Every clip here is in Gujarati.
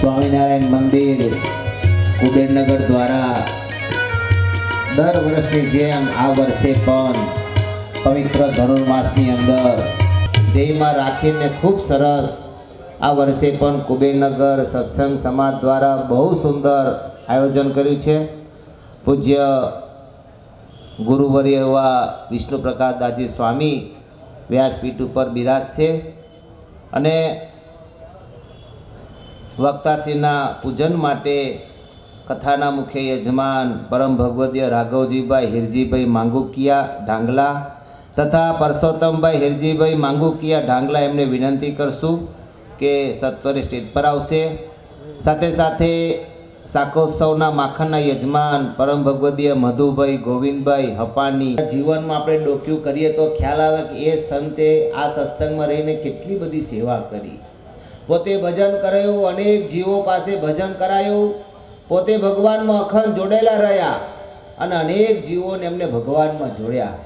સ્વામિનારાયણ મંદિર કુબેરનગર દ્વારા દર વર્ષની જેમ આ વર્ષે પણ પવિત્ર ધનુર્માસની અંદર ધ્યેયમાં રાખીને ખૂબ સરસ આ વર્ષે પણ કુબેરનગર સત્સંગ સમાજ દ્વારા બહુ સુંદર આયોજન કર્યું છે. પૂજ્ય ગુરુવર્ય એવા વિષ્ણુ પ્રકાશ દાસજી સ્વામી વ્યાસપીઠ ઉપર બિરાજશે અને વક્તાશ્રીના પૂજન માટે કથાના મુખ્ય યજમાન પરમ ભગવદીય રાઘવજીભાઈ હિરજીભાઈ માંગુકિયા ઢાંગલા તથા પરસોત્તમભાઈ હિરજીભાઈ માંગુકિયા ઢાંગલા એમને વિનંતી કરશું કે સત્વરે સ્ટેજ પર આવશે. સાથે સાથે શાકોત્સવના માખણના યજમાન પરમ ભગવદીય મધુભાઈ ગોવિંદભાઈ હપાની જીવનમાં આપણે ડોક્યુ કરીએ તો ખ્યાલ આવે કે એ સંતે આ સત્સંગમાં રહીને કેટલી બધી સેવા કરી. પોતે ભજન કરાયું, અનેક જીવો પાસે ભજન કરાયું, પોતે ભગવાનમાં અખંડ જોડેલા રહ્યા અને અનેક જીવોને એમને ભગવાનમાં જોડ્યા.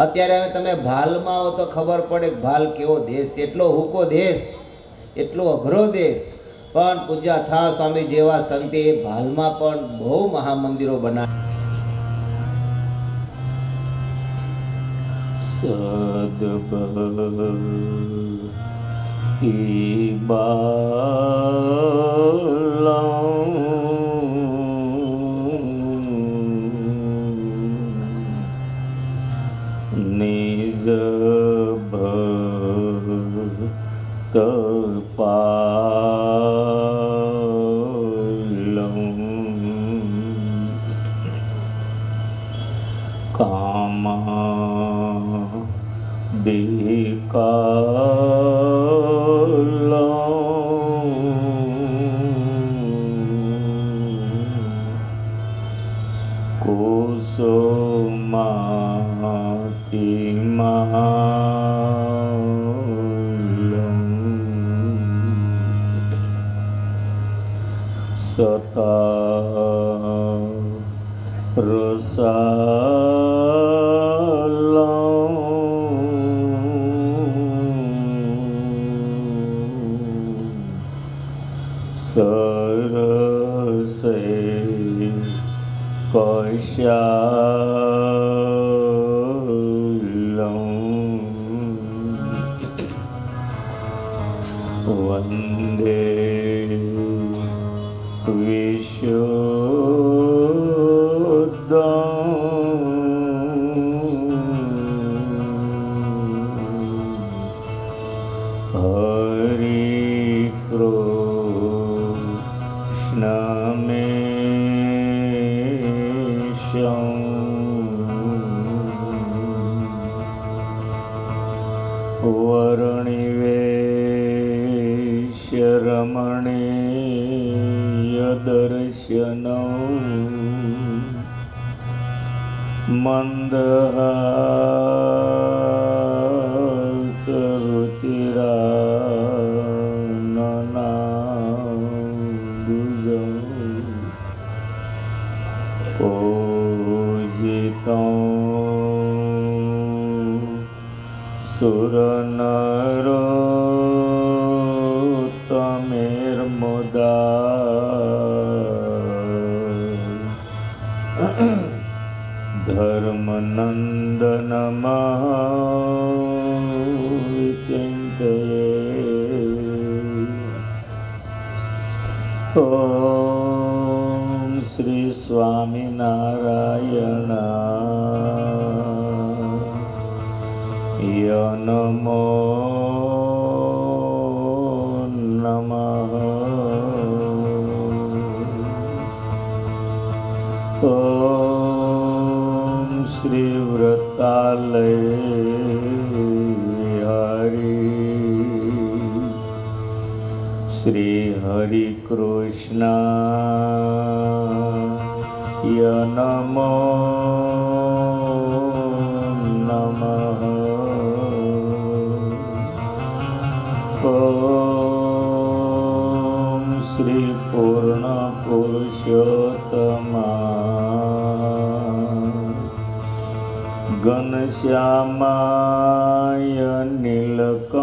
અત્યારે હવે તમે ભાલમાં આવો તો ખબર પડે કે ભાલ કેવો દેશ, એટલો હૂકો દેશ, એટલો અઘરો દેશ, પણ પૂજ્ય અથાણા સ્વામી જેવા સંતે ભાલમાં પણ બહુ મહામંદિરો વંદે શ્રી સ્વામિનારાયણાય નમો નમઃ. ઓમ શ્રી વ્રતાલય શ્રી હરિ કૃષ્ણાય નમો નમઃ. ઓમ શ્રી પૂર્ણ પુરુષોત્તમાય ઘનશ્યામાય નીલકંઠાય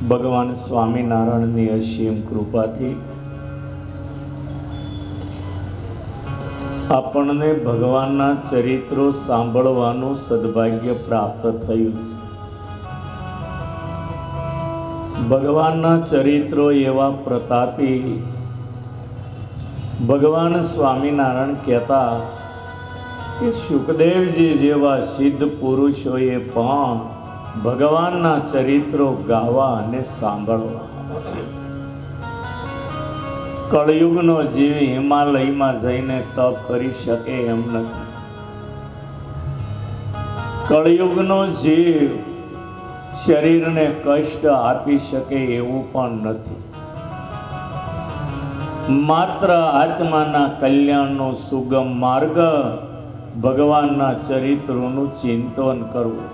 ભગવાન સ્વામિનારાયણની અસીમ કૃપાથી આપણને ભગવાનના ચરિત્રો સાંભળવાનું સદભાગ્ય પ્રાપ્ત થયું છે. ભગવાનના ચરિત્રો એવા પ્રતાપી. ભગવાન સ્વામિનારાયણ કહેતા કે સુખદેવજી જેવા સિદ્ધ પુરુષોએ પણ ભગવાનના ચરિત્રો ગાવા અને સાંભળવા. કળયુગનો જીવ હિમાલયમાં જઈને તપ કરી શકે એમ નથી. કળયુગનો જીવ શરીરને કષ્ટ આપી શકે એવું પણ નથી. માત્ર આત્માના કલ્યાણનો સુગમ માર્ગ ભગવાનના ચરિત્રોનું ચિંતન કરવું.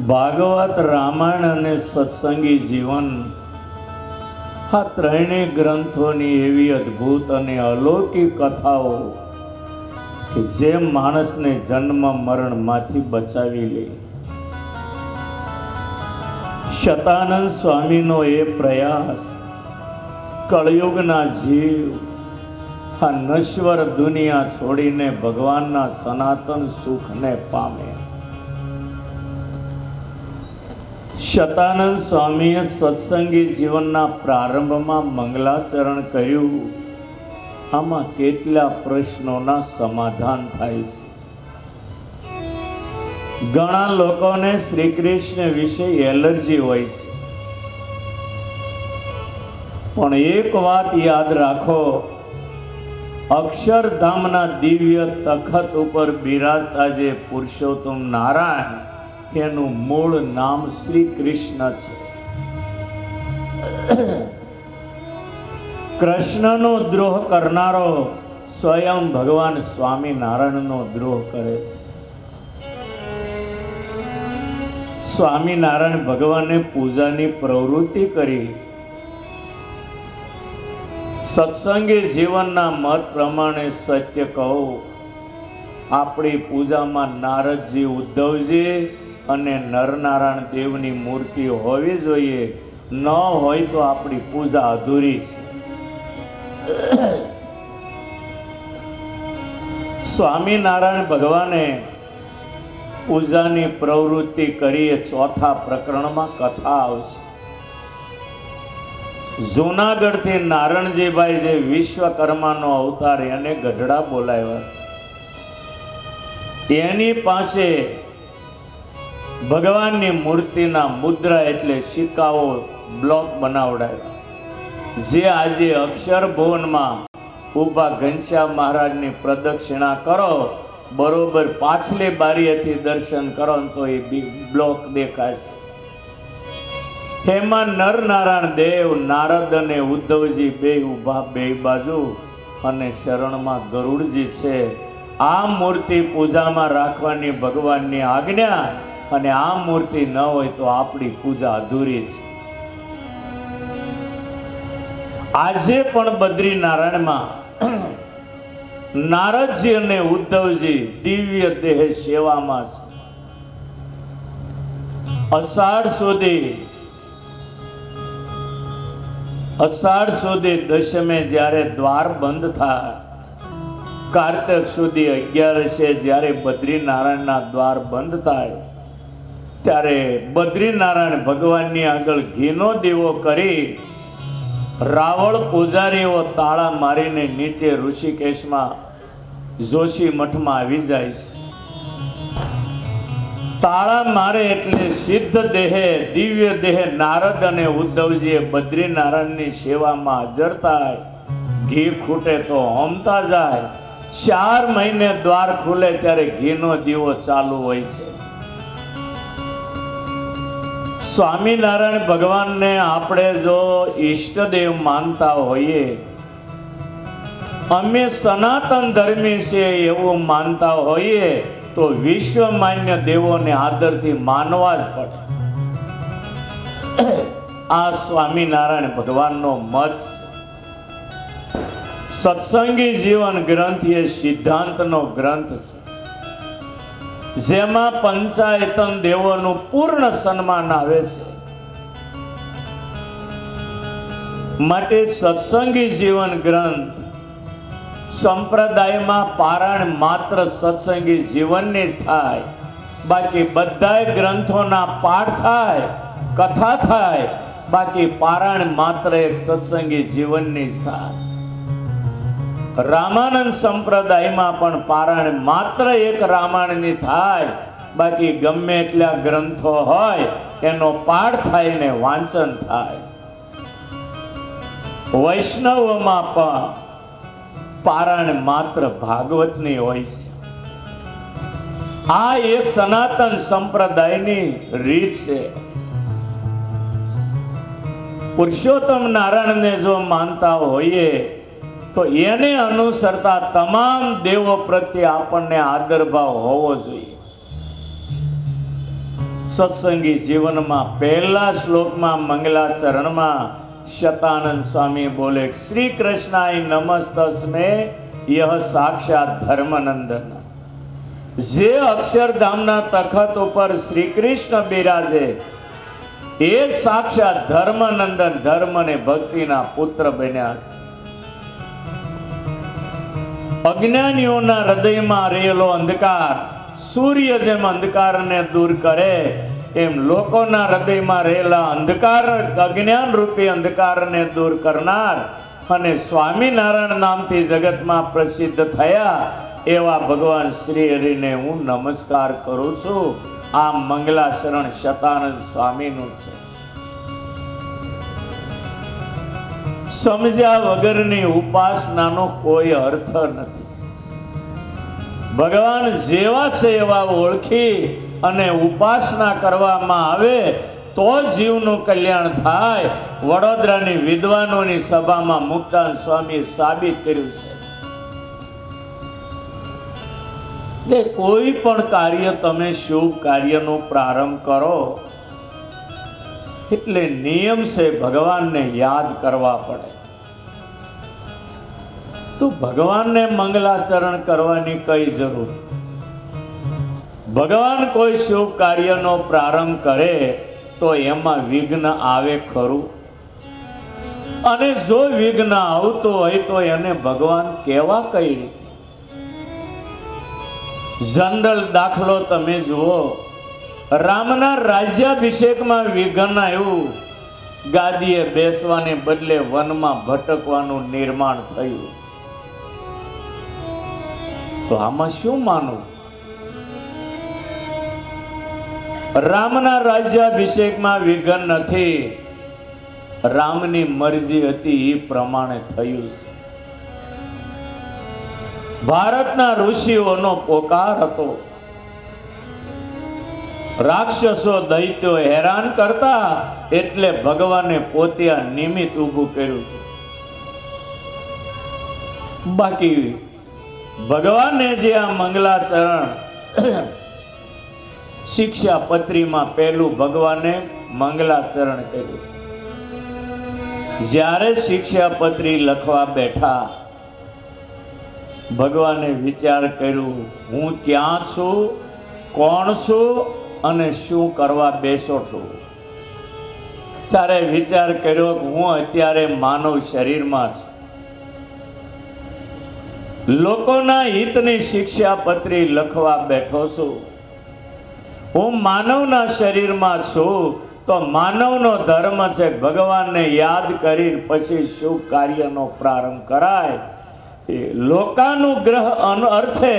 ભાગવત, રામાયણ અને સત્સંગી જીવન આ ત્રણેય ગ્રંથોની એવી અદ્ભુત અને અલૌકિક કથાઓ કે જે માણસને જન્મ મરણમાંથી બચાવી લે. શતાનંદ સ્વામીનો એ પ્રયાસ કળયુગના જીવ આ નશ્વર દુનિયા છોડીને ભગવાનના સનાતન સુખને પામે. શતાનંદ સ્વામીએ સત્સંગી જીવનના પ્રારંભમાં મંગલાચરણ કર્યું. આમાં કેટલા પ્રશ્નોના સમાધાન થાય છે. ઘણા લોકોને શ્રી કૃષ્ણ વિશે એલર્જી હોય છે, પણ એક વાત યાદ રાખો, અક્ષરધામના દિવ્ય તખત ઉપર બિરાજતા જે પુરુષોત્તમ નારાયણ એનું મૂળ નામ શ્રી કૃષ્ણ છે. કૃષ્ણનો દ્રોહ કરનારો સ્વયં ભગવાન સ્વામિનારાયણનો દ્રોહ કરે છે. સ્વામિનારાયણ ભગવાને પૂજાની પ્રવૃત્તિ કરી. સત્સંગી જીવનના મત પ્રમાણે સત્ય કહો, આપણી પૂજામાં નારદજી, ઉદ્ધવજી અને નરનારાયણ દેવની મૂર્તિ હોવી જોઈએ. ન હોય તો આપણી પૂજા અધૂરી છે. સ્વામિનારાયણ ભગવાને પૂજાની પ્રવૃત્તિ કરી એ ચોથા પ્રકરણમાં કથા આવશે. જૂનાગઢથી નારણજીભાઈ જે વિશ્વકર્માનો અવતાર એને ગઢડા બોલાવ્યા છે. એની પાસે ભગવાનની મૂર્તિના મુદ્રા એટલે સિક્કાઓ બ્લોક બનાવડાવ્યા. જે આજે અક્ષરભુવનમાં ઊભા ઘનશ્યામ મહારાજની પ્રદક્ષિણા કરો, બરોબર પાછલી બારીએથી દર્શન કરો તો એ બ્લોક દેખાશે. એમાં નરનારાયણ દેવ, નારદ અને ઉદ્ધવજી બે ઊભા બે બાજુ અને શરણમાં ગરુડજી છે. આ મૂર્તિ પૂજામાં રાખવાની ભગવાનની આજ્ઞા, અને આ મૂર્તિ ન હોય તો આપણી પૂજા અધૂરી છે. આજે પણ બદ્રીનારાયણમાં નારદજી અને ઉદ્ધવજી દિવ્ય દેહ સેવામાં છે. અષાઢ સુધી દશમે જ્યારે દ્વાર બંધ થાય, કાર્તક સુધી 11 જ્યારે બદ્રીનારાયણના દ્વાર બંધ થાય, ત્યારે બદ્રીનારાયણ ભગવાનની આગળ ઘીનો દીવો કરી રાવળ પૂજારીઓ તાળા મારીને નીચે ઋષિકેશમાં જોશી મઠમાં આવી જાય છે. તાળા મારે એટલે સિદ્ધ દેહે, દિવ્ય દેહે નારદ અને ઉદ્ધવજીએ બદ્રીનારાયણની સેવામાં હાજર થાય. ઘી ખૂટે તો હોમતા જાય. 4 મહિને દ્વાર ખુલે ત્યારે ઘીનો દીવો ચાલુ હોય છે. સ્વામિનારાયણ ભગવાનને આપણે જો ઈષ્ટદેવ માનતા હોઈએ, અમે સનાતન ધર્મી છે એવું માનતા હોઈએ, તો વિશ્વ માન્ય દેવોને આદરથી માનવા જ પડે. આ સ્વામિનારાયણ ભગવાનનો મત. સત્સંગી જીવન ગ્રંથ એ સિદ્ધાંતનો ગ્રંથ છે. જેમાં પંચાયતન દેવોનું પૂર્ણ સન્માન આવે છે. માટે સત્સંગી જીવન ગ્રંથ સંપ્રદાયમાં પારાયણ માત્ર સત્સંગી જીવનની જ થાય, બાકી બધાય ગ્રંથોના પાઠ થાય, કથા થાય, બાકી પારાયણ માત્ર એક સત્સંગી જીવનની જ થાય. રામાનંદ સંપ્રદાયમાં પણ પારાયણ માત્ર એક રામાયણની થાય, બાકી ગમે એટલા ગ્રંથો હોય એનો પાઠ થાય ને વાંચન થાય. વૈષ્ણવમાં પણ પારાયણ માત્ર ભાગવતની હોય છે. આ એક સનાતન સંપ્રદાયની રીત છે. પુરુષોત્તમ નારાયણને જો માનતા હોઈએ તો એને અનુસરતા તમામ દેવો પ્રત્યે આપણને આદર ભાવ હોવો જોઈએ. સત્સંગી જીવનમાં પહેલા શ્લોકમાં મંગલાચરણમાં શતાનંદ સ્વામી બોલે, શ્રી કૃષ્ણાય નમસ્તસ્મે યહ સાક્ષાત ધર્મનંદન. જે અક્ષરધામના તખત ઉપર શ્રી કૃષ્ણ બિરાજે એ સાક્ષાત ધર્મનંદન, ધર્મ અને ભક્તિના પુત્ર બન્યા છે. અજ્ઞાનીઓના હૃદયમાં રહેલો અંધકાર સૂર્ય જેમ અંધકારને દૂર કરે, એમ લોકોના હૃદયમાં રહેલા અંધકાર, અજ્ઞાન રૂપી અંધકારને દૂર કરનાર અને સ્વામિનારાયણ નામથી જગતમાં પ્રસિદ્ધ થયા એવા ભગવાન શ્રી હરિને હું નમસ્કાર કરું છું. આ મંગલાચરણ શતાનંદ સ્વામીનું છે. સમજ્યા વગરની ઉપાસનાનો કોઈ અર્થ નથી. ભગવાન જેવા છે એવા ઓળખી અને ઉપાસના કરવામાં આવે તો જીવનું કલ્યાણ થાય. વડોદરાની વિદ્વાનોની સભામાં મુક્તાનંદ સ્વામીએ સાબિત કર્યું છે કે કોઈ પણ કાર્ય તમે શુભ કાર્યનો પ્રારંભ કરો એટલે નિયમ છે ભગવાનને યાદ કરવા પડે. તો ભગવાનને મંગલાચરણ કરવાની કઈ જરૂર? ભગવાન કોઈ શુભ કાર્યનો પ્રારંભ કરે તો એમાં વિઘ્ન આવે ખરું? અને જો વિઘ્ન આવતું હોય તો એને ભગવાન કેવા કઈ રીતે? જનરલ દાખલો તમે જુઓ, રામના રાજ્યાભિષેકમાં વિઘ્ન આવ્યું, ગાદીએ બેસવાને બદલે વનમાં ભટકવાનું નિર્માણ થયું. તો આમાં શું માનવું? રામના રાજ્યાભિષેકમાં વિઘ્ન નથી, રામની મરજી હતી એ પ્રમાણે થયું છે. ભારતના ઋષિઓનો પોકાર હતો, રાક્ષસો દૈત્યો હેરાન કરતા એટલે ભગવાને પોતે આ નિમિત્ત ઊભું કર્યું. બાકી ભગવાને જે આ મંગલાચરણ શિક્ષાપત્રીમાં પહેલું ભગવાને મંગલાચરણ કર્યું. જ્યારે શિક્ષાપત્રી લખવા બેઠા ભગવાને વિચાર કર્યું, હું ક્યાં છું, કોણ છું અને શું કરવા બેસો છું. ત્યારે વિચાર કર્યો કે હું અત્યારે માનવ શરીરમાં છું. લોકોના હિતની શિક્ષાપત્રી લખવા બેઠો છું. હું માનવના શરીરમાં છું તો માનવનો ધર્મ છે ભગવાનને યાદ કરી પછી શુભ કાર્યનો પ્રારંભ કરાય. એ લોકાનુગ્રહ અર્થે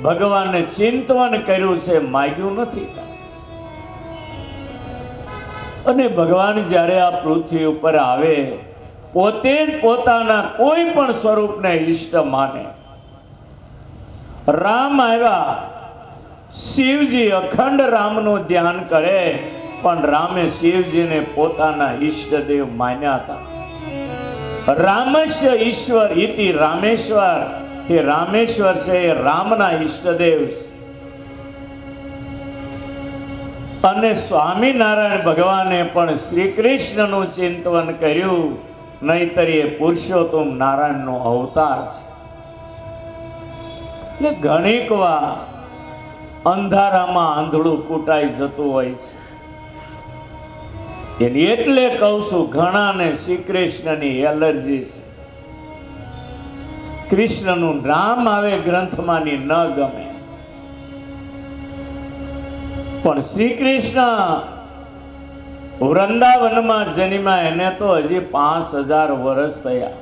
ભગવાને ચિંતન કર્યું છે, માગ્યું નથી. અને ભગવાન જ્યારે આ પૃથ્વી ઉપર આવે પોતે જ પોતાના કોઈ પણ સ્વરૂપને ઈષ્ટ માને. રામ આવ્યા, શિવજી અખંડ રામનું ધ્યાન કરે, પણ રામે શિવજીને પોતાના ઈષ્ટદેવ માન્યા હતા. રામસ્ય ઈશ્વર ઇતિ રામેશ્વર, એ રામેશ્વર છે એ રામના ઈષ્ટદેવ છે. અને સ્વામિનારાયણ ભગવાને પણ શ્રી કૃષ્ણનું ચિંતન કર્યું, નહીતર એ પુરુષોત્તમ નારાયણનો અવતાર છે. એટલે ઘણીક વાર અંધારામાં આંધળું કૂટાઈ જતું હોય છે એની એટલે કહું છું, ઘણાને શ્રી કૃષ્ણની એલર્જી છે. કૃષ્ણનું નામ આવે ગ્રંથમાંની ન ગમે, પણ શ્રી કૃષ્ણ વૃંદાવનમાં જન્મ્યા એને તો હજી 5000 વર્ષ થયા.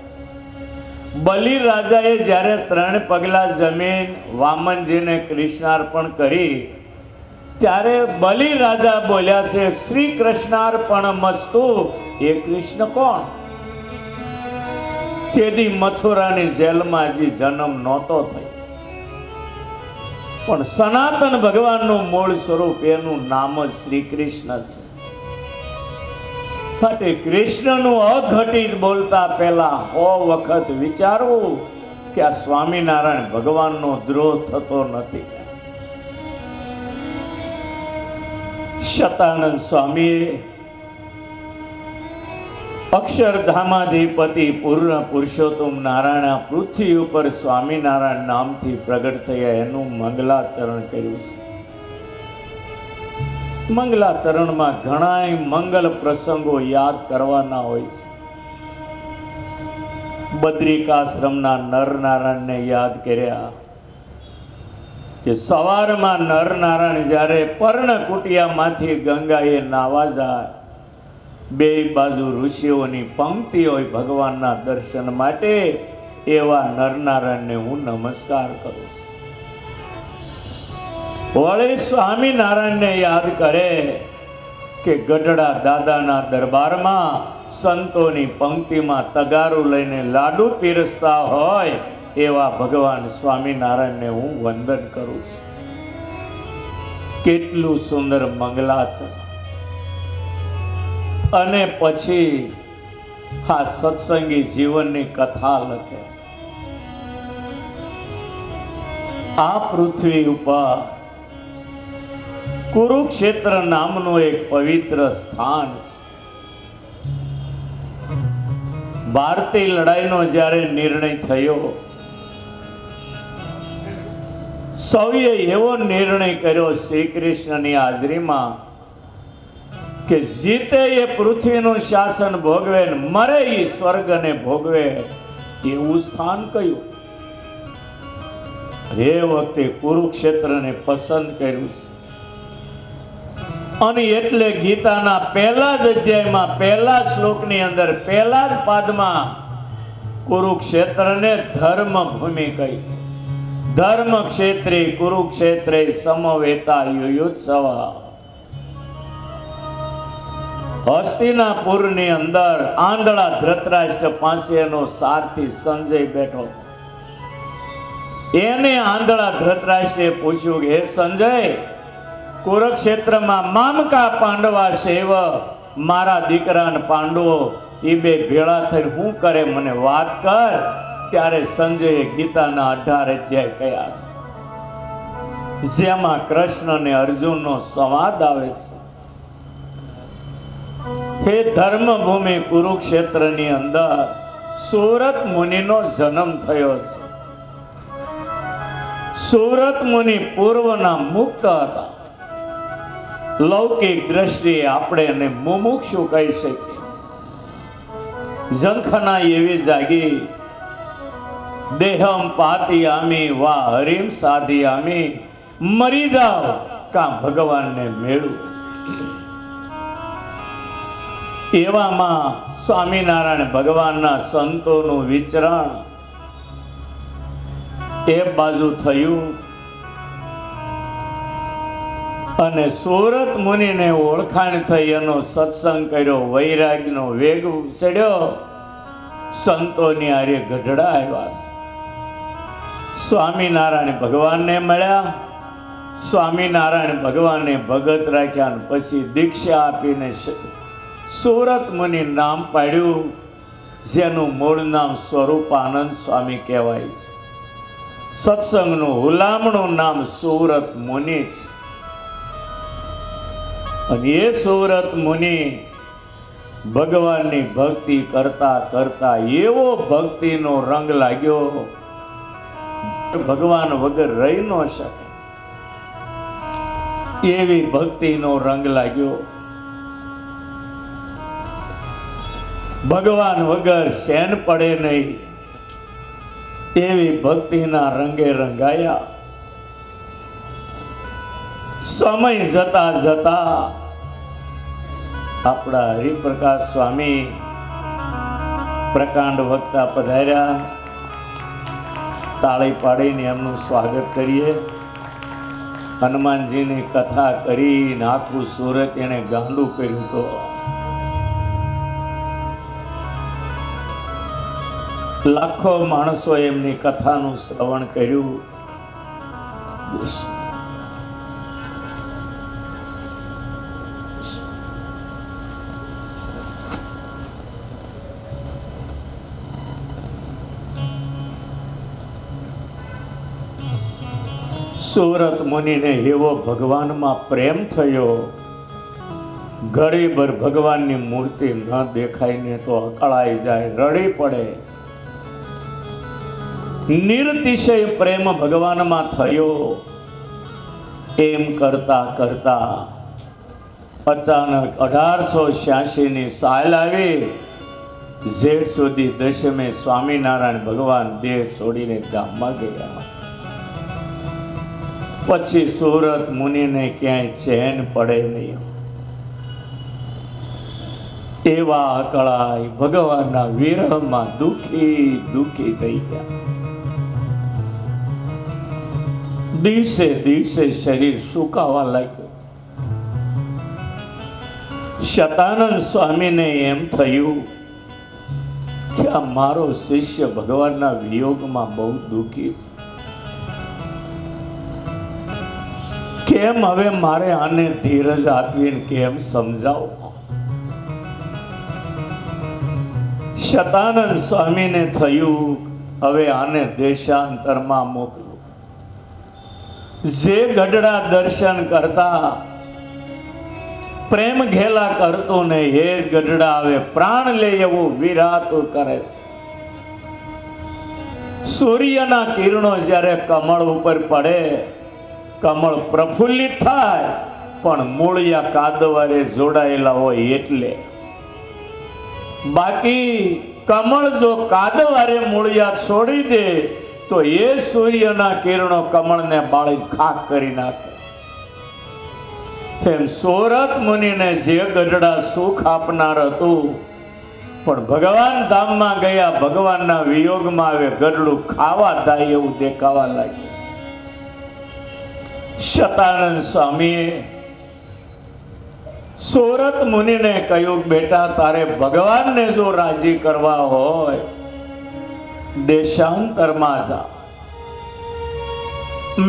બલિ રાજાએ જ્યારે 3 પગલા જમીન વામનજીને કૃષ્ણાર્પણ કરી ત્યારે બલિ રાજા બોલ્યા છે, શ્રી કૃષ્ણાર્પણ મસ્તુ. એ કૃષ્ણ કોણ? તેથી મથુરાની જેલમાં હજી જન્મ નહોતો થયો, પણ સનાતન ભગવાનનું મૂળ સ્વરૂપ એનું નામ જ શ્રી કૃષ્ણ છે. માટે કૃષ્ણનું અઘટિત બોલતા પહેલા 100 વખત વિચારવું કે આ સ્વામિનારાયણ ભગવાનનો દ્રોહ થતો નથી. શતાનંદ સ્વામીએ અક્ષરધામાધિપતિ પૂર્ણ પુરુષોત્તમ નારાયણ પૃથ્વી ઉપર સ્વામિનારાયણ નામથી પ્રગટ થયા એનું મંગલાચરણ કર્યું છે. મંગલાચરણમાં ઘણાય મંગલ પ્રસંગો યાદ કરવાના હોય છે. બદ્રિકાશ્રમના નરનારાયણને યાદ કર્યા કે સવારમાં નરનારાયણ જ્યારે પર્ણકુટિયામાંથી ગંગાએ નાવા જાય, 2 બાજુ ઋષિઓની પંક્તિ હોય ભગવાનના દર્શન માટે, એવા નરનારાયણને હું નમસ્કાર કરું છું. વળી સ્વામિનારાયણને યાદ કરે કે ગઢડા દાદાના દરબારમાં સંતોની પંક્તિમાં તગારું લઈને લાડુ પીરસતા હોય એવા ભગવાન સ્વામિનારાયણને હું વંદન કરું છું. કેટલું સુંદર મંગલાચરણ. અને પછી આ સત્સંગી જીવનની કથા લખે છે. આ પૃથ્વી ઉપર કુરુક્ષેત્ર નામનું એક પવિત્ર સ્થાન છે. ભારતીય લડાઈનો જ્યારે નિર્ણય થયો, સૌએ એવો નિર્ણય કર્યો શ્રી કૃષ્ણની હાજરીમાં કે જીતે એ પૃથ્વીનું શાસન ભોગવે, મરે એ સ્વર્ગને ભોગવે. એવું સ્થાન કયું? એ વખતે કુરુક્ષેત્રને પસંદ કર્યું છે. અને એટલે ગીતાના પહેલા જ અધ્યાયમાં પહેલા શ્લોકની અંદર પહેલા જ પાદમાં કુરુક્ષેત્રને ધર્મ ભૂમિ કહી છે. ધર્મ ક્ષેત્રે કુરુક્ષેત્રે સમવેતા યુયુત્સવ. હસ્તિનાપુરની અંદર આંધળા ધૃતરાષ્ટ્ર પાસે એનો સારથી સંજય બેઠો. એને આંધળા ધૃતરાષ્ટ્રે પૂછ્યું કે હે સંજય, કુરુક્ષેત્રમાં મામકા પાંડવા સેવ, મારા દીકરાને પાંડવો એ 2 ભેળા થઈને શું કરે મને વાત કર. ત્યારે સંજયે ગીતાના 18 અધ્યાય કહ્યા છે, જેમાં કૃષ્ણ અને અર્જુનનો સંવાદ આવે છે. હે ધર્મભૂમિ કુરુક્ષેત્રની અંદર સુરત મુનિનો જન્મ થયો છે. સુરત મુનિ પૂર્વના મુક્ત હતા. લૌકિક દ્રષ્ટિએ આપણે એને મુમુક્ષુ કહી શકીએ. ઝંખના એવી જાગી, દેહમ પાતિયામી વા હરિમ સાધિયામી, મરી જાઓ કાં ભગવાનને મેળવું. એવામાં સ્વામિનારાયણ ભગવાનના સંતોનું વિચરણ એ બાજુ થયું અને સુરત મુનિને ઓળખાણ થઈ, એનો સત્સંગ કર્યો, વૈરાગનો વેગ ચડ્યો. સંતોની આરે ગઢડા આવ્યા. સ્વામિનારાયણ ભગવાનને મળ્યા. સ્વામિનારાયણ ભગવાનને ભગત રાખ્યા અને પછી દીક્ષા આપીને સુરત મુનિ નામ પાડ્યું, જેનું મૂળ નામ સ્વરૂપાનંદ સ્વામી કહેવાય છે. સત્સંગનું હુલામણું નામ સુરત મુનિ છે. અને એ સુરત મુનિ ભગવાનની ભક્તિ કરતા કરતા એવો ભક્તિનો રંગ લાગ્યો, ભગવાન વગર રહી ન શકે. એવી ભક્તિનો રંગ લાગ્યો. ભગવાન વગર શેન પડે નહીં એવી ભક્તિના રંગે રંગાયા. સમય જતા જતા આપણા હરિપ્રકાશ સ્વામી પ્રકાંડ વક્તા પધાર્યા. તાળી પાડીને એમનું સ્વાગત કરીએ. હનુમાનજીની કથા કરીને આખું સુરત એને ગાંડું કર્યું. તો લાખો માણસો એમની કથાનું શ્રવણ કર્યું. સુરત મુનિને એવો ભગવાનમાં પ્રેમ થયો, ઘડીભર ભગવાનની મૂર્તિ ન દેખાઈને તો અકળાઈ જાય, રડી પડે. નિરતિશય પ્રેમ ભગવાનમાં થયો. એમ કરતા કરતા અચાનક 1886ની સાલ આવી. જેઠ સુધી દશમે સ્વામિનારાયણ ભગવાન દેહ છોડીને ગામમાં ગયા. પછી સુરત મુનિને ક્યાંય ચેન પડે નહીં. એવા અકળાય ભગવાનના વિરહમાં દુખી થઈ ગયા. દિવસે દિવસે શરીર સુકાવા લાગ્યું. શતાનંદ સ્વામીને એમ થયું કે આ મારો શિષ્ય ભગવાનના વિયોગમાં બહુ દુખી છે. કેમ હવે મારે આને ધીરજ આપીને કેમ સમજાવો? શતાનંદ સ્વામીને થયું હવે આને દેશાંતરમાં મોકલું. જે ગઢડા દર્શન કરતા પ્રેમ ઘેલા કરતો ને એ જ ગઢડા હવે પ્રાણ લે એવું વિરાતું કરે છે. સૂર્યના કિરણો જ્યારે કમળ ઉપર પડે, કમળ પ્રફુલ્લિત થાય, પણ મૂળિયા કાદવારે જોડાયેલા હોય એટલે. બાકી કમળ જો કાદવારે મૂળિયા છોડી દે તો એ સૂર્યના કિરણો કમળને બાળી ખાક કરી નાખે. એમ સુરત મુનિને જે ગઢડા સુખ આપનાર હતું, પણ ભગવાન ધામમાં ગયા, ભગવાનના વિયોગમાં આવે ગઢડું ખાવા થાય એવું દેખાવા લાગ્યું. શતાનંદ સ્વામીએ સુરત મુનિને કહ્યું, બેટા તારે ભગવાનને જો રાજી કરવા હોય દેશાંતરમાં જા.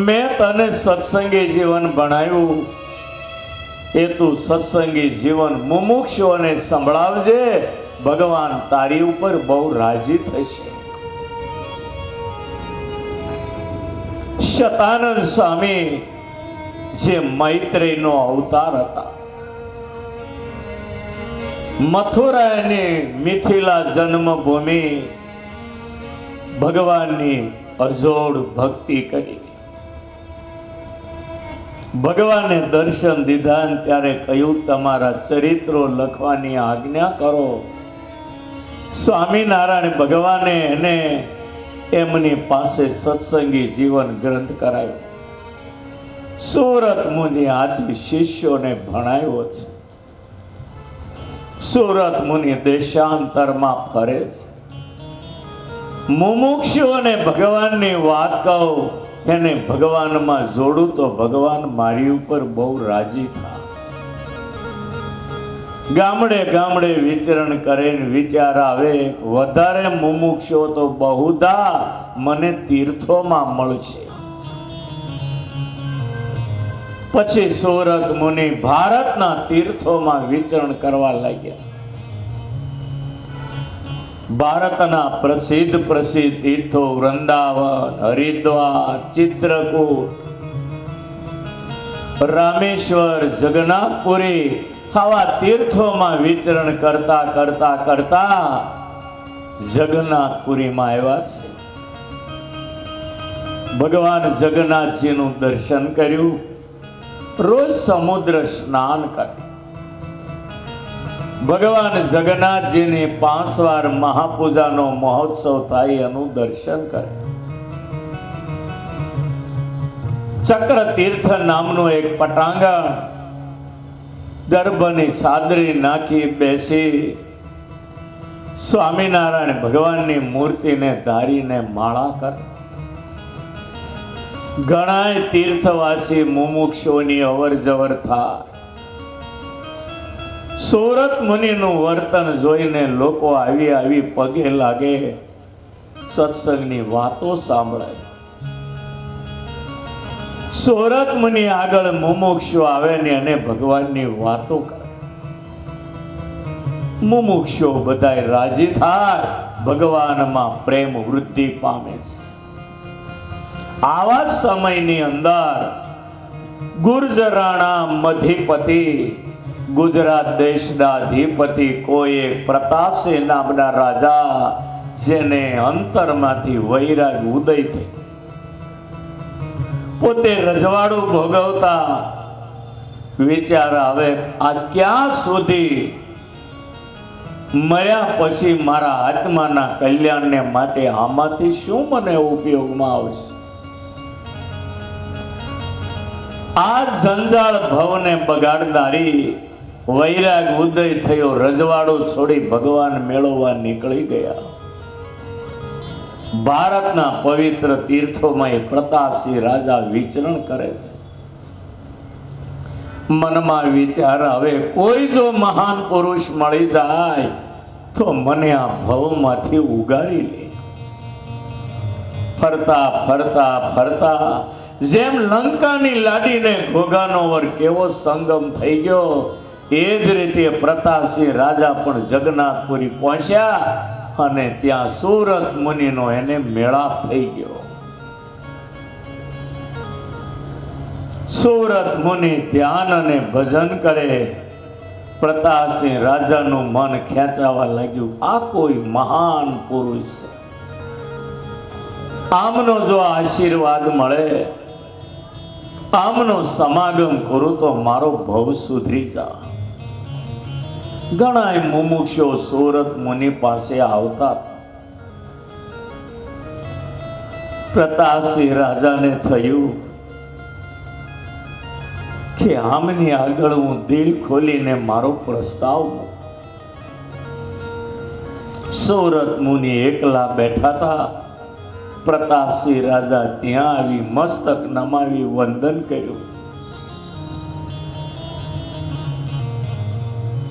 મેં તને સત્સંગી જીવન ભણાવ્યું, એ તું સત્સંગી જીવન મુમુક્ષુઓને સંભળાવજે. ભગવાન તારી ઉપર બહુ રાજી થશે. શતાનંદ સ્વામી જે મૈત્રેયનો અવતાર હતા, મથુરાની મિથિલા જન્મભૂમિ, ભગવાનની અજોડ ભક્તિ કરી. ભગવાને દર્શન દીધા ત્યારે કહ્યું, તમારા ચરિત્રો લખવાની આજ્ઞા કરો. સ્વામિનારાયણ ભગવાને એને એમની પાસે સત્સંગી જીવન ગ્રંથ કરાયો. સુરત મુનિ આદિ શિષ્યોને ભણાવ્યો છે. સુરત મુનિ દેશાંતરમાં ફરે છે. મુમુક્ષુઓને ભગવાનની વાત કહું, એને ભગવાનમાં જોડું તો ભગવાન મારી ઉપર બહુ રાજી થાય. ગામડે ગામડે વિચરણ કરે, વિચાર આવે વધારે મુમુક્ષુઓ તો બહુધા મને તીર્થોમાં મળશે. પછી સુરત મુનિ ભારતના તીર્થોમાં વિચરણ કરવા લાગ્યા. ભારતના પ્રસિદ્ધ તીર્થો વૃંદાવન, હરિદ્વાર, ચિત્રકૂટ, રામેશ્વર, જગન્નાથપુરી, આવા તીર્થોમાં વિચરણ કરતા કરતા કરતા જગન્નાથપુરીમાં આવ્યા છે. ભગવાન જગન્નાથજીનું દર્શન કર્યું. રોજ સમુદ્ર સ્નાન કરે. ભગવાન જગન્નાથજીની 5 વાર મહાપૂજાનો મહોત્સવ થાય એનું દર્શન કરે. ચક્ર તીર્થ નામનું એક પટાંગણ, દર્ભની ચાદરી નાખી બેસી સ્વામિનારાયણ ભગવાનની મૂર્તિને ધારીને માળા કરે. ઘણાય તીર્થવાસી મુમુક્ષોની અવર જવર થાય. સુરત મુનિનું વર્તન જોઈને લોકો આવી પગે લાગે, સત્સંગની વાતો સાંભળે. સુરત મુનિ આગળ મુમુક્ષુ આવે ને અને ભગવાનની વાતો કરે. મુમુક્ષુ બધાય રાજી થાય, ભગવાનમાં પ્રેમ વૃદ્ધિ પામે છે. આવા સમયની અંદર ગુર્જરાણા મધીપતિ, ગુજરાત દેશના અધિપતિ કોઈ એક પ્રતાપસિંહ નામના રાજા, જેને અંતરમાંથી વૈરાગ ઉદય થઈ, પોતે રજવાડું ભોગવતા વિચાર આવે, આ ક્યાં સુધી મર્યા પછી મારા આત્માના કલ્યાણને માટે આમાંથી શું મને ઉપયોગમાં આવશે? આ જંજાળ ભવને બગાડનારી વૈરાગ ઉદય થયો, રજવાડું છોડી ભગવાન મેળવવા નીકળી ગયા. ભારતના પવિત્ર તીર્થોમાં એ પ્રતાપસિંહ રાજા વિચરણ કરે છે. મનમાં વિચાર આવે, કોઈ જો મહાન પુરુષ મળી જાય તો મને આ ભવમાંથી ઉગારી લે. ફરતા ફરતા ફરતા જેમ લંકાની લાડીને ઘોઘાનો વર કેવો સંગમ થઈ ગયો, એ જ રીતે પ્રતાપસિંહ રાજા પણ જગન્નાથપુરી પહોંચ્યા અને ત્યાં સુરત મુનિનો એને મેળાપ થઈ ગયો. સુરત મુનિ ધ્યાન અને ભજન કરે. પ્રતાપસિંહ રાજાનું મન ખેંચાવા લાગ્યું, આ કોઈ મહાન પુરુષ છે. આમનો જો આશીર્વાદ મળે, આમનો સમાગમ કરું તો મારો ભવ સુધરી જાય. ઘણા મુમુક્ષો સુરત મુનિ પાસે આવતા. પ્રતાપસિંહ રાજાને થયું કે આમની આગળ હું દિલ ખોલીને મારો પ્રસ્તાવ મૂકું. સુરત મુનિ એકલા બેઠા હતા. પ્રતાપસિંહ રાજા ત્યાં આવી મસ્તક નમાવી વંદન કર્યું.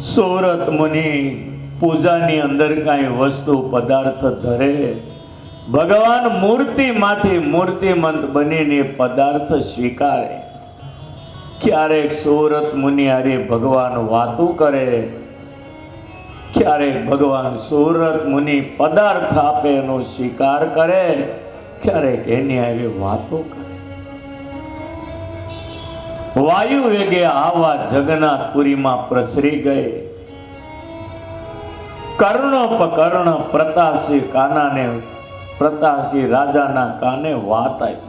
સુરત મુનિ પૂજાની અંદર કાંઈ વસ્તુ પદાર્થ ધરે, ભગવાન મૂર્તિમાંથી મૂર્તિમંત બનીને પદાર્થ સ્વીકારે. ક્યારેક સુરત મુનિ હારે ભગવાન વાતું કરે, ક્યારેક ભગવાન સુરત મુનિ પદાર્થ આપે એનો સ્વીકાર કરે, ક્યારેક એની આવી વાતો કરે. વાયુ વેગે આવા જગન્નાથપુરીમાં પ્રસરી ગઈ. કર્ણોપકર્ણ પ્રતાપસિંહ કાનાને, પ્રતાપસિંહ રાજાના કાને વાત આવી,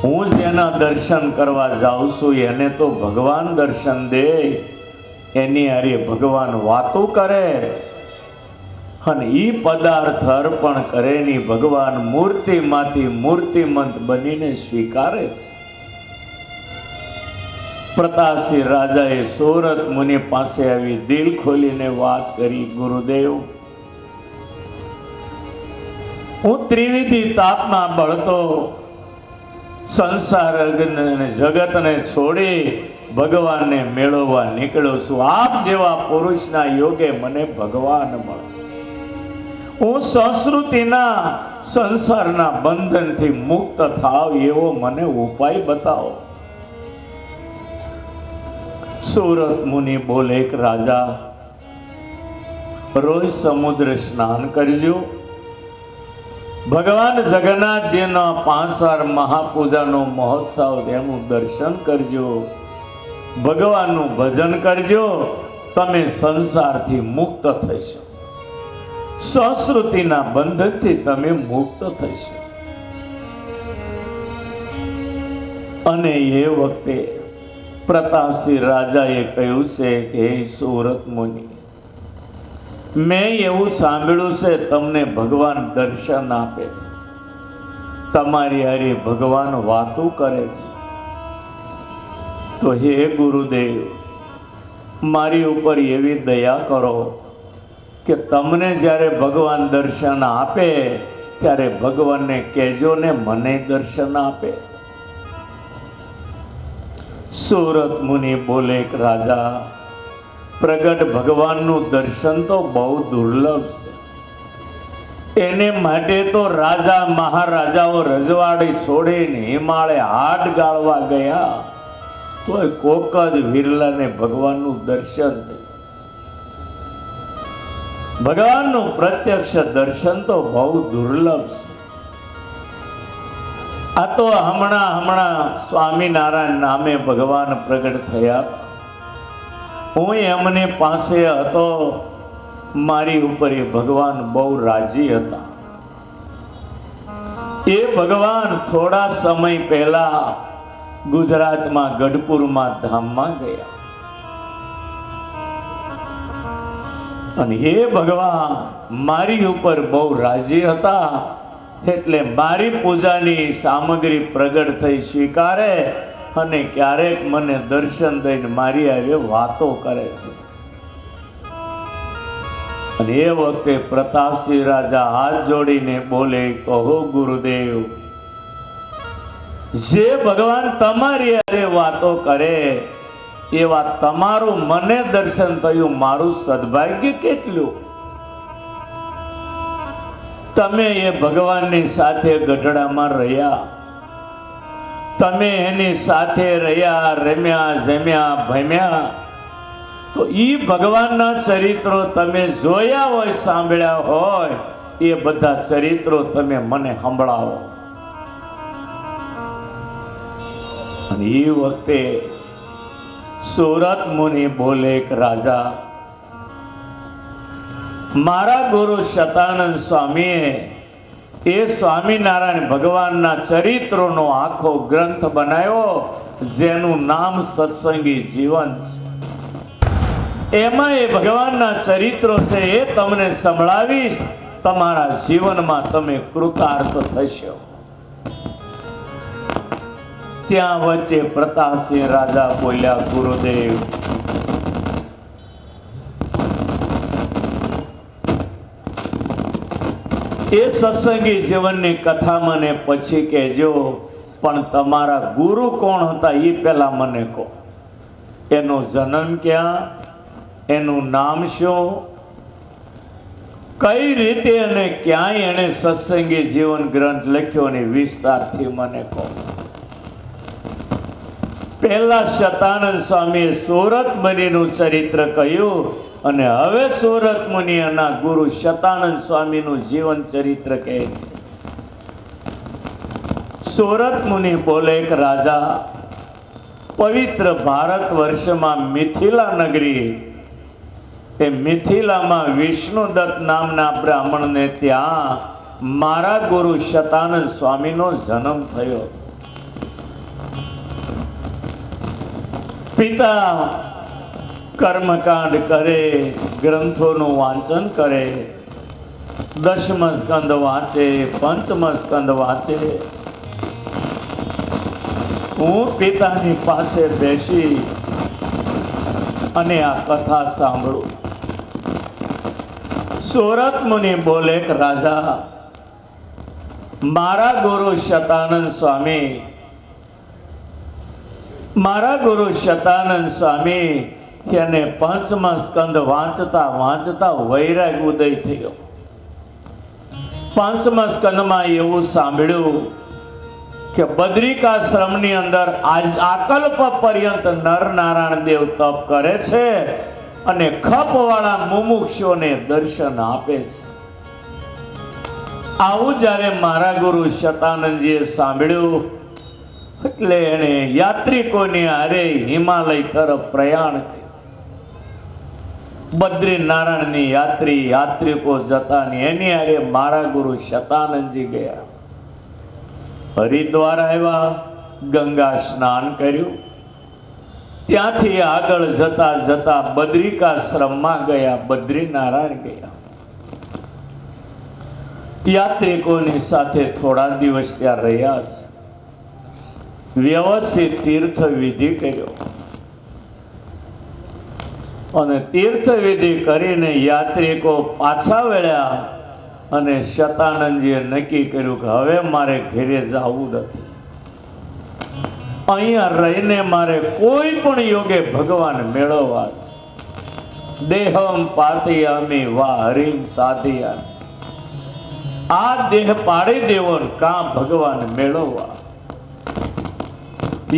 હું જેના દર્શન કરવા જાઉં છું એને તો ભગવાન દર્શન દે. એની હારે ભગવાન વાતો કરે અને ઈ પદાર્થ અર્પણ કરે ની ભગવાન મૂર્તિમાંથી મૂર્તિમંત બનીને સ્વીકારે છે. પ્રતાપસિંહ રાજાએ સુરત મુનિ પાસે આવી દિલ ખોલીને વાત કરી, ગુરુદેવ, હું ત્રિવિધિ તાપમાં બળતો સંસાર જગતને છોડી ભગવાનને મેળવવા નીકળ્યો છું. આપ જેવા પુરુષના યોગે મને ભગવાન મળે. હું સંસ્કૃતિના સંસારના બંધનથી મુક્ત થાવ એવો મને ઉપાય બતાવો. સુરત મુનિ બોલે, એક રાજા, રોજ સમુદ્ર સ્નાન કરજો, ભગવાન જગન્નાથજીના 5 વાર મહાપૂજાનો મહોત્સવ તેનું દર્શન કરજો, ભગવાનનું ભજન કરજો, તમે સંસારથી મુક્ત થશો, સંસ્કૃતિના બંધનથી તમે મુક્ત થશો. અને એ વખતે પ્રતાપસિંહ રાજાએ કહ્યું છે કે હે સુરત મુનિ, મેં એવું સાંભળ્યું છે તમને ભગવાન દર્શન આપે છે, તમારી હારે ભગવાન વાતો કરે છે. તો હે ગુરુદેવ, મારી ઉપર એવી દયા કરો કે તમને જ્યારે ભગવાન દર્શન આપે ત્યારે ભગવાનને કહેજો ને મને દર્શન આપે. સુરત મુનિ બોલે કે રાજા, પ્રગટ ભગવાનનું દર્શન તો બહુ દુર્લભ છે. એને માટે તો રાજા મહારાજાઓ રજવાડી છોડીને હિમાલય હાડ ગાળવા ગયા તોય કોક જ વિરલાને ભગવાનનું દર્શન થયું. ભગવાનનું પ્રત્યક્ષ દર્શન તો બહુ દુર્લભ છે. આ તો હમણાં સ્વામિનારાયણ નામે ભગવાન પ્રગટ થયા. હું એમની પાસે હતો, મારી ઉપર એ ભગવાન બહુ રાજી હતા. એ ભગવાન થોડા સમય પહેલા ગુજરાતમાં ગઢપુરમાં ધામમાં ગયા અને હે ભગવાન મારી ઉપર બહુ રાજી હતા, એટલે મારી પૂજાની સામગ્રી પ્રગટ થઈ સ્વીકારે અને ક્યારેક મને દર્શન દઈને મારી હારે વાતો કરે છે. અને એ વખતે પ્રતાપસિંહ રાજા હાથ જોડીને બોલે, કહો ગુરુદેવ, જે ભગવાન તમારી હારે વાતો કરે એવા તમારું મને દર્શન થયું, મારું સદભાગ્ય કેટલું. તમે એ ભગવાનની સાથે ગઢડામાં રહ્યા, તમે એની સાથે રહ્યા, રમ્યા, જમ્યા, ભમ્યા, તો ઈ ભગવાનના ચરિત્રો તમે જોયા હોય, સાંભળ્યા હોય, એ બધા ચરિત્રો તમે મને સંભળાવો. અને એ વખતે સુરત મુનિ બોલે કે રાજા, મારા ગુરુ શતાનંદ સ્વામીએ એ સ્વામિનારાયણ ભગવાનના ચરિત્રોનો આખો ગ્રંથ બનાવ્યો, જેનું નામ સત્સંગી જીવન છે. એમાં એ ભગવાનના ચરિત્રો છે, એ તમને સંભળાવીશ, તમારા જીવનમાં તમે કૃતાર્થ થશો. ત્યાં વચ્ચે પ્રતાપસિંહ રાજા બોલ્યા, ગુરુદેવ, એ સત્સંગી જીવનની કથા મને પછી કહેજો, પણ તમારા ગુરુ કોણ હતા એ પહેલા મને કહો. એનો જન્મ ક્યાં, એનું નામ શું, કઈ રીતે અને ક્યાંય એને સત્સંગી જીવન ગ્રંથ લખ્યો અને વિસ્તારથી મને કહો. પહેલા શતાનંદ સ્વામીએ સુરત મુનિનું ચરિત્ર કહ્યું અને હવે સુરત મુનિના ગુરુ શતાનંદ સ્વામીનું જીવન ચરિત્ર કહે છે. સુરત મુનિ બોલે કે રાજા, પવિત્ર ભારત વર્ષમાં મિથિલા નગરી, એ મિથિલામાં વિષ્ણુદત્ત નામના બ્રાહ્મણને ત્યાં મારા ગુરુ શતાનંદ સ્વામીનો જન્મ થયો. પિતા કર્મકાંડ કરે, ગ્રંથોનું વાંચન કરે, દશમ સ્કંદ વાંચે, પંચમ સ્કંદ વાંચે. હું પિતાની પાસે બેસી અને આ કથા સાંભળું. સુરત મુનિ બોલે કે રાજા, મારા ગુરુ શતાનંદ સ્વામી, મારા ગુરુ શતાનંદ સ્વામી એને પંચમ સ્કંદ વાંચતા વાંચતા વૈરાગ ઉદય થયો. પંચમ સ્કંદમાં એવું સાંભળ્યું કે બદ્રિકાશ્રમની અંદર આકલ્પ પર્યંત નર નારાયણ દેવ તપ કરે છે અને ખપવાળા મુમુક્ષોને દર્શન આપે છે. આવું જ્યારે મારા ગુરુ શતાનંદજીએ સાંભળ્યું એટલે એને યાત્રિકોની હારે હિમાલય તરફ પ્રયાણ કર્યું. બદ્રીનારાયણની યાત્રિકો જતા ને એની હારે મારા ગુરુ શતાનંદજી ગયા. હરિદ્વાર આવ્યા, ગંગા સ્નાન કર્યું. ત્યાંથી આગળ જતા જતા બદ્રિકાશ્રમમાં ગયા, બદ્રીનારાયણ ગયા. યાત્રિકોની સાથે થોડા દિવસ ત્યાં રહ્યા છે. વ્યવસ્થિત તીર્થ વિધિ કર્યો અને તીર્થ વિધિ કરીને યાત્રિકો પાછા વળ્યા અને શતાનંદજીએ નક્કી કર્યું કે હવે મારે ઘરે જવું નથી. અહીંયા રહીને મારે કોઈ પણ યોગે ભગવાન મેળવવા છે. દેહમ પાતયામિ વા હરિમ સાધયામિ. આ દેહ પાડી દેવો ને કાં ભગવાન મેળવવા.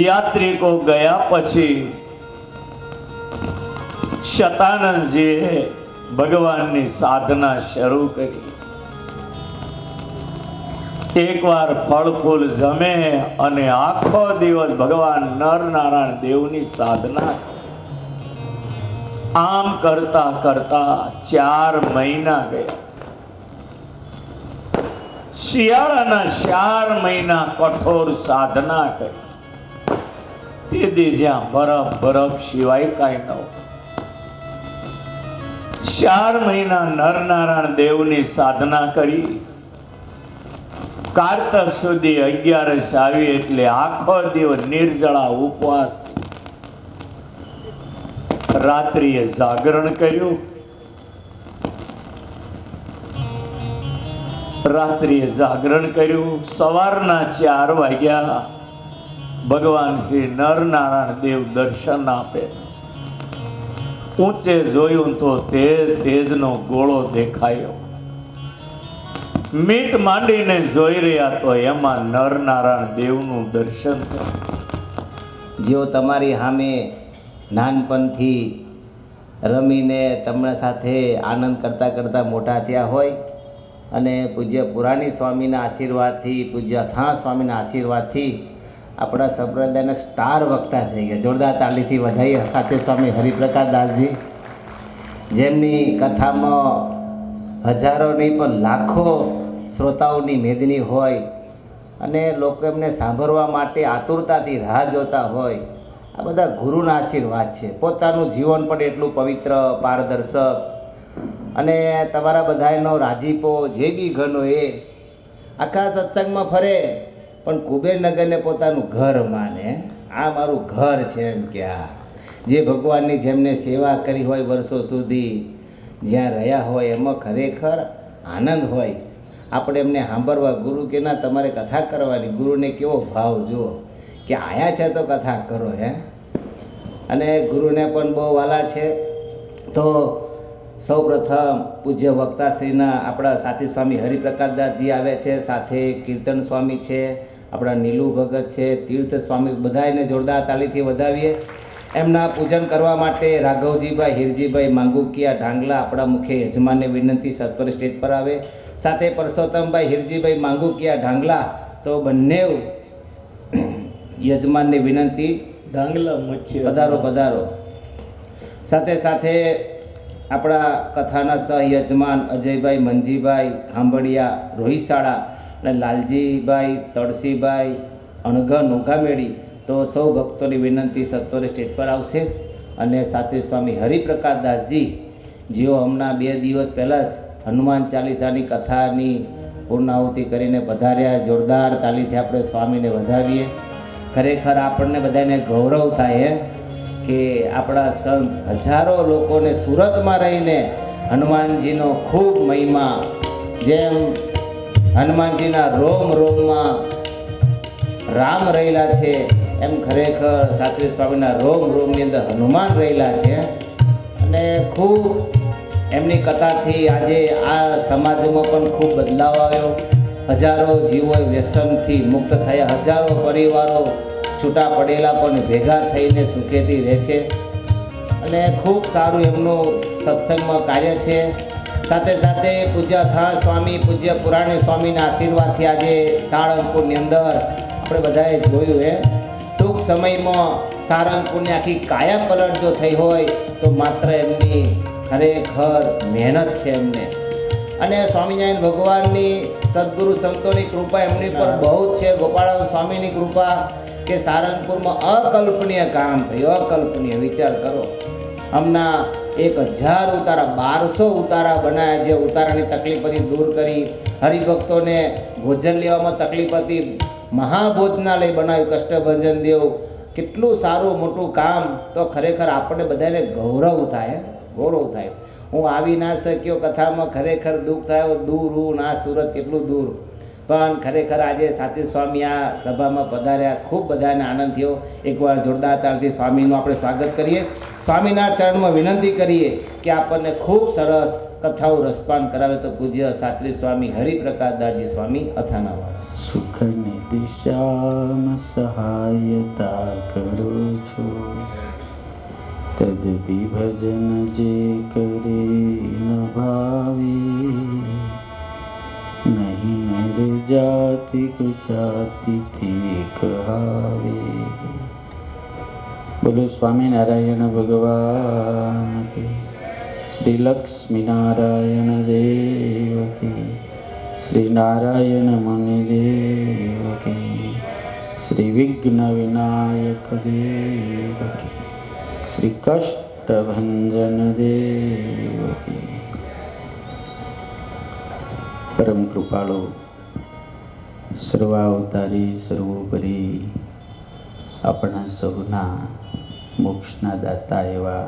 યાત્રિકો ગયા પછી શતાનંદજીએ ભગવાનની સાધના શરૂ કરી. એકવાર ફળ ફૂલ જમે અને આખો દિવસ ભગવાન નરનારાયણ દેવની સાધના. આમ કરતા કરતા 4 મહિના ગયા. શિયાળાના 4 મહિના કઠોર સાધના કરી. તેથી જ્યાં બરફ બરફ સિવાય કાંઈ ન હોય. 4 મહિના નરનારાયણ દેવની સાધના કરી. કારતક સુધી 11 આવી એટલે આખો દિવસ નિર્જળા ઉપવાસ. રાત્રિએ જાગરણ કર્યું. સવારના 4 વાગ્યા ભગવાન શ્રી નરનારાયણ દેવ દર્શન આપે. ઊંચે જોયું તો તેજનો ગોળો દેખાયો. મીટ માંડીને જોઈ રહ્યા તો એમાં નરનારાયણ દેવનું દર્શન થયું. જેઓ તમારી સામે નાનપણથી રમીને તમારા સાથે આનંદ કરતાં કરતાં મોટા થયા હોય અને પૂજ્ય પુરાણી સ્વામીના આશીર્વાદથી, પૂજ્ય અથાણા સ્વામીના આશીર્વાદથી આપણા સંપ્રદાયના સ્ટાર વક્તા થઈ ગયા. જોરદાર તાળીથી વધાઈએ સાથે સ્વામી હરિપ્રકાશ દાસજી, જેમની કથામાં હજારો નહીં પણ લાખો શ્રોતાઓની મેદની હોય અને લોકો એમને સાંભળવા માટે આતુરતાથી રાહ જોતા હોય. આ બધા ગુરુના આશીર્વાદ છે. પોતાનું જીવન પણ એટલું પવિત્ર, પારદર્શક અને તમારા બધાનો રાજીપો જે બી ઘરનો એ આખા સત્સંગમાં ફરે પણ કુબેરનગરને પોતાનું ઘર માને. આ મારું ઘર છે એમ કે આ જે ભગવાનની જેમને સેવા કરી હોય વર્ષો સુધી, જ્યાં રહ્યા હોય એમાં ખરેખર આનંદ હોય. આપણે એમને સાંભળવા, ગુરુ કે ના તમારે કથા કરવાની, ગુરુને કેવો ભાવ જુઓ કે આયા છે તો કથા કરો હે. અને ગુરુને પણ બહુ વાલા છે. તો સૌ પ્રથમ પૂજ્ય વક્તાશ્રીના આપણા સાથી સ્વામી હરિપ્રકાશદાસજી આવે છે, સાથે કીર્તન સ્વામી છે, આપણા નીલુ ભગત છે, તીર્થ સ્વામી, બધાને જોરદાર તાળીથી વધાવીએ. એમના પૂજન કરવા માટે રાઘવજીભાઈ, હિરજીભાઈ માંગુકિયા ઢાંગલા આપણા મુખ્ય યજમાનને વિનંતી સત્વરે સ્ટેજ પર આવે. સાથે પરસોત્તમભાઈ, હિરજીભાઈ માંગુકિયા ઢાંગલા, તો બંને યજમાનને વિનંતી ઢાંગલા મુખ્ય પધારો પધારો. સાથે સાથે આપણા કથાના સહયજમાન અજયભાઈ, મંજીભાઈ ખાંભળિયા, રોહિશાળા અને લાલજીભાઈ, તળસીભાઈ અણઘ નોઘામેળી, તો સૌ ભક્તોની વિનંતી સત્વરે સ્ટેજ પર આવશે. અને સાથે સ્વામી હરિપ્રકાશ દાસજી, જેઓ હમણાં 2 દિવસ પહેલાં જ હનુમાન ચાલીસાની કથાની પૂર્ણાહુતિ કરીને પધાર્યા. જોરદાર તાલીથી આપણે સ્વામીને વધાવીએ. ખરેખર આપણને બધાને ગૌરવ થાય કે આપણા સંત હજારો લોકોને સુરતમાં રહીને હનુમાનજીનો ખૂબ મહિમા, જેમ હનુમાનજીના રોમ રોમમાં રામ રહેલા છે એમ ખરેખર સાત્રી સ્વામીના રોમ રોમની અંદર હનુમાન રહેલા છે. અને ખૂબ એમની કથાથી આજે આ સમાજમાં પણ ખૂબ બદલાવ આવ્યો. હજારો જીવો વ્યસનથી મુક્ત થયા, હજારો પરિવારો છૂટા પડેલા પણ ભેગા થઈને સુખેથી રહે છે. અને ખૂબ સારું એમનું સત્સંગમાં કાર્ય છે. સાથે સાથે પૂજ્ય અથાણા સ્વામી, પૂજ્ય પુરાણી સ્વામીના આશીર્વાદથી આજે સાળંગપુરની અંદર આપણે બધાએ જોયું ટૂંક સમયમાં સારંગપુરની આખી કાયા પલટ જો થઈ હોય તો માત્ર એમની ખરેખર મહેનત છે એમને. અને સ્વામિનારાયણ ભગવાનની, સદગુરુ સંતોની કૃપા એમની પર બહુ જ છે. ગોપાળાનંદ સ્વામીની કૃપા કે સારંગપુરમાં અકલ્પનીય કામ થયું, અકલ્પનીય. વિચાર કરો, હમણાં 1000 ઉતારા 1200 ઉતારા બનાવ્યા, જે ઉતારાની તકલીફ હતી દૂર કરી, હરિભક્તોને ભોજન લેવામાં તકલીફ હતી, મહાભોજનાલય બનાવ્યું કષ્ટભંજન દેવ. કેટલું સારું મોટું કામ. તો ખરેખર આપણને બધાને ગૌરવ થાય, ગૌરવ થાય. હું આવી ના શક્યો કથામાં, ખરેખર દુઃખ થાય. દૂર હું ના સુરત કેટલું દૂર, પણ ખરેખર આજે સાથી સ્વામી આ સભામાં પધાર્યા, ખૂબ બધાને આનંદ થયો. એકવાર જોરદાર તાળથી સ્વામીનું આપણે સ્વાગત કરીએ. સ્વામીના ચરણમાં વિનંતી કરીએ કે આપણને ખૂબ સરસ કથાઓ રસપાન કરાવે તો પૂજ્ય સાત્રી સ્વામી હરિપ્રકાશદાસજી સ્વામી અથાણાવાળા. સુખની દિશામાં સહાયતા કરો છો, તદપી ભજન જે કરે ન ભાવે, નહીં મેરે જાતિ કો જાતિથી કહાવે. બોલો સ્વામિનારાયણ ભગવાન કી, શ્રી લક્ષ્મી નારાયણ દેવ કી, શ્રી નારાયણ મુનિ દેવ કી, શ્રી વિઘ્ન વિનાયક દેવ કી, શ્રી કષ્ટભંજન દેવ કી. પરમ કૃપાળુ સર્વાવતારી સર્વોપરી આપણા સૌના મોક્ષના દાતા એવા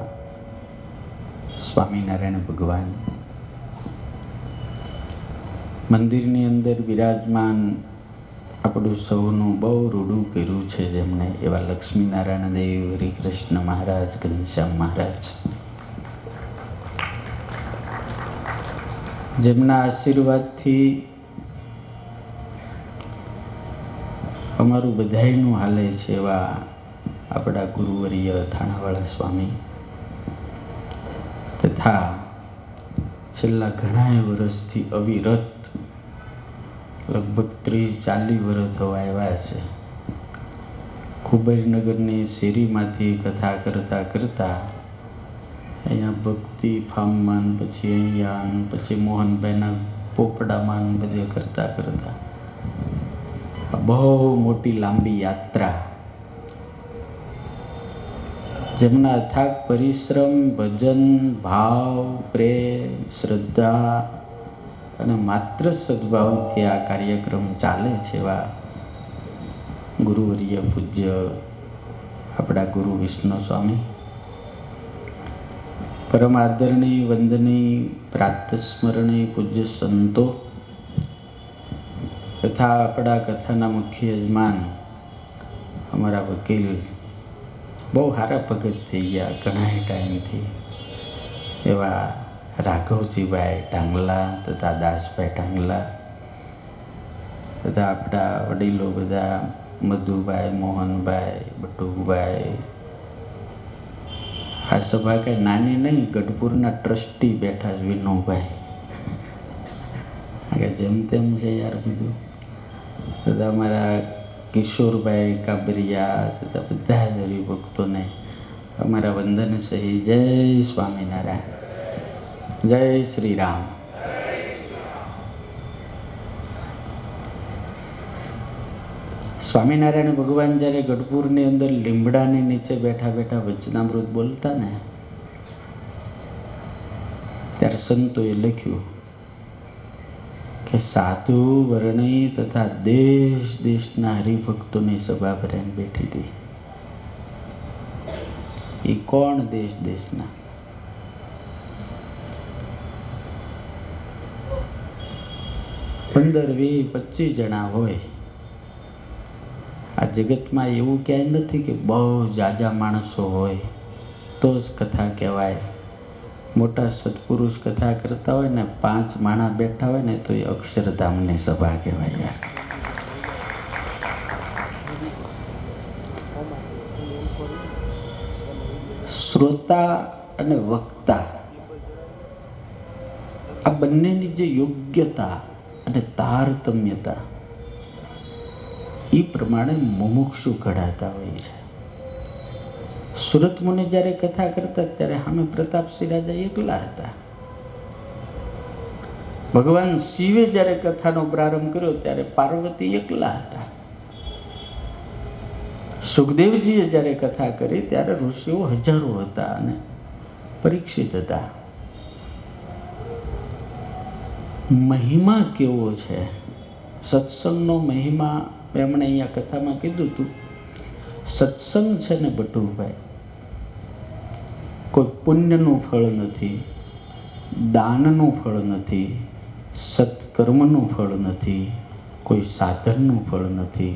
સ્વામિનારાયણ ભગવાન મંદિરની અંદર બિરાજમાન આપણું સૌનું બહુ રૂડું કર્યું છે જેમણે, એવા લક્ષ્મીનારાયણ દેવ, હરિકૃષ્ણ મહારાજ, ઘનશ્યામ મહારાજ, જેમના આશીર્વાદથી અમારું બધાયનું હાલે છે એવા આપણા ગુરુવર્ય થાણાવાળા સ્વામી, તથા છેલ્લા ઘણા વર્ષથી અવિરત લગભગ 30-40 વર્ષ થવા આવ્યા છે. કુબેરનગરની શેરીમાંથી કથા કરતાં કરતાં અહીંયા ભક્તિ ફાર્મમાં, પછી અહીંયા, પછી મોહનભાઈના પોપડામાં બધે કરતાં કરતાં બહુ મોટી લાંબી યાત્રા, જેમના અથાગ પરિશ્રમ, ભજન, ભાવ, પ્રેમ, શ્રદ્ધા અને માત્ર સદભાવથી આ કાર્યક્રમ ચાલે છે એવા ગુરુવર્ય પૂજ્ય આપણા ગુરુ વિષ્ણુ સ્વામી, પરમ આદરણીય વંદનીય પ્રાતસ્મરણીય પૂજ્ય સંતો, તથા આપણા કથાના મુખ્ય યજમાન અમારા વકીલ, બહુ સારા ભગત થઈ ગયા ઘણા ટાઈમથી, એવા રાઘવજીભાઈ ઢાંગલા તથા દાસભાઈ ઢાંગલા, તથા આપણા વડીલો બધા મધુભાઈ, મોહનભાઈ, બટુભાઈ. આ સભા કંઈ નાની નહીં, ગઢપુરના ટ્રસ્ટી બેઠા છે વિનોભાઈ, જેમ તેમ છે યાર બધું. તથા અમારા કિશોરભાઈ કાબરિયા, તથા બધા જ હરિભક્તોને અમારા વંદન સહી. જય સ્વામિનારાયણ, જય શ્રી રામ. સ્વામિનારાયણ ભગવાન જ્યારે ગઢપુરની અંદર લીમડાની નીચે બેઠા બેઠા વચનામૃત બોલતા ને, ત્યારે સંતોએ લખ્યું કે સાધુ વર્ણી તથા દેશ દેશના હરિભક્તોની સભા ભરાઈને બેઠી હતી. એ કોણ દેશ દેશના? 15, 20, 25 જણા હોય. આ જગતમાં એવું ક્યાંય નથી કે બહુ જાજા માણસો હોય તો જ કથા કહેવાય. મોટા સત્પુરુષ કથા કરતા હોય ને 5 માણા બેઠા હોય ને તો એ અક્ષરધામની સભા કહેવાય યાર. શ્રોતા અને વક્તા આ બંનેની જે યોગ્યતા અને તારતમ્યતા એ પ્રમાણે મુમુક્ષુ ઘડાતા હોય છે. સુરત મુનિ જ્યારે કથા કરતા ત્યારે સામે પ્રતાપસિંહ રાજા એકલા હતા. ભગવાન શિવે જ્યારે કથાનો પ્રારંભ કર્યો ત્યારે પાર્વતી એકલા હતા. સુખદેવજીએ જ્યારે કથા કરી ત્યારે ઋષિઓ હજારો હતા અને પરીક્ષિત હતા. મહિમા કેવો છે સત્સંગનો મહિમા એમણે અહીંયા કથામાં કીધું હતું. સત્સંગ છે ને બટુભાઈ, કોઈ પુણ્યનું ફળ નથી, દાનનું ફળ નથી, સત્કર્મનું ફળ નથી, કોઈ સાધનનું ફળ નથી.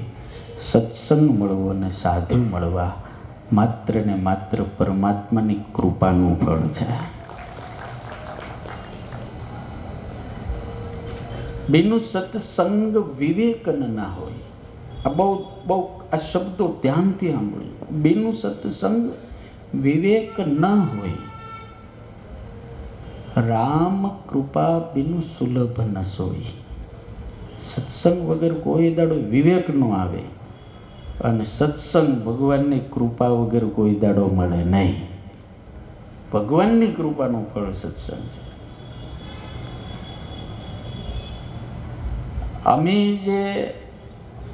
સત્સંગ મળવો અને સાધુ મળવા માત્ર ને માત્ર પરમાત્માની કૃપાનું ફળ છે. બેનું સત્સંગ વિવેકન ના હોય. આ બહુ આ શબ્દો ધ્યાનથી સાંભળજો. બેનું સત્સંગ વિવેક ન હોય. રામ કૃપા બિનું સુલભ ન સોય. સત્સંગ વગર કોઈ દાડો વિવેક ન આવે અને સત્સંગ ભગવાનની કૃપા વગર કોઈ દાડો મળે નહીં. ભગવાનની કૃપાનું ફળ સત્સંગ છે. અમે જે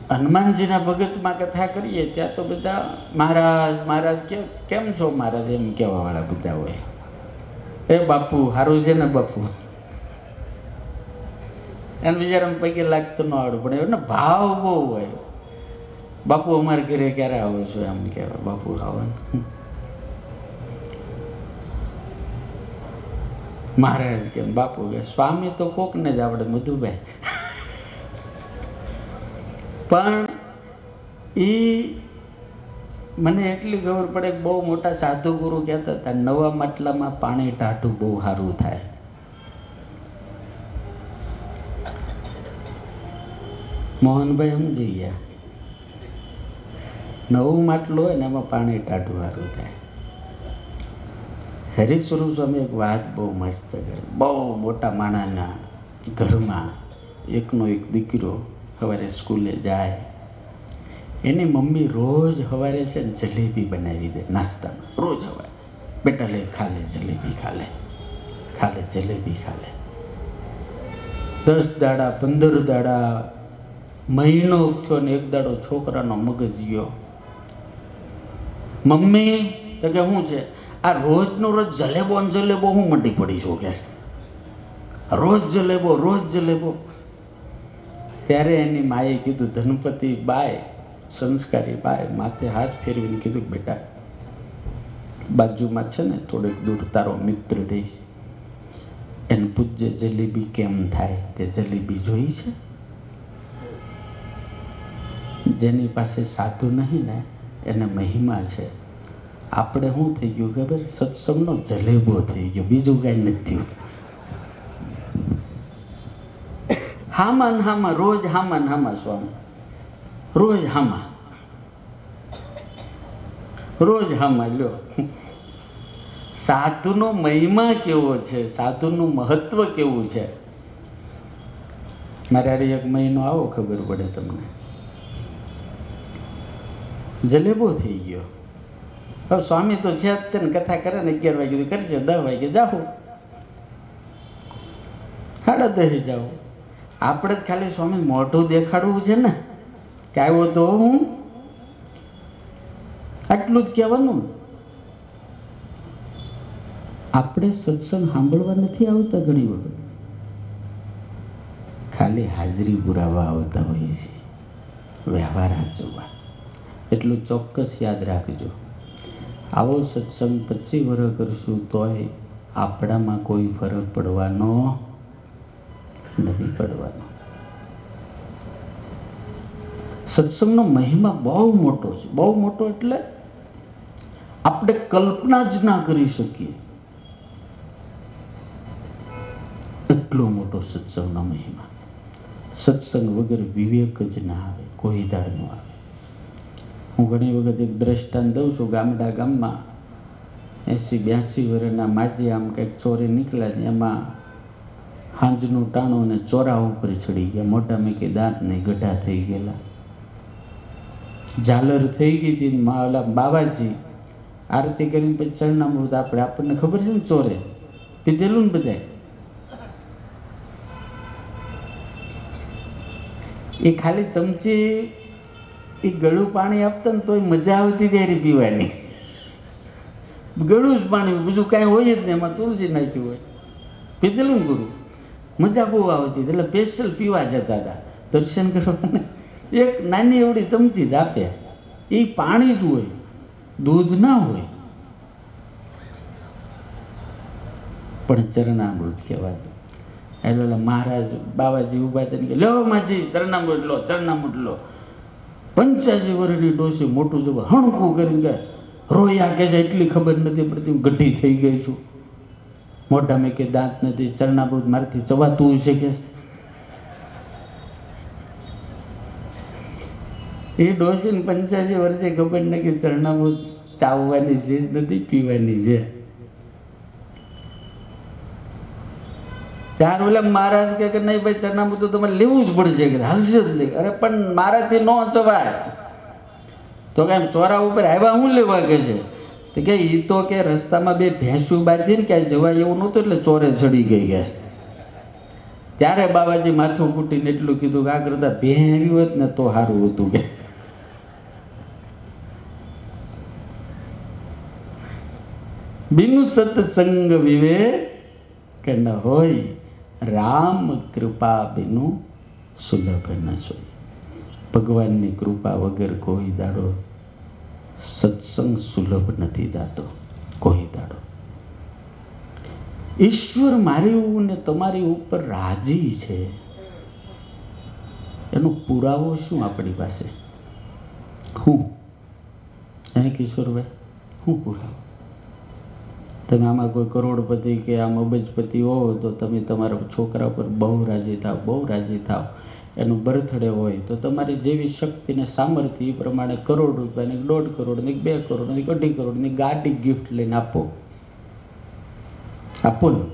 હનુમાનજીના ભગતમાં કથા કરીએ ત્યાં તો બધા મહારાજ મહારાજ કેમ છો મહારાજ એમ કહેવા વાળા બધા હોય. એ બાપુ સારું છે ને બાપુ, એને બિચારાને પગે લાગતું ન આવડું પણ એને ભાવ બહુ હોય. બાપુ અમારા ઘરે ક્યારે આવો છો એમ કહેવાય. બાપુ આવવાનું. મહારાજ કેમ બાપુ કે સ્વામી તો કોકને જ આવડે મધુભાઈ. પણ એ મને એટલી ખબર પડે કે બહુ મોટા સાધુ ગુરુ કહેતા હતા નવા માટલામાં પાણી ટાઢું બહુ સારું થાય. મોહનભાઈ સમજી ગયા. નવું માટલું હોય ને એમાં પાણી ટાઢું સારું થાય. હરિસ્વરૂપ સ્વામી એક વાત બહુ મસ્ત કરી. બહુ મોટા માણાના ઘરમાં એકનો એક દીકરો સવારે સ્કૂલે જાય. એની મમ્મી રોજ સવારે છે ને જલેબી બનાવી દે નાસ્તામાં. રોજ સવારે બેટા લે ખાલે જલેબી ખાલે ખાલે જલેબી ખાલે. 10 દાડા 15 દાડા મહિનો થયો ને એક દાડો છોકરાનો મગજ ગયો. મમ્મી તો કે શું છે આ રોજનો રોજ જલેબો ને જલેબો હું મંડી પડી છું કે રોજ જલેબો રોજ જલેબો. ત્યારે એની માએ કીધું ધનપતિ બાય સંસ્કારી બાય માથે હાથ ફેરવીને કીધું બેટા બાજુમાં છે ને થોડેક દૂર તારો મિત્ર રહી છે એને પૂછજે જલેબી કેમ થાય તે જલેબી જોઈ છે. જેની પાસે સાધુ નહીં ને એને મહિમા છે. આપણે શું થઈ ગયું ખબર સત્સંગનો જલેબો થઈ ગયો બીજું કાંઈ નથી થયું. હામાં હામાં રોજ હામાં હામાં સ્વામી રોજ હામાં રોજ હામાં લ્યો. સાધુનો મહિમા કેવો છે, સાધુનું મહત્વ કેવું છે. મારે હારે એક મહિનો આવો ખબર પડે તમને. જલેબો થઈ ગયો. હવે સ્વામી તો છે તેને કથા કરે ને 11 વાગે કરજો 10 વાગે જાઓ 10:30 જાઓ. આપણે જ ખાલી સ્વામી મોઢું દેખાડવું છે ને કે આવ્યો તો હું આટલું જ કહેવાનું. આપણે સત્સંગ સાંભળવા નથી આવતા ઘણી વખત, ખાલી હાજરી પુરાવા આવતા હોય છે, વ્યવહાર સાચવવા. એટલું ચોક્કસ યાદ રાખજો. આવો સત્સંગ 25 વર્ષ કરશું તોય આપણામાં કોઈ ફરક પડવાનો નથી પડવાનો. સત્સંગનો મહિમા બહુ મોટો છે. બહુ મોટો એટલે આપણે કલ્પના જ ના કરી શકીએ એટલો મોટો સત્સંગનો મહિમા. સત્સંગ વગર વિવેક જ ના આવે, કોઈ દાડ ન આવે. હું ઘણી વખત એક દ્રષ્ટાંત દઉં છું. ગામડા ગામમાં 80-82 વર્ષના માજી આમ કંઈક ચોરી નીકળ્યા ને એમાં હાંજનું ટાણું અને ચોરા ઉપર ચડી ગયા. મોટા મેં દાંત નહીં ગઢા થઈ ગયેલા. ઝાલર થઈ ગઈ હતી. ઓલા બાબાજી આરતી કરીને પછી ચરણામૃત આપણને ખબર છે ને ચોરે પીધેલું ને બધાય. એ ખાલી ચમચી એ ગળું પાણી આપતા ને તોય મજા આવતી ત્યારે પીવાની. ગળું જ પાણી, બીજું કાંઈ હોય જ નહીં, એમાં તુલસી નાખ્યું હોય. પીધેલું ને ગુરુ, મજા બહુ આવતી. એટલે સ્પેશિયલ પીવા જતા હતા દર્શન કરવાને. એક નાની એવડી ચમચી જ આપે, એ પાણી જ હોય, દૂધ ના હોય, પણ ચરણામૃત કહેવાતું. એટલે મહારાજ બાવાજી ઊભા થઈને કે લો માજી ચરણામૃત લો, ચરણામૃત લો. 85 વર્ષની ડોસી મોટું જબર હણકું કરીને ગયા, રોયા કે છે એટલી ખબર નથી પડતી, હું ગઢી થઈ ગઈ છું, મોઢામાં કે દાંત નથી, ચરણામૃત મારાથી ચવાતું છે કે. એ ડોસીને 85 વર્ષે ખબર નથી કે ચરણામૃત ચાવવાની ચીજ નથી, પીવાની છે. ત્યાર ઓલા મહારાજ કે નહીં ભાઈ ચરણામૃત તો તમારે લેવું જ પડશે કે હાલશે જ નહીં. અરે પણ મારાથી ન ચવાય. તો કાંઈ ચોરા ઉપર આવ્યા હું લેવા કે છે? તો કે એ તો કે રસ્તામાં બે ભેંસું બાંધી ને ક્યાંય જવાય એવું નહોતું એટલે ચોરે ચડી ગઈ ગયા. ત્યારે બાબાજી માથું કૂટીને એટલું કીધું કે આ કરતા ભેં આવી હોત ને તો સારું હતું કે. બિનુ સત્સંગ વિવેક ન હોય, રામ કૃપા બિનુ સુલભ ન સોય. ભગવાનની કૃપા વગર કોઈ દાડો સત્સંગ સુલભ નથી દાતો, કોઈ દાડો. ઈશ્વર મારી ને તમારી ઉપર રાજી છે એનો પુરાવો શું આપણી પાસે? હું કિશોરભાઈ, હું પુરાવો? તમે આમાં કોઈ કરોડપતિ કે આમ અબજપતિ હો તો તમે તમારા છોકરા ઉપર બહુ રાજી થાવ, બહુ રાજી થાવ. એનું બર્થડે હોય તો તમારી જેવી શક્તિ ને સામર્થ્ય એ પ્રમાણે કરોડ રૂપિયાની, 1.5 કરોડની, 2 કરોડની, 2.5 કરોડની ગાડી ગિફ્ટ લઈને આપો. આપો ને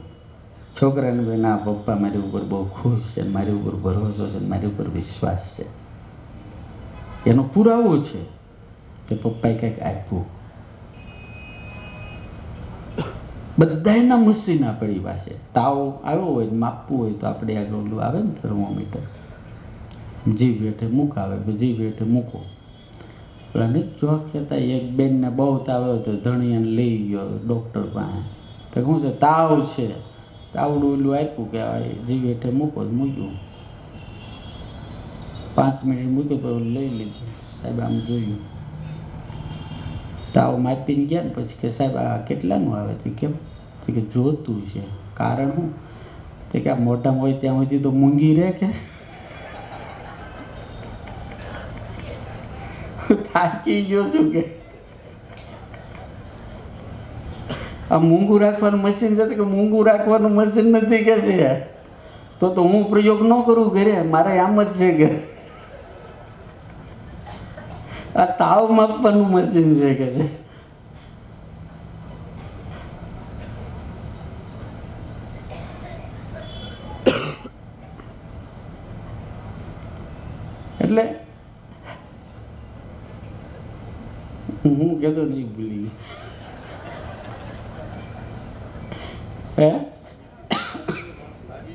છોકરાને, ભાઈ ના પપ્પા મારી ઉપર બહુ ખુશ છે, મારી ઉપર ભરોસો છે, મારી ઉપર વિશ્વાસ છે. એનો પુરાવો છે કે પપ્પાએ કંઈક આપ્યું. બધાના મશીન આપણી પાસે. તાવ આવ્યો હોય માપવું હોય તો આપણે આગળ ઓલું આવે ને થર્મોમીટર, જીભ હેઠે મૂકાવે, જીભ હેઠે મૂકો. પેલા ને જોવા કહેતા એક બેનને બહુ તાવ આવ્યો તો ધણીયાને લઈ ગયો ડૉક્ટર પાસે. કે શું છે? તાવ છે. તાવડું ઓલું આપ્યું કે જીભ હેઠે મૂકો, મૂક્યું. 5 મિનિટ મૂક્યું તો લઈ લીધું. સાહેબ આમ જોયું, તાવ માપીને ગયા ને પછી કે સાહેબ આ કેટલાનું આવે? તો કેમ? તો કે જોતું છે. કારણ શું? તો કે આ મોઢામાં હોય ત્યાં સુધી તો મૂંગી રહે કે થાકી ગયો છું કે આ મૂંગું રાખવાનું મશીન છે કે મૂંગું રાખવાનું મશીન નથી કે છે. તો હું પ્રયોગ ન કરું ઘરે, મારે આમ જ છે કે આ તાવ માપવાનું મશીન છે કે છે. એટલે હું કહેતો નહીં, ભૂલી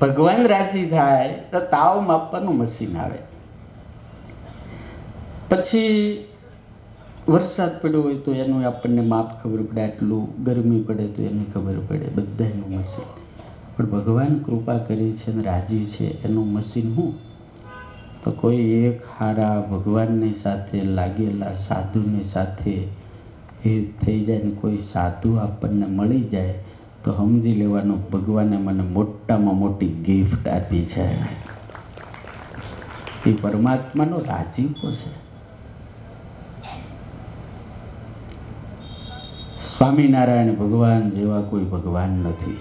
ભગવાન રાજી થાય તો તાવ માપવાનું મશીન આવે. પછી વરસાદ પડ્યો હોય તો એનું આપણને માપ ખબર પડે, આટલું ગરમી પડે તો એની ખબર પડે, બધાનું મશીન. પણ ભગવાન કૃપા કરી છે ને રાજી છે એનું મશીન હું? તો કોઈ એક હારા ભગવાનની સાથે લાગેલા સાધુની સાથે એ થઈ જાય ને કોઈ સાધુ આપણને મળી જાય તો સમજી લેવાનું ભગવાને મને મોટામાં મોટી ગિફ્ટ આપી છે. એ પરમાત્માનો રાજીપો છે. સ્વામિનારાયણ ભગવાન જેવા કોઈ ભગવાન નથી.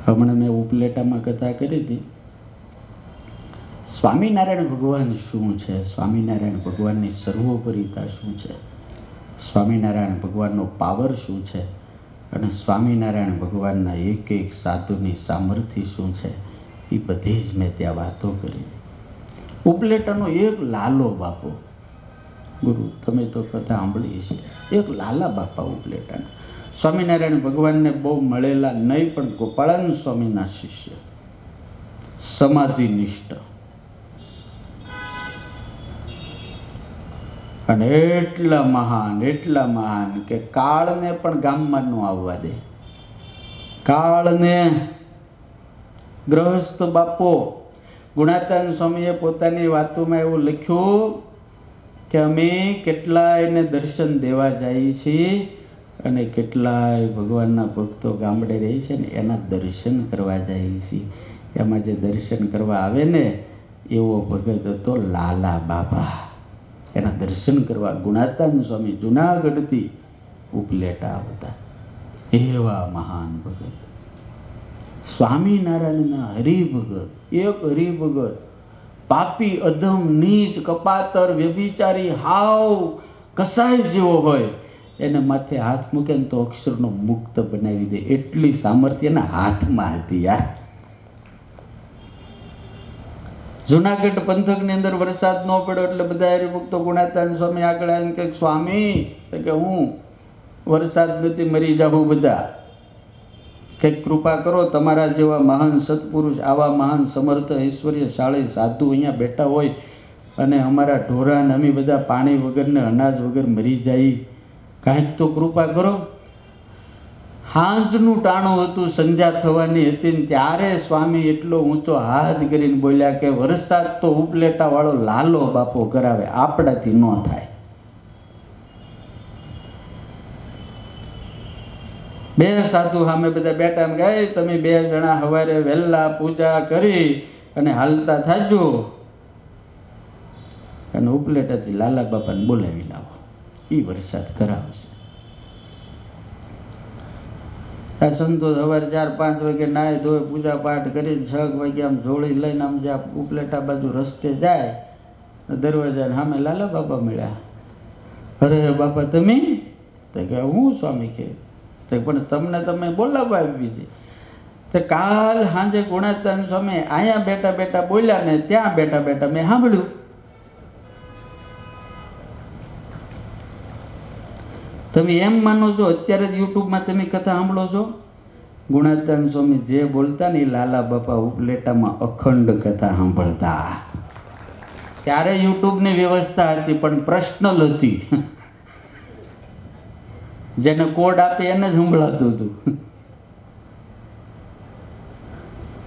હમણાં મેં ઉપલેટામાં કથા કરી હતી. સ્વામિનારાયણ ભગવાન શું છે? સ્વામિનારાયણ ભગવાનની સર્વોપરિતા શું છે? સ્વામિનારાયણ ભગવાનનો પાવર શું છે? અને સ્વામિનારાયણ ભગવાનના એક એક સાધુની સામર્થ્ય શું છે? એ બધી જ મેં ત્યાં વાતો કરી. ઉપલેટાનો એક લાલો બાપો, ગુરુ તમે તો કથા સાંભળી છે, એક લાલા બાપા ઉપલેટાના સ્વામિનારાયણ ભગવાનને બહુ મળેલા નહીં, પણ ગોપાળાનંદ સ્વામીના શિષ્ય, સમાધિનિષ્ઠ. અને એટલા મહાન કે કાળને પણ ગામમાં ન આવવા દે. કાળને ગ્રહસ્થ બાપો ગુણાતાન સ્વામીએ પોતાની વાતોમાં એવું લખ્યું કે અમે કેટલાયને દર્શન દેવા જઈએ છીએ અને કેટલાય ભગવાનના ભક્તો ગામડે રહે છે ને એના દર્શન કરવા જઈએ છીએ. એમાં જે દર્શન કરવા આવે ને એવો ભગત હતો લાલા બાબા. એના દર્શન કરવા ગુણાતાન સ્વામી જુનાગઢથી ઉપલેટા આવતા. એવા મહાન ભગત સ્વામિનારાયણના હરિભગત. એક હરિભગત પાપી અધમ નીચ કપાતર વ્યભિચારી હાવ કસાય જેવો હોય એને માથે હાથ મૂકે ને તો અક્ષરનો મુક્ત બનાવી દે એટલી સામર્થ્ય એના હાથમાં હતી યાર. જુનાગઢ પંથકની અંદર વરસાદ ન પડ્યો એટલે બધા હરિભક્તો ગુણાતાન સ્વામી આગળ આવીને કે સ્વામી તો કે હું વરસાદ નથી મરી જાઉં, બધા કંઈક કૃપા કરો. તમારા જેવા મહાન સત્પુરુષ આવા મહાન સમર્થ ઐશ્વર્યશાળી સાધુ અહીંયા બેઠા હોય અને અમારા ઢોરાને અમે બધા પાણી વગર ને અનાજ વગર મરી જાય, કાંઈક તો કૃપા કરો. હાંજનું ટાણું હતું, સંધ્યા થવાની હતી ને ત્યારે સ્વામી એટલો ઊંચો હાથ કરીને બોલ્યા કે વરસાદ તો ઉપલેટા વાળો લાલો બાપો કરાવે, આપણાથી ન થાય. બે સાધુ સામે બધા બેઠા એમ કે તમે બે જણા સવારે વહેલા પૂજા કરી અને હાલતા થાજો અને ઉપલેટાથી લાલા બાપાને બોલાવી લાવો, એ વરસાદ કરાવશે. આ સંતો સવારે 4-5 વાગે નાહી ધોઈ પૂજા પાઠ કરી 6 વાગે આમ જોડી લઈને આમ જ્યાં ઉપલેટા બાજુ રસ્તે જાય દરવાજા સામે લાલા બાપા મળ્યા. અરે બાપા તમે? તો કે હું સ્વામી કે પણ તમને તમે બોલાવવા આવી છે. તો કાલ સાંજે ગુણાતાન સ્વામી અહીંયા બેઠા બેઠા બોલ્યા ને ત્યાં બેઠા બેઠા મેં સાંભળ્યું. તમે એમ માનો છો અત્યારે જ યુટ્યુબમાં તમે કથા સાંભળો છો? ગુણાતાન સ્વામી જે બોલતા ને લાલા બાપા ઉપલેટામાં અખંડ કથા સાંભળતા. ત્યારે યુટ્યુબની વ્યવસ્થા હતી પણ પર્સનલ હતી, જેને કોડ આપે એને જ સંભળાતું હતું.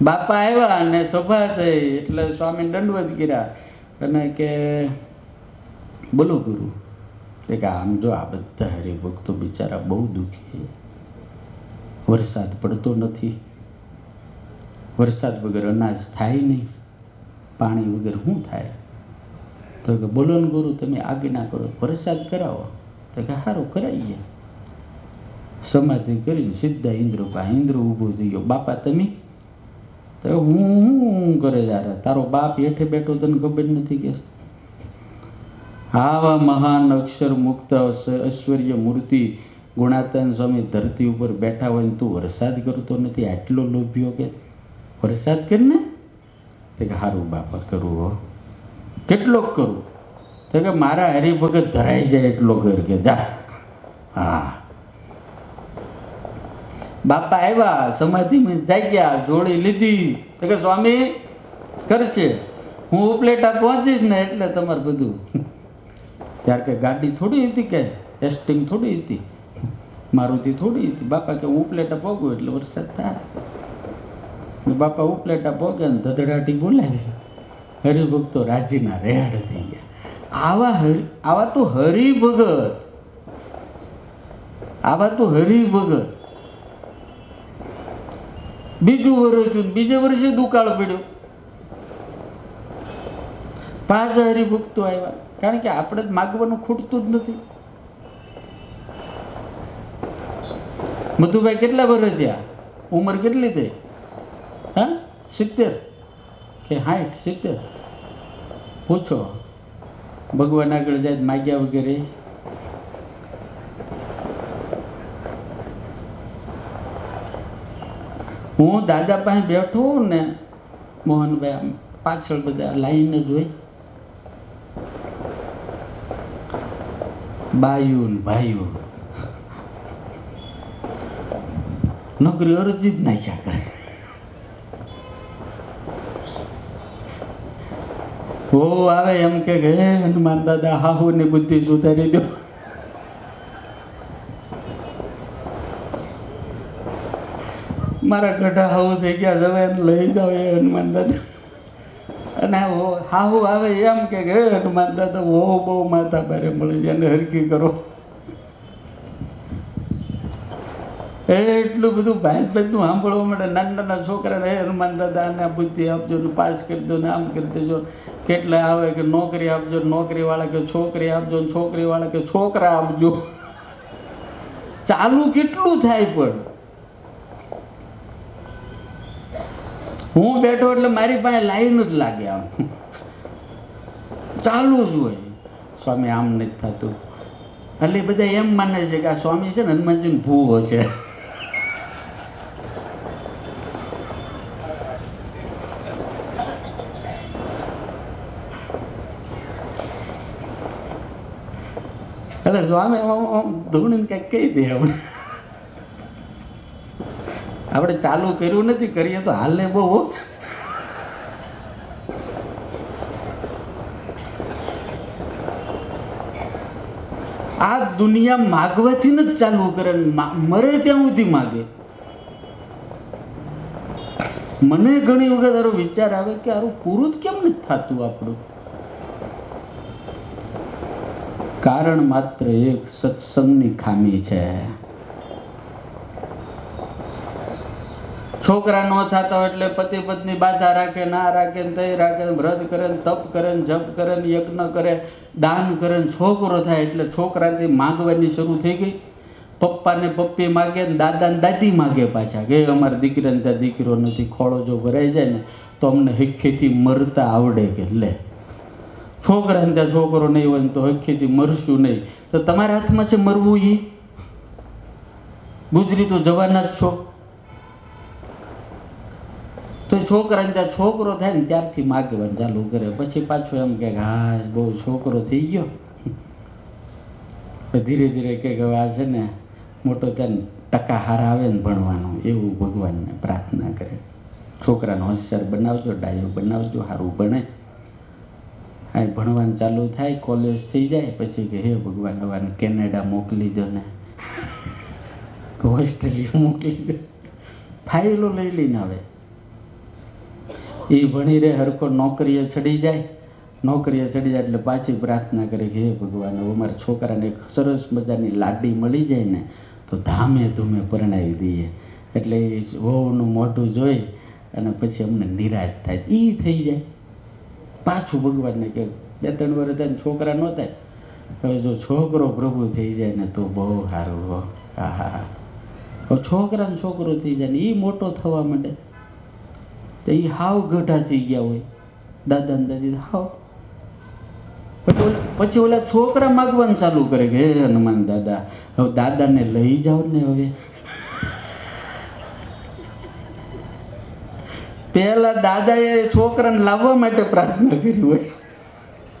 બાપા આવ્યા અને સભા થઈ એટલે સ્વામી દંડવત કર્યા અને કે બોલો ગુરુ. કે આમ જો આ બધા હરિભક્તો બિચારા બહુ દુઃખી, વરસાદ પડતો નથી, વરસાદ વગર અનાજ થાય નહીં, પાણી વગર શું થાય? તો કે બોલો ને ગુરુ તમે આજ્ઞા કરો, વરસાદ કરાવો. તો કે સારું કરાવીએ. સમાધિ કરીને સીધા ઇન્દ્ર પાસે ઇન્દ્ર ઊભો થઈ ગયો. બાપા તમે? તો હું કરે યાર, તારો બાપ હેઠે બેઠો તને ખબર નથી કે? આવા મહાન અક્ષર મુક્ત ઐશ્વર્ય મૂર્તિ ગુણાતાન સ્વામી ધરતી ઉપર બેઠા હોય ને તું વરસાદ કરતો નથી, આટલો લોભ્યો કે વરસાદ કરીને? તો કે સારું બાપા કરું હો. કેટલો કરું? તો કે મારા હરિભગત ધરાઈ જાય એટલો કર કે જા. હા બાપા આવ્યા, સમાધિમાં જાગ્યા, જોડી લીધી. તો કે સ્વામી કરશે, હું ઉપલેટા પહોંચીશ ને એટલે તમારે બધું. ત્યારે કે ગાડી થોડી હતી કે એસ્ટિંગ થોડી હતી, મારુતિ થોડી હતી. બાપા કે હું ઉપલેટા પહોંચું એટલે વરસાદ થાય. બાપા ઉપલેટા પહોંચે ને ધધડાટી બોલાવી, હરિભક્તો રાજીના રેડ થઈ ગયા. આવા તો હરિભગત, આવા તો હરિભગત. બીજું વર્ષ થયું, બીજે વર્ષે દુકાળ પડ્યો, 5 હરિભક્તો આવ્યા. કારણ કે આપણે જ માગવાનું ખૂટતું જ નથી. મધુભાઈ કેટલા વર્ષ થયા? ઉંમર કેટલી થઈ? હા 70 કે 60? 70. પૂછો, ભગવાન આગળ જાય માગ્યા વગેરે? હું દાદા પાસે બેઠો ને મોહનભાઈ પાછળ બધા લાઈન જ હોય, બાયું ને ભાઈઓ નોકરી અરજી જ નાખ્યા કરે. હો આવે એમ કે હે હનુમાન દાદા હાહુની બુદ્ધિ સુધારી દો. મારા ગઢા હાહુ થઈ ગયા હવે એને લઈ જાઓ એ હનુમાન દાદા. અને હાહુ આવે એમ કે હે હનુમાન દાદા હો બહુ માથા ભારે મળે છે એને હરકી કરો. એટલું બધું ભાઈ બધું સાંભળવા મળે. નાના નાના છોકરાને હે હનુમાન દાદા આને બુદ્ધિ આપજો ને પાસ કરી દો ને આમ કરી દેજો. કેટલા આવે કે નોકરી આપજો, નોકરીવાળા કે છોકરી આપજો ને છોકરીવાળા કે છોકરા આપજો. ચાલુ કેટલું થાય પણ હું બેઠો એટલે મારી પાસે લાઈન જ લાગે આમ ચાલુ જ હોય. સ્વામી આમ નથી થતું એટલે બધા એમ માને છે કે આ સ્વામી છે ને હનુમાનજીને ભૂવો છે. એટલે સ્વામી ધૂણીને કંઈક કહી દે આપણે ચાલુ કર્યું નથી, કરીએ તો હાલે બહુ. આ દુનિયા માગવાથી જ ચાલુ કરે, મરે ત્યાં સુધી માગે. મને ઘણી વખત આરો વિચાર આવે કે આરું પૂરું જ કેમ નથી થતું આપણું. કારણ માત્ર એક સત્સંગની ખામી છે. છોકરા ન થતા એટલે પતિ પત્ની બાધા રાખે, ના રાખે ને તઈ રાખે, વ્રત કરે ને તપ કરે ને જપ કરે ને યજ્ઞ કરે, દાન કરે ને છોકરો થાય એટલે છોકરાથી માગવાની શરૂ થઈ ગઈ. પપ્પાને પપ્પી માગે ને દાદા ને દાદી માગે પાછા કે અમારા દીકરાને ત્યાં દીકરો નથી. ખોળો જો ભરાઈ જાય ને તો અમને હખેથી મરતા આવડે કે લે. છોકરાને ત્યાં છોકરો નહીં હોય ને તો હખેથી મરશું નહીં. તો તમારા હાથમાં છે મરવું. એ ગુજરી તો જવાના જ છો. તો છોકરાને ત્યાં છોકરો થાય ને ત્યારથી માગવાનું ચાલુ કરે. પછી પાછો એમ કે હા બહુ છોકરો થઈ ગયો. ધીરે ધીરે કે આ છે ને મોટો ત્યાં ટકા હારા આવે ને ભણવાનું એવું ભગવાનને પ્રાર્થના કરે. છોકરાને હોશિયાર બનાવજો, ડાયો બનાવજો, સારું ભણે. હા ભણવાનું ચાલુ થાય, કોલેજ થઈ જાય પછી કે હે ભગવાન હવાને કેનેડા મોકલી દો ને ઓસ્ટ્રેલિયા મોકલી દો. ફાઇલો લઈ લઈને આવે. એ ભણી રહે હરખો નોકરીએ ચડી જાય. નોકરીએ ચડી જાય એટલે પાછી પ્રાર્થના કરે કે હે ભગવાન અમારા છોકરાને એક સરસ મજાની લાડી મળી જાય ને તો ધામે ધૂમે પરણાવી દઈએ. એટલે એ વહુનું મોઢું જોઈ અને પછી અમને નિરાશ થાય. એ થઈ જાય. પાછું ભગવાનને કે 2-3 વર્ષ થાય છોકરા ન થાય. હવે જો છોકરો પ્રભુ થઈ જાય ને તો બહુ સારું. હા હા હવે છોકરાને છોકરો થઈ જાય ને એ મોટો થવા માંડે તો એ હાવ ગઢા થઈ ગયા હોય. દાદા ને દાદી હાવ. પછી ઓલા છોકરા માગવાનું ચાલુ કરે કે હે હનુમાન દાદા હવે દાદાને લઈ જાઓ ને. હવે પહેલા દાદાએ છોકરાને લાવવા માટે પ્રાર્થના કરી હોય,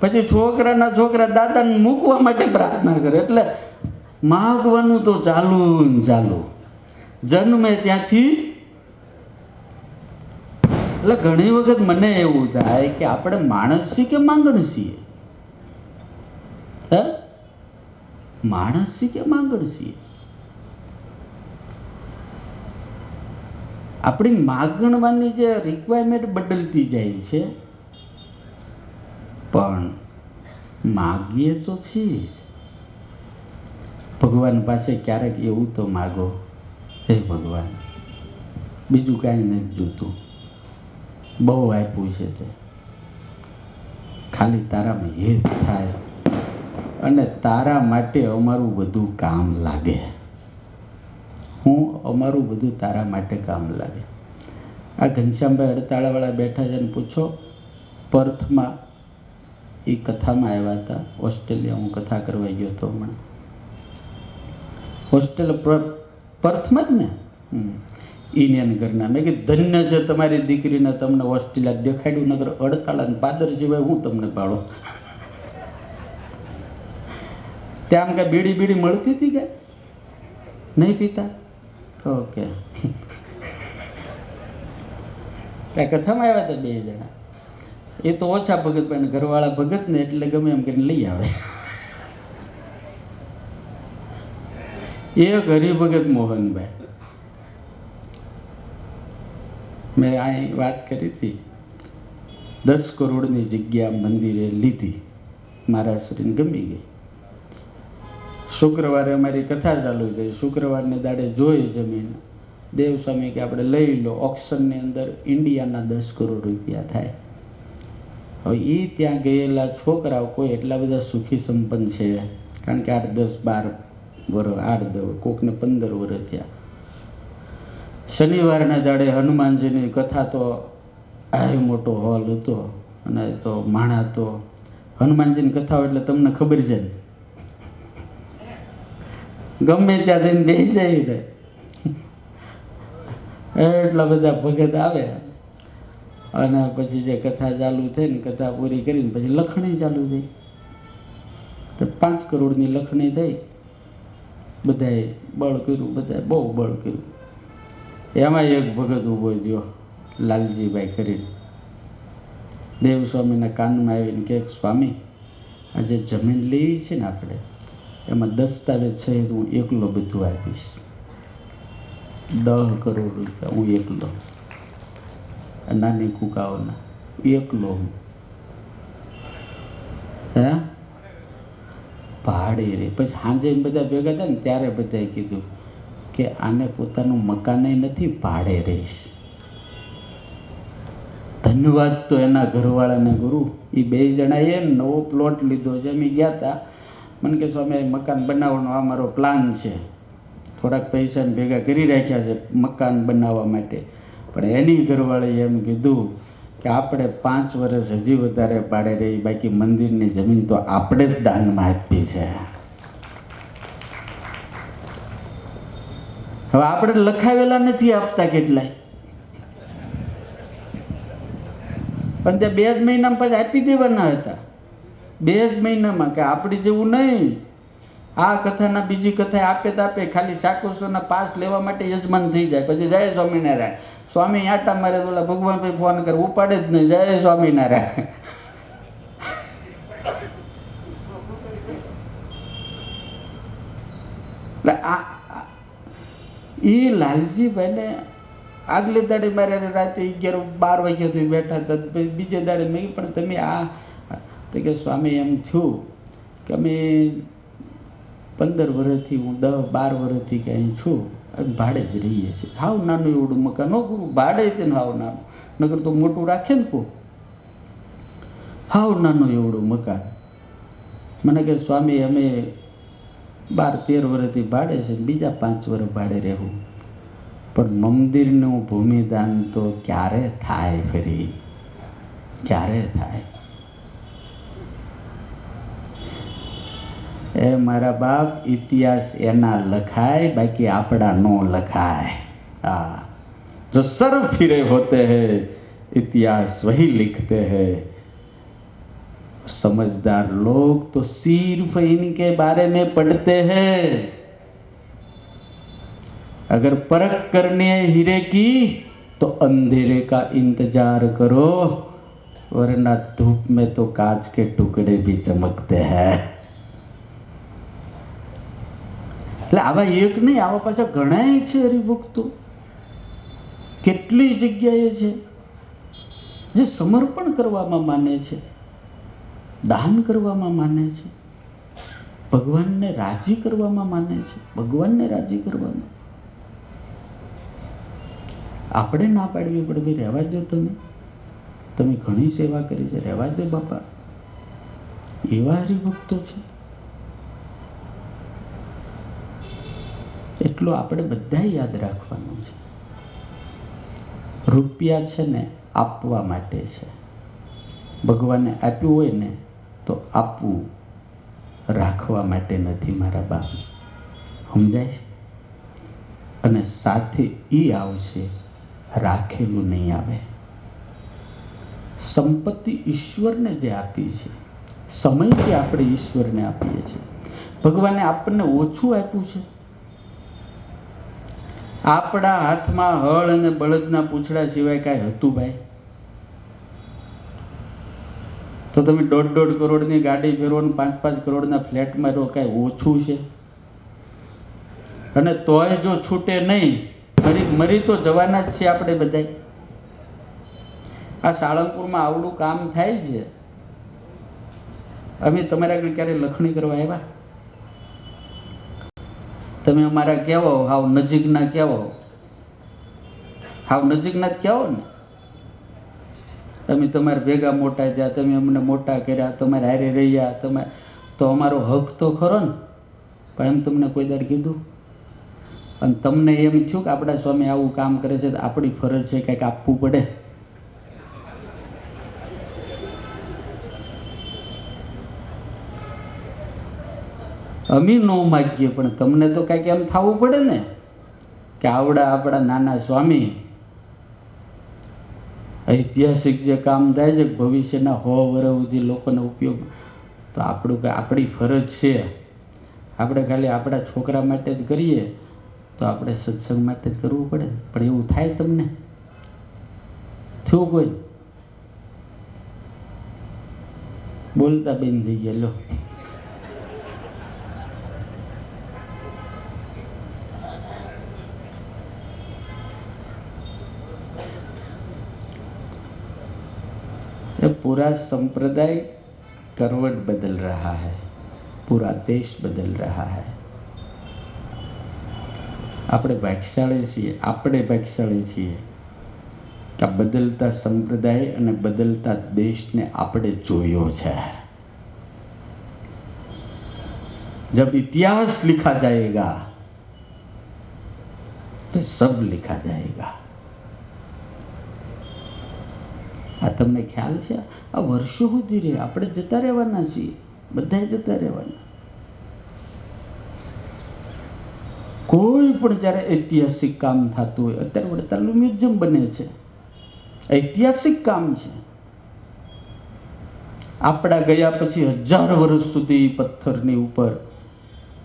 પછી છોકરાના છોકરા દાદાને મૂકવા માટે પ્રાર્થના કરે. એટલે માગવાનું તો ચાલુ ને ચાલુ જન્મે ત્યાંથી. એટલે ઘણી વખત મને એવું થાય કે આપણે માણસ છીએ કે માંગણ છીએ? હે માણસ છીએ કે માંગણ છીએ? આપણી માગણવાની જે રિક્વાયરમેન્ટ બદલતી જાય છે પણ માગીએ તો છીએ જ. ભગવાન પાસે ક્યારેક એવું તો માગો હે ભગવાન બીજું કાંઈ નથી જોતું, બહુ આપ્યું છે તે ખાલી તારામાં હેત થાય અને તારા માટે અમારું બધું કામ લાગે. અમારું બધું તારા માટે કામ લાગે. આ ઘનશ્યામભાઈ અડતાળાવાળા બેઠા છે ને પૂછો. પર્થમાં એ કથામાં આવ્યા હતા. ઓસ્ટ્રેલિયા હું કથા કરવા ગયો હતો હમણાં. ઓસ્ટ્રેલિયા પર્થમાં જ ને ઇન્ડિયન ઘરના. મેં કીધું ધન્ય છે તમારી દીકરીને તમને ઓસ્ટ્રેલિયા દેખાડ્યું. નગર અડતાળા પાદર સિવાય હું તમને પાડો. ત્યાં આમ કાંઈ બીડી બીડી મળતી હતી કે નહીં પીતા? ઓકે કથામાં આવ્યા હતા 2 જણા. એ તો ઓછા ભગત પણ ઘરવાળા ભગત ને એટલે ગમે એમ કરીને લઈ આવે. એક હરિભગત મોહનભાઈ, મેં અહીં વાત કરી હતી, 10 કરોડની જગ્યા મંદિરે લીધી, મહારાજશ્રીને ગમી ગઈ. શુક્રવારે અમારી કથા ચાલુ થઈ. શુક્રવારને દાડે જોઈ જમીન, દેવસ્વામી કે આપણે લઈ લો, ઓક્શનની અંદર ઇન્ડિયાના 10 કરોડ રૂપિયા થાય. હવે એ ત્યાં ગયેલા છોકરાઓ કોઈ એટલા બધા સુખી સંપન્ન છે, કારણ કે 8, 10, 12 વર્ષ, 8, 10, કોકને 15 વર્ષ થયા. શનિવારના દાડે હનુમાનજીની કથા તો આ મોટો હોલ હતો અને તો માણા તો હનુમાનજીની કથા એટલે તમને ખબર છે ને, ગમે ત્યાં જઈને બેસી જાય ને, એટલા બધા ભગત આવે. અને પછી જે કથા ચાલુ થઈ ને, કથા પૂરી કરીને પછી લખણી ચાલુ થઈ, તો 5 કરોડની લખણી થઈ. બધાએ બળ કર્યું, બધાએ બહુ બળ કર્યું. એમાં એક ભગત ઊભો થયો, લાલજીભાઈ કરીને, દેવસ્વામીના કાનમાં આવીને કે સ્વામી, આ જે જમીન લેવી છે ને આપણે, એમાં દસ્તાવેજ છે હું એકલો બધું આપીશ. 10 કરોડ રૂપિયા હું એકલો, નાની કુકાઓના એકલો હું. હે ભાડે રે. પછી સાંજે બધા ભેગા થયા ને ત્યારે બધાએ કીધું કે આને પોતાનું મકાને નથી, ભાડે રહીશ. ધન્યવાદ તો એના ઘરવાળાને ગુરુ. એ 2 જણાએ નવો પ્લોટ લીધો છે. અમે ગયા હતા, મને કે સ્વામી મકાન બનાવવાનો આ મારો પ્લાન છે, થોડાક પૈસાને ભેગા કરી રાખ્યા છે મકાન બનાવવા માટે. પણ એની ઘરવાળાએ એમ કીધું કે આપણે 5 વર્ષ હજી વધારે ભાડે રહી, બાકી મંદિરની જમીન તો આપણે જ દાનમાં આપી છે. હવે આપણે લખાવેલા નથી આપતા કેટલાય, પણ ત્યાં 2 જ મહિનામાં પછી આપી દેવાના હતા. 2 જ મહિનામાં, કે આપણી જેવું નહીં. આ કથાના બીજી કથા આપે તો આપે, ખાલી શાકુસોના પાસ લેવા માટે યજમાન થઈ જાય. પછી જય સ્વામિનારાયણ, સ્વામી આટા મારે, ઓલા ભગવાન ભાઈ ફોન કરે, ઉપાડે જ નહીં, જય સ્વામિનારાયણ. એટલે આ એ લાલજીભાઈને આગલે દાડે મારે રાતે 11-12 વાગ્યા સુધી બેઠા હતા. બીજે દાડે મેં પણ તમે આ તો કે સ્વામી એમ થયું કે અમે 15 વર્ષથી, હું 10-12 વર્ષથી કે અહીં છું, ભાડે જ રહીએ છીએ. હાવ નાનું એવડું મકાન, નો ગુરુ, ભાડે તેને હાવ નાનું, નગર તો મોટું રાખે ને કો. હાવ નાનું એવડું મકાન. મને કે સ્વામી અમે 12-13 વર્ષથી ભાડે છે, બીજા 5 વર્ષ ભાડે રહેવું, પણ મંદિરનું ભૂમિદાન તો ક્યારે થાય? ફરી ક્યારે થાય? એ મારા બાપ, ઇતિહાસ એના લખાય, બાકી આપણા નો લખાય. હા, જો સર ફિરે હોતે हैं इतिहास वही लिखते हैं. समझदार लोग तो सिर्फ इनके बारे में पढ़ते हैं. अगर परख करनी है हीरे की तो अंधेरे का इंतजार करो, वरना धूप में तो कांच के टुकड़े भी चमकते हैं. એટલે આવા એક નહીં, આવા પાછા ઘણાય છે હરિભક્તો, કેટલી જગ્યાએ છે જે સમર્પણ કરવામાં માને છે, દાન કરવામાં માને છે, ભગવાનને રાજી કરવામાં માને છે, ભગવાનને રાજી કરવામાં. આપણે ના પાડવી પડે, ભાઈ રહેવા દો, તમે ઘણી સેવા કરી છે, રહેવા દો બાપા. એવા હરિભક્તો છે. એટલું આપણે બધા યાદ રાખવાનું છે. રૂપિયા છે ને આપવા માટે છે. ભગવાને આપ્યું હોય ને તો આપવું, રાખવા માટે નથી મારા બાપ. સમજાય? અને સાથે એ આવશે, રાખેલું નહીં આવે. સંપત્તિ ઈશ્વરને જે આપી છે, સમય જે આપણે ઈશ્વરને આપીએ છીએ. ભગવાને આપણને ઓછું આપ્યું છે. આપણા હાથમાં હળ અને બળદના પૂંછડા સિવાય કાંઈ હતું ભાઈ? તો તમે 1.5 કરોડની ગાડી ફેરવો ને 5-5 કરોડના ફ્લેટમાં રહો, કાંઈ ઓછું છે? અને તોય જો છૂટે નહીં, મરી તો જવાના જ છીએ આપણે બધા. આ સાળંગપુરમાં આવડું કામ થાય છે. અમે તમારા આગળ ક્યારે લખણી કરવા આવ્યા? તમે અમારા કહેવો, હાવ નજીકના કહેવો, હાવ નજીકના જ કહેવો ને. અમે તમારા ભેગા મોટા થયા, તમે અમને મોટા કર્યા, તમારે હારે રહ્યા, તમે તો અમારો હક તો ખરો ને. પણ એમ તમને કોઈ દાડ કીધું? અને તમને એમ થયું કે આપણા સ્વામી આવું કામ કરે છે તો આપણી ફરજ છે કંઈક આપવું પડે? અમે ન માગીએ પણ તમને તો કાંઈક એમ થવું પડે ને કે આવડા આપણા નાના સ્વામી ઐતિહાસિક જે કામ થાય છે, ભવિષ્યના 100 વર્ષ સુધી લોકોને ઉપયોગ, તો આપણી ફરજ છે. આપણે ખાલી આપણા છોકરા માટે જ કરીએ તો આપણે સત્સંગ માટે જ કરવું પડે. પણ એવું થાય તમને? થયું કોઈ? બોલતા બેન થઈ ગયા. લો, पूरा संप्रदाय करवट बदल रहा है, पूरा देश बदल रहा है. આપણે ભાગ્યશાળી છીએ કે આ બદલતા સંપ્રદાય અને બદલતા દેશને આપણે જોયો છે. जब इतिहास लिखा जाएगा तो सब लिखा जाएगा. આ તમને ખ્યાલ છે? આ વર્ષો સુધી રહે, આપણે જતા રહેવાના છીએ, બધા જતા રહેવાના. કોઈ પણ જ્યારે ઐતિહાસિક કામ થતું હોય, અત્યારે વડતાલનું મ્યુઝિયમ બને છે, ઐતિહાસિક કામ છે. આપણા ગયા પછી 1000 વર્ષ સુધી પથ્થરની ઉપર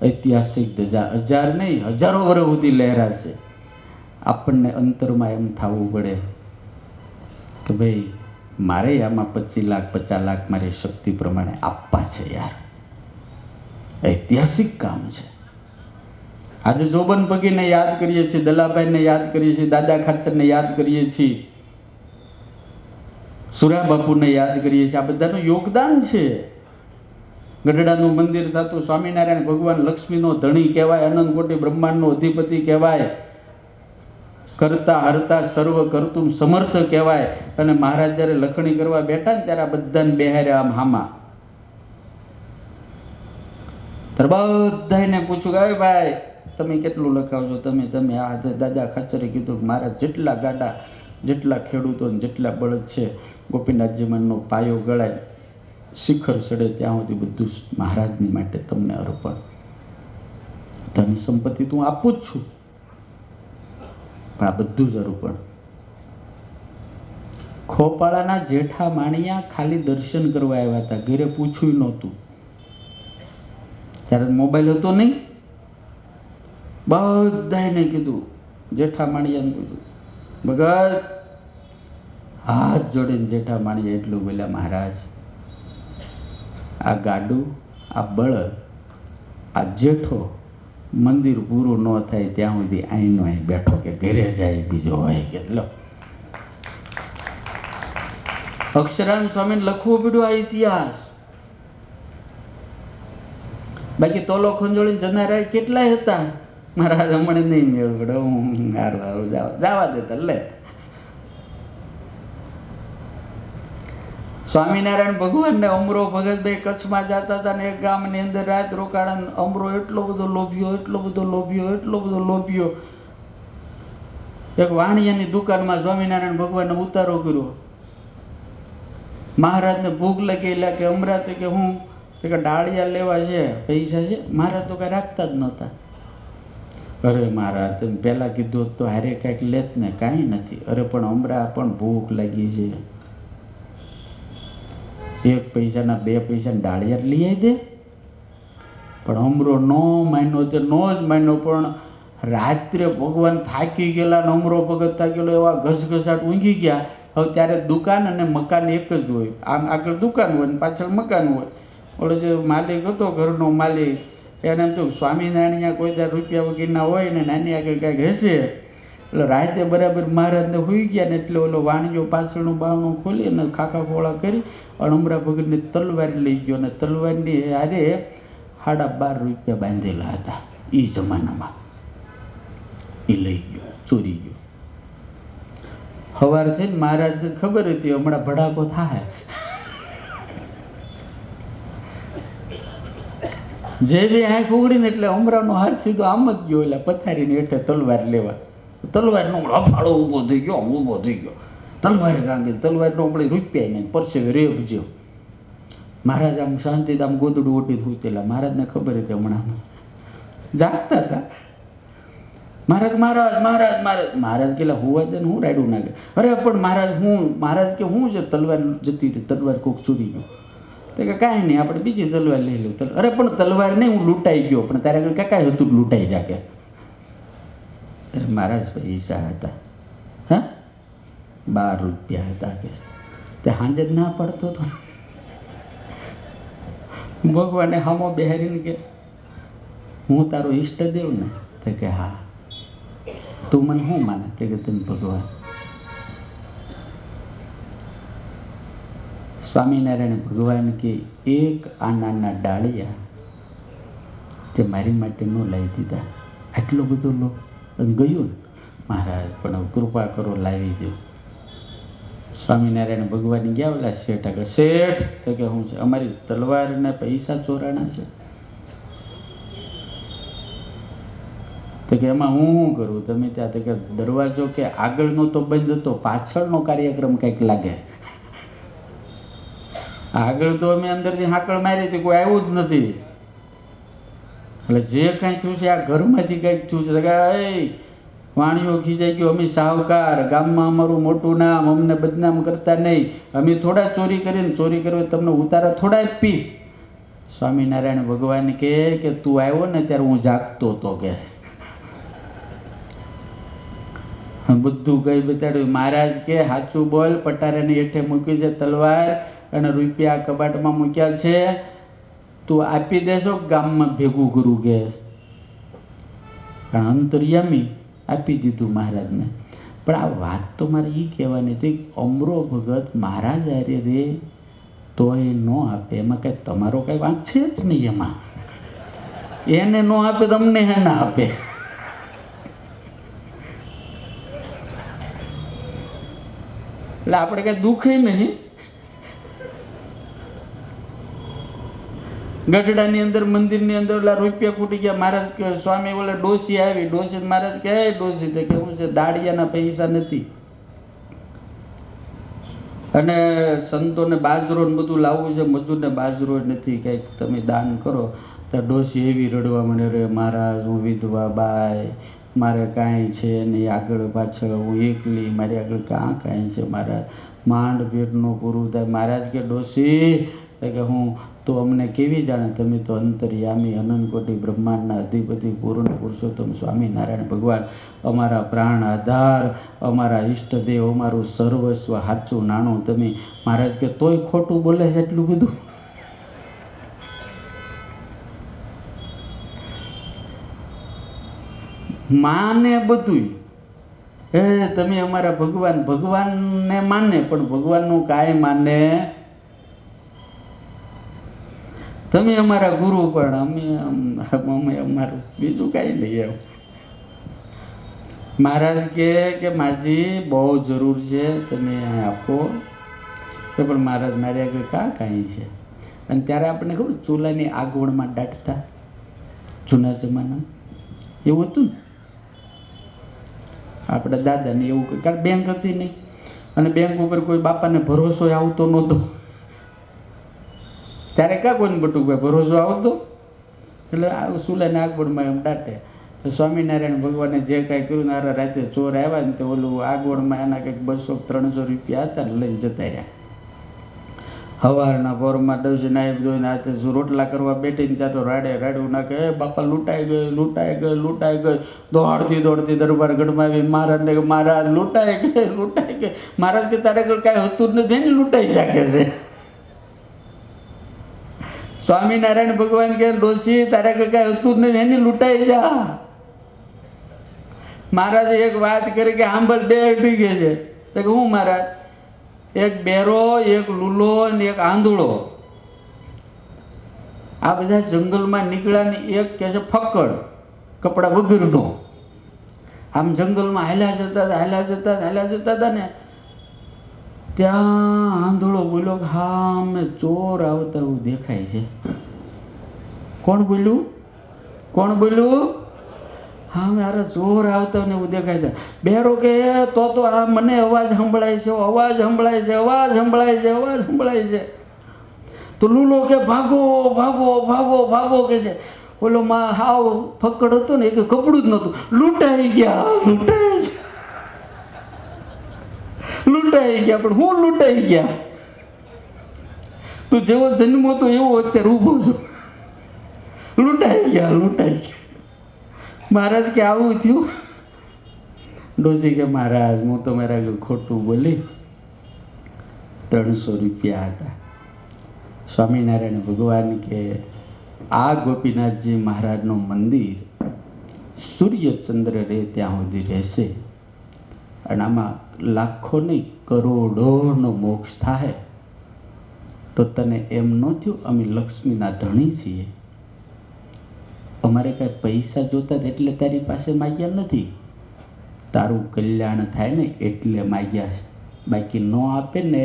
ઐતિહાસિક ધજા, 1000 નહીં, હજારો વર્ષ સુધી લહેરાશે. આપણને અંતરમાં એમ થવું પડે કે ભાઈ મારે આમાં 25 લાખ 50 લાખ મારી શક્તિ પ્રમાણે આપવા છે. યાર, ઐતિહાસિક કામ છે. આજે જોબન પગીને યાદ કરીએ છીએ, દલાભાઈને યાદ કરીએ છીએ, દાદા ખાચરને યાદ કરીએ છીએ, સુરા બાપુને યાદ કરીએ છીએ. આ બધાનું યોગદાન છે. ગઢડાનું મંદિર થતું, સ્વામિનારાયણ ભગવાન લક્ષ્મીનો ધણી કહેવાય, અનંત કોટી બ્રહ્માંડનો અધિપતિ કહેવાય, કરતા હરતા સર્વ કરતું સમર્થ કહેવાય. અને મહારાજ જ્યારે લખણી કરવા બેઠા ને ત્યારે આ બધાને બેહાર્યા આમ હામાં. ત્યારે બધાને પૂછ્યું કે ભાઈ તમે કેટલું લખાવશો? તમે આ દાદા ખાચરે કીધું કે મારા જેટલા ગાડા, જેટલા ખેડૂતો, જેટલા બળદ છે, ગોપીનાથજી મનનો પાયો ગળાય, શિખર ચડે ત્યાં સુધી બધું મહારાજની માટે તમને અર્પણ. ધન સંપત્તિ તો હું આપું જ છું, પણ આ બધું જ અર્પણ. ખોપાળાના જેઠા માણિયા ખાલી દર્શન કરવા આવ્યા હતા, ઘરે પૂછ્યું નહોતું. ત્યારે મોબાઈલ હતો નહીં. બધાને કીધું, જેઠા માણિયાને કીધું, ભગત હાથ જોડીને જેઠા માણિયા એટલું બોલ્યા, મહારાજ આ ગાડું, આ બળદ, આ જેઠો મંદિર પૂરું ન થાય ત્યાં સુધી અહીંનો અહીં બેઠો કે ઘરે જાય બીજો હોય કે. લો, અક્ષરાન સ્વામીને લખવું પડ્યું આ ઇતિહાસ. બાકી તોલો ખંજોળી જનારા કેટલાય હતા. મહારાજ હમણાં નહીં મેળ પડે, હું હારું જવા દેતા. લે, સ્વામિનારાયણ ભગવાનને અમરો ભગતભાઈ કચ્છમાં જતા હતા ને એક ગામની અંદર રાત રોકાણા. અમરો એટલો બધો લોભ્યો. એક વાણિયાની દુકાનમાં સ્વામિનારાયણ ભગવાનને ઉતારો કર્યો. મહારાજને ભૂખ લાગી, એટલે કે અમરાતે કે હું કે ડાળિયા લેવા છે, પૈસા છે? મહારાજ તો કાંઈ રાખતા જ નહોતા. અરે મહારાજ તમે પહેલાં કીધું તો હારે કાંઈક લેત ને, કાંઈ નથી. અરે પણ અમરા પણ ભૂખ લાગી છે, 1 પૈસાના 2 પૈસાના ડાળિયા લઈ આવી દે. પણ અમરો નો માન્યો, તે નો જ માન્યો. પણ રાત્રે ભગવાન થાકી ગયેલા ને અમરો ભગત થાકી ગયેલો, એવા ઘસઘસાટ ઊંઘી ગયા. હવે ત્યારે દુકાન અને મકાન એક જ હોય. આમ આગળ દુકાન હોય ને પાછળ મકાન હોય. ઓલો જે માલિક હતો ઘરનો માલિક, એને એમ તો સ્વામિનારાયણ કોઈ ત્યાં રૂપિયા વગેરેના હોય ને નાની આગળ કાંઈક હશે. એટલે રાતે બરાબર મહારાજને હોઈ ગયા ને એટલે ઓલો વાણિયો પાછળનું બારણું ખોલી અને ખાખા ખોળા કરી અણમરા ભગતની તલવાર લઈ ગયો. અને તલવારની હારે 12.5 રૂપિયા બાંધેલા હતા એ જમાનામાં. એ લઈ ગયો, ચોરી ગયો. સવાર થઈને મહારાજને ખબર હતી હમણાં ભડાકો થાય. જેવી આંખ ઉગડીને એટલે અમરાનો હાથ સીધો આમ જ ગયો એટલે પથારીની હેઠે તલવાર લેવા. તલવારનો હફાળો ઊભો થઈ ગયો, ઊભો થઈ ગયો. તલવાર કાંગે તલવારનો હમણાં રૂપિયા નહીં પરસેવે રેબજો. મહારાજ આમ શાંતિથી આમ ગોદડું ઓટીને સૂતેલા. મહારાજને ખબર હતી હમણાં જાગતા હતા. મહારાજ મહારાજ મહારાજ મહારાજ મહારાજ કેલા હોવા દે ને હું રાયડું નાખે. અરે પણ મહારાજ કે હું છે તલવાર જતી રહી, તલવાર કોક ચોરી ગયો. તો કે કાંઈ નહીં આપણે બીજી તલવાર લઈ લઉં. અરે પણ તલવાર નહીં, હું લૂંટાઈ ગયો. પણ તારે આગળ કાંઈ હતું લૂંટાઈ જાકે. અરે મહારાજ પૈસા હતા, હા 12 રૂપિયા હતા કે તે સાંજે જ ના પડતો હતો. ભગવાને હામો બેહારીને કે હું તારો ઈષ્ટદેવ ને? તો કે હા. તું મને શું માને? તે કે તમે ભગવાન. સ્વામિનારાયણ ભગવાન કે એક આનાના ડાળિયા તે મારી માટે ન લાવી દીધા. આટલો બધો લો ગયું ને મહારાજ, પણ કૃપા કરો લાવી દો. સ્વામિનારાયણ ભગવાન ગયા ઓલા શેઠ આગળ. શેઠ તો કે શું છે? અમારી તલવારને પૈસા ચોરાણા છે. તો કે એમાં હું શું કરું? તમે ત્યાં તો કે દરવાજો કે આગળનો તો બંધ હતો, પાછળનો કાર્યક્રમ કંઈક લાગે. આગળ તો અમે અંદરથી હાકળ મારી હતી, કોઈ આવ્યું જ નથી. એટલે જે કાંઈ થયું છે આ ઘરમાંથી કંઈક થયું છે. કે વાણીઓ ખીજાઈ ગયો, અમે સાહુકાર, ગામમાં અમારું મોટું નામ, અમને બદનામ કરતા નહીં. અમે થોડા ચોરી કરીને ચોરી કરવી તમને ઉતારા થોડા આપી. સ્વામિનારાયણ ભગવાન કે તું આવ્યો ને ત્યારે હું જાગતો હતો કે બધું કઈ બતાડ્યું. મહારાજ કે સાચું બોલ, પટારાની હેઠે મૂકી છે તલવાર અને રૂપિયા કબાટમાં મૂક્યા છે, તું આપી દેશો ગામમાં ભેગું કરું કે? કારણ અંતર્યામી આપી દીધું મહારાજને. પણ આ વાત તો મારે એ કહેવાની હતી, અમરો ભગત મહારાજ હારે રે તો એ ન આપે, એમાં કંઈ તમારો કંઈ વાંક છે જ નહીં. એમાં એને ન આપે તમને હે ના આપે. એટલે આપણે કઈ દુઃખે નહીં. ગઢડાની અંદર મંદિરની અંદર ઓલા રૂપિયા ફૂટી ગયા. મહારાજ સ્વામી ઓલા ડોસી આવી. ડોસી મહારાજ કે ડોસી તો કેવું છે, દાડિયાના પૈસા નથી અને સંતોને બાજરો ને બધું લાવવું છે, મજૂરને બાજરો નથી, કંઈક તમે દાન કરો. તો ડોસી એવી રડવા મને, રે મહારાજ હું વિધવા બાય, મારે કાંઈ છે નહીં, આગળ પાછળ હું એકલી, મારી આગળ કાંઈ છે મહારાજ, માંડ પેટનું પૂરું થાય. મહારાજ કે ડોસી કે હું તો અમને કેવી જાણે, તમે તો અંતર્યામી અનંત કોટી બ્રહ્માંડના અધિપતિ પૂર્ણ પુરુષોત્તમ સ્વામિનારાયણ ભગવાન, અમારા પ્રાણ આધાર, અમારા ઈષ્ટદેવ, અમારું સર્વસ્વ, સાચું નાણું તમે. મહારાજ કે તોય ખોટું બોલે છે એટલું બધું? માને બધું તમે અમારા ભગવાન, ભગવાનને માને પણ ભગવાનનું કાંઈ માને. તમે અમારા ગુરુ પણ અમે અમારું બીજું કાંઈ નહીં. એમ મહારાજ કે માજી બહુ જરૂર છે, તમે આપો. તો પણ મહારાજ મારી આગળ કાંઈ છે. અને ત્યારે આપણને ખબર ચૂલાની આગવણમાં દાટતા જૂના જમાના એવું હતું ને. આપણા દાદાને એવું કારણ બેંક હતી નહીં, અને બેંક ઉપર કોઈ બાપાને ભરોસો આવતો નહોતો. ત્યારે કાં કોઈને બટુકભાઈ ભરોસો આવતો, એટલે ચૂલાને આગવડમાં એમ દાટે. તો સ્વામિનારાયણ ભગવાને જે કાંઈ કર્યું ને, રાતે ચોર આવ્યા ને તો ઓલું આગવડમાં એના કંઈક 200-300 રૂપિયા હતા ને લઈને જતા રહ્યા. સવારના પોરમાં ડોસી નાયબ જોઈને આ તો રોટલા કરવા બેઠીને ત્યાં તો રાડું નાખે, એ બાપા લૂંટાઈ ગઈ. દોડતી દરબારગઢમાં આવી મહારાજને કે મહારાજ લૂંટાઈ ગઈ. મહારાજ કે તારે કાંઈ હતું જ નથી ને લૂંટાઈ શકે છે. સ્વામિનારાયણ ભગવાન કે ડોસી તારે કાંઈ હતું જ નથી એની લૂંટાઈ જા. મહારાજે એક વાત કરી કે આંબળ બે અડી ગઈ છે. તો કે હું મહારાજ? એક બેરો, એક લૂલો ને એક આંધળો, આ બધા જંગલમાં નીકળ્યા ને એક કહે છે ફક્કડ, કપડા વગરનો. આમ જંગલમાં હાલ્યા જતા હતા ને ત્યાં આંધળો બોલ્યો કે હા અમે ચોર આવતા એવું દેખાય છે. કોણ બોલ્યું? હા મારે ચોર આવતા ને એવું દેખાય છે. બેરો કે તો આ મને અવાજ સંભળાય છે. તો લૂલો કે ભાગો કે છે. ઓલો માં હાવ ફક્કડ હતો ને એ કે કપડું જ નહોતું. લૂંટાઈ ગયા. પણ હું લૂંટાઈ ગયા? તું જેવો જન્મ હતો એવો અત્યારે ઊભો છું. લૂંટાઈ ગયા. મહારાજ કે આવું થયું? ડોસી કે મહારાજ હું તો મારા ખોટું બોલી, 300 રૂપિયા હતા. સ્વામિનારાયણ ભગવાન કે આ ગોપીનાથજી મહારાજનું મંદિર સૂર્યચંદ્ર રહે ત્યાં સુધી રહેશે, અને આમાં લાખો નહીં કરોડોનો મોક્ષ થાય. તો તને એમ ન થયું અમે લક્ષ્મીના ધણી છીએ, અમારે કાંઈ પૈસા જોતા એટલે તારી પાસે માગ્યા નથી, તારું કલ્યાણ થાય ને એટલે માગ્યા છે. બાકી ન આપે ને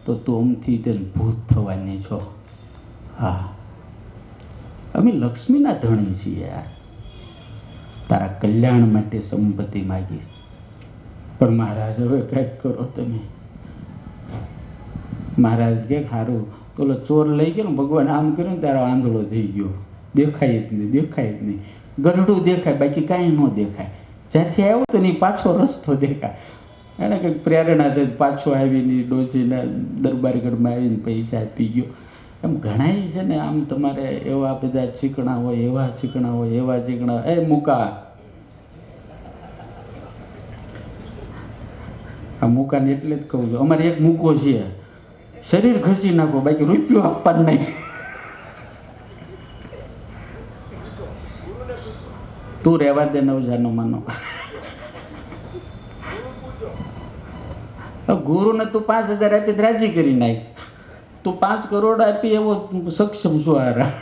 તો તું અમથી તેને ભૂત થવાની છો. હા, અમે લક્ષ્મીના ધણી છીએ યાર, તારા કલ્યાણ માટે સંપત્તિ માગી. પણ મહારાજ હવે કંઈક કરો તમે. મહારાજ કે સારું, તો ચોર લઈ ગયો ને ભગવાન આમ કર્યું ને તારો આંધળો થઈ ગયો, દેખાય જ નહીં. ગઢડું દેખાય બાકી કાંઈ ન દેખાય. જ્યાંથી આવ્યો તો નહીં પાછો રસ્તો દેખાય. એને કંઈક પ્રેરણા થઈ પાછો આવીને ડોસીના દરબારગઢમાં આવીને પૈસા આપી ગયો. એમ ઘણાય છે ને આમ તમારે એવા બધા ચીકણા હોય, એવા ચીકણા એ મૂકા આ મૂકાને એટલે જ કહું છું, અમારે એક મૂકો છે, શરીર ઘસી નાખો બાકી રૂપિયો આપવાનું નહીં. તું રહેવા દે નવજાનો માનો. ગુરુને તું 5000 આપી રાજી કરી નાખ. તું 5 કરોડ આપી એવો સક્ષમ છું હારા.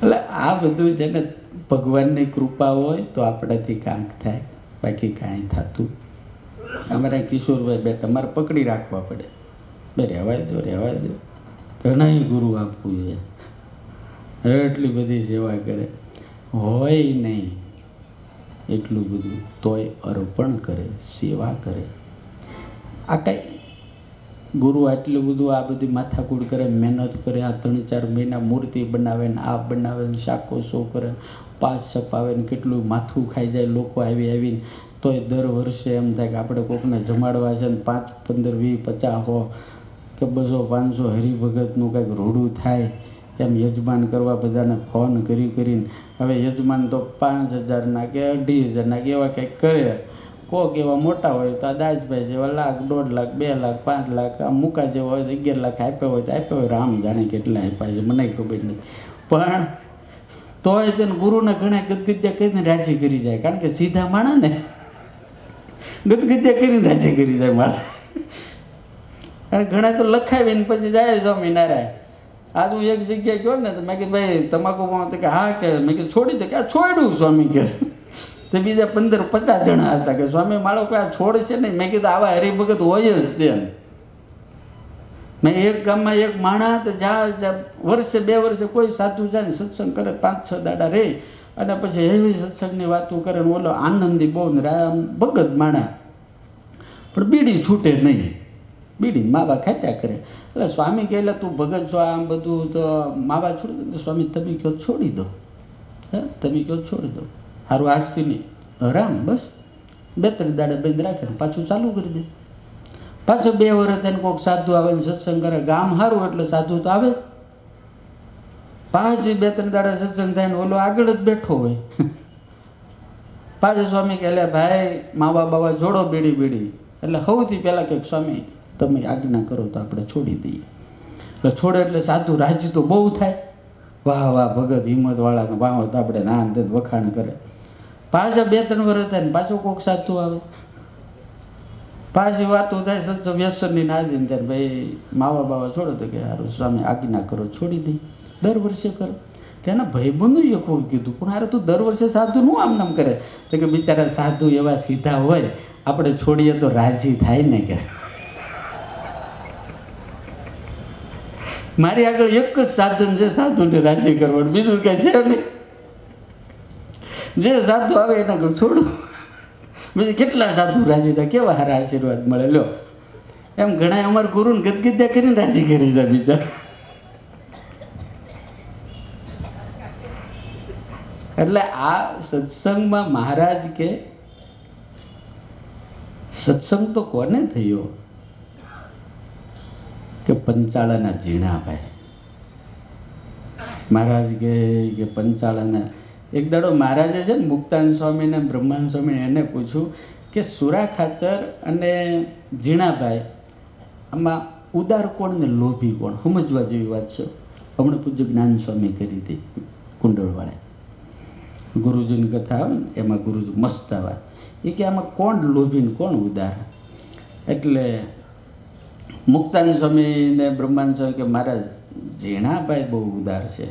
એટલે આ બધું છે ને ભગવાનની કૃપા હોય તો આપણાથી કાંઈક થાય, બાકી કાંઈ થતું. અમારા કિશોરભાઈ બેટા અમારે પકડી રાખવા પડે, બે રહેવાય દો. ઘણા ગુરુ આપવું છે, એટલી બધી સેવા કરે હોય નહીં એટલું બધું, તોય અર્પણ કરે, સેવા કરે. આ કાંઈ ગુરુ આટલું બધું આ બધી માથાકૂટ કરે, મહેનત કરે, આ 3-4 મહિના મૂર્તિ બનાવે ને આ બનાવે ને શાકો શો કરે, 5 છપાવે ને કેટલું માથું ખાઈ જાય લોકો આવીને. તોય દર વર્ષે એમ થાય કે આપણે કોકને જમાડવા છે ને 5, 15, 20, 50 કે 200, 500 હરિભગતનું કંઈક રોડું થાય એમ યજમાન કરવા બધાને ફોન કરીને. હવે યજમાન તો 5000ના કે 28000ના કે એવા કંઈક કરે. કોક એવા મોટા હોય તો આ દાસભાઈ જેવા 1 લાખ, 1.5 લાખ, 2 લાખ, 5 લાખ, આ મૂકા જેવા હોય તો 11 લાખ આપ્યા હોય તો આપ્યા હોય. રામ જાણે કેટલા આપ્યા છે, મને ખબર નથી. પણ તોય તેને ગુરુને ઘણા ગદગદ્યા કરીને રાજી કરી જાય, કારણ કે સીધા માણા ને ગદગદ્યા કરીને રાજી કરી જાય મારા. અને ઘણા તો લખાવીને પછી જાય સ્વામિનારાયણ. આજ હું એક જગ્યાએ ગયો ને તો મેં કીધું ભાઈ તમાકુ તો કે હા કે મેં કીધું છોડી દે કે આ છોડ્યું સ્વામી કે. તો બીજા 15-50 જણા હતા કે સ્વામી માળો કે આ છોડશે નહીં. મેં કીધું આવા હરિભગત હોય જ તે. મેં એક ગામમાં એક માણા તો વર્ષે 2 વર્ષે કોઈ સાધુ જાય ને સત્સંગ કરે, 5-6 દાડા રહે અને પછી એવી સત્સંગની વાતો કરે ને ઓલો આનંદી બહુ ને રામ ભગત માણા, પણ બીડી છૂટે નહીં. બીડી માવા ખાત્યા કરે. એટલે સ્વામી કહે તું ભગત છો આમ બધું તો માવા છોડી દો. સ્વામી તમે કહો છોડી દો, તમે કહો છોડી દો. સારું આજથી નહીં રામ બસ 2-3 દાડા બંધ રાખે ને પાછું ચાલુ કરી દે. પાછો 2 વર્ષ થઈને કોઈક સાધુ આવે ને સત્સંગ કરે, ગામ સારું એટલે સાધુ તો આવે જ. પાછી 2-3 દાડા સત્સંગ થાય ને ઓલો આગળ જ બેઠો હોય. પાછું સ્વામી કહે, "લે ભાઈ, માવા બાવા જોડો બીડી બીડી." એટલે સૌથી પહેલાં કે સ્વામી તમે આજ્ઞા કરો તો આપણે છોડી દઈએ. એટલે છોડે એટલે સાધુ રાજી તો બહુ થાય, વાહ વાહ ભગત હિંમતવાળાને વાહ તો આપણે નાન તે વખાણ કરે. પાછા 2-3 વર્ષ થાય ને પાછું કોઈક સાધુ આવે, પાછી વાતો થાય સત્સંગ વ્યસનની ના દે ને ત્યારે ભાઈ માવા બાવા છોડો તો કે સારું સ્વામી આજ્ઞા કરો છોડી દઈ. દર વર્ષે કરો. એના ભાઈબંધો એ કોઈ કીધું, પણ હારે તું દર વર્ષે સાધુ નું આમ નામ કરે? તો કે બિચારા સાધુ એવા સીધા હોય, આપણે છોડીએ તો રાજી થાય ને કે. મારી આગળ એક જ સાધન છે સાધુને રાજી કરવાનું, બીજું કઈ છે નહીં. જે સાધુ આવે એના આગળ છોડું. બીજું કેટલા સાધુ રાજી થાય, કેવા સારા આશીર્વાદ મળે. લો એમ ઘણા અમારા ગુરુને ગદગદ્યા કરીને રાજી કરી જાય બીજા. એટલે આ સત્સંગમાં મહારાજ કે સત્સંગ તો કોને થયો કે પંચાળાના ઝીણાભાઈ. મહારાજ કે પંચાળાના એક દાડો મહારાજે છે ને મુક્તાન સ્વામીને બ્રહ્માન સ્વામી એને પૂછ્યું કે સુરા ખાચર અને ઝીણાભાઈ આમાં ઉદાર કોણ ને લોભી કોણ? સમજવા જેવી વાત છે. હમણાં પૂજ્ય જ્ઞાન સ્વામી કરી હતી કુંડળવાળા, ગુરુજીની કથા આવે ને એમાં ગુરુજી મસ્ત વાત એ કે આમાં કોણ લોભી ને કોણ ઉદાર? એટલે મુક્તાન સ્વામી ને બ્રહ્માન સ્વામી કે મહારાજ ઝીણાભાઈ બહુ ઉદાર છે.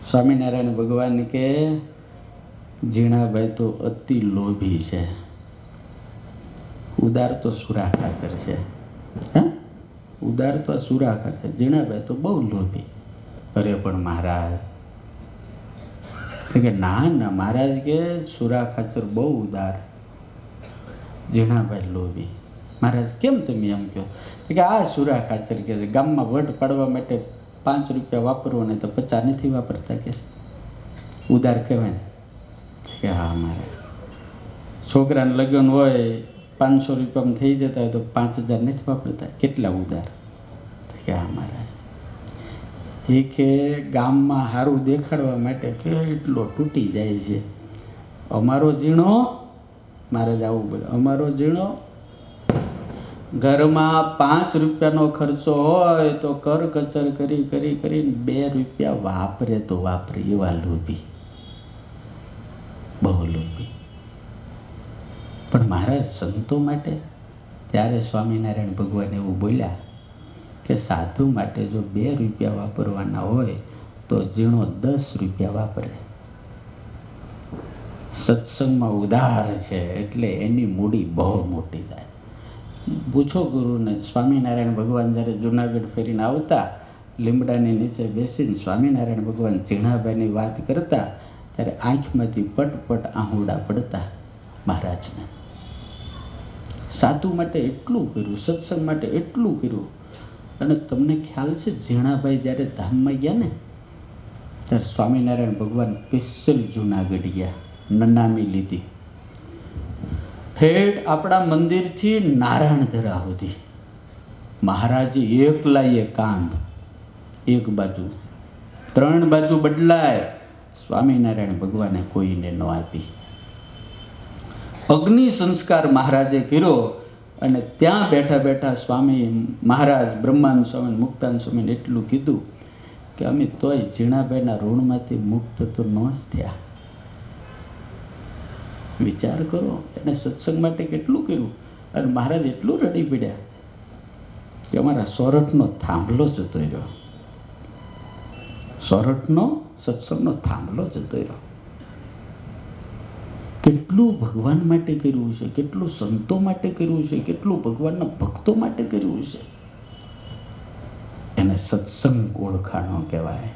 સ્વામિનારાયણ ભગવાન કે ઝીણાભાઈ તો અતિ લોભી છે, ઉદાર તો સુરા ખાચર છે. હા, ઉદાર તો સુરા ખાચર, ઝીણાભાઈ તો બહુ લોભી. અરે પણ મહારાજ કે ના ના મહારાજ કે સુરા ખાચર બહુ ઉદાર, ઝીણાભાઈ લોભી. મહારાજ કેમ તમે એમ કહો? કે આ સુરા ખાચર કે છે ગામમાં વટ પાડવા માટે 5 રૂપિયા વાપરવા નહીં તો 50 નથી વાપરતા કે ઉદાર કહેવાય ને. કે હા મહારાજ છોકરાને લગ્ન હોય 500 રૂપિયામાં થઈ જતા હોય તો 5000 નથી વાપરતા, કેટલા ઉદાર. કે હા મહારાજ એ કે ગામમાં સારું દેખાડવા માટે કેટલો તૂટી જાય છે. અમારો ઝીણો, મહારાજ આવું બોલે, અમારો ઝીણો ઘરમાં 5 રૂપિયાનો ખર્ચો હોય તો કર કચર કરી કરી કરીને 2 રૂપિયા વાપરે તો વાપરે એવા લોભી, બહુ લોભી. પણ મહારાજ સંતો માટે ત્યારે સ્વામિનારાયણ ભગવાન એવું બોલ્યા કે સાધુ માટે જો 2 રૂપિયા વાપરવાના હોય તો ઝીણો 10 રૂપિયા વાપરે. સત્સંગમાં ઉદાર છે એટલે એની મૂડી બહુ મોટી થાય. પૂછો ગુરુને, સ્વામિનારાયણ ભગવાન જ્યારે જુનાગઢ ફેરીને આવતા લીમડાની નીચે બેસીને સ્વામિનારાયણ ભગવાન ઝીણાભાઈની વાત કરતા ત્યારે આંખમાંથી પટપટ આહુડા પડતા મહારાજને. સાધુ માટે એટલું કર્યું, સત્સંગ માટે એટલું કર્યું. અને તમને ખ્યાલ છે ઝીણાભાઈ જ્યારે ધામમાં ગયા ને ત્યારે સ્વામિનારાયણ ભગવાન સ્પેશિયલ જુનાગઢ ગયા, નનામી લીધી. હેડ આપણા મંદિરથી નારાયણધરા સુધી મહારાજે એકલાએ કાંધ, એક બાજુ 3 બાજુ બદલાય, સ્વામિનારાયણ ભગવાને કોઈને ન આપી. અગ્નિ સંસ્કાર મહારાજે કર્યો અને ત્યાં બેઠા બેઠા સ્વામી મહારાજ બ્રહ્માન સ્વામી મુક્તાન સ્વામીને એટલું કીધું કે અમે તોય ઝીણાભાઈના ઋણમાંથી મુક્ત તો ન જ થયા. વિચાર કરો, એને સત્સંગ માટે કેટલું કર્યું. અને મહારાજ એટલું રડી પડ્યા કે અમારા સોરઠનો થાંભલો જતો રહ્યો, સોરઠનો સત્સંગનો થાંભલો જતો રહ્યો. કેટલું ભગવાન માટે કર્યું છે, કેટલું સંતો માટે કર્યું છે, કેટલું ભગવાનના ભક્તો માટે કર્યું છે. એને સત્સંગ ઓળખાણો કહેવાય.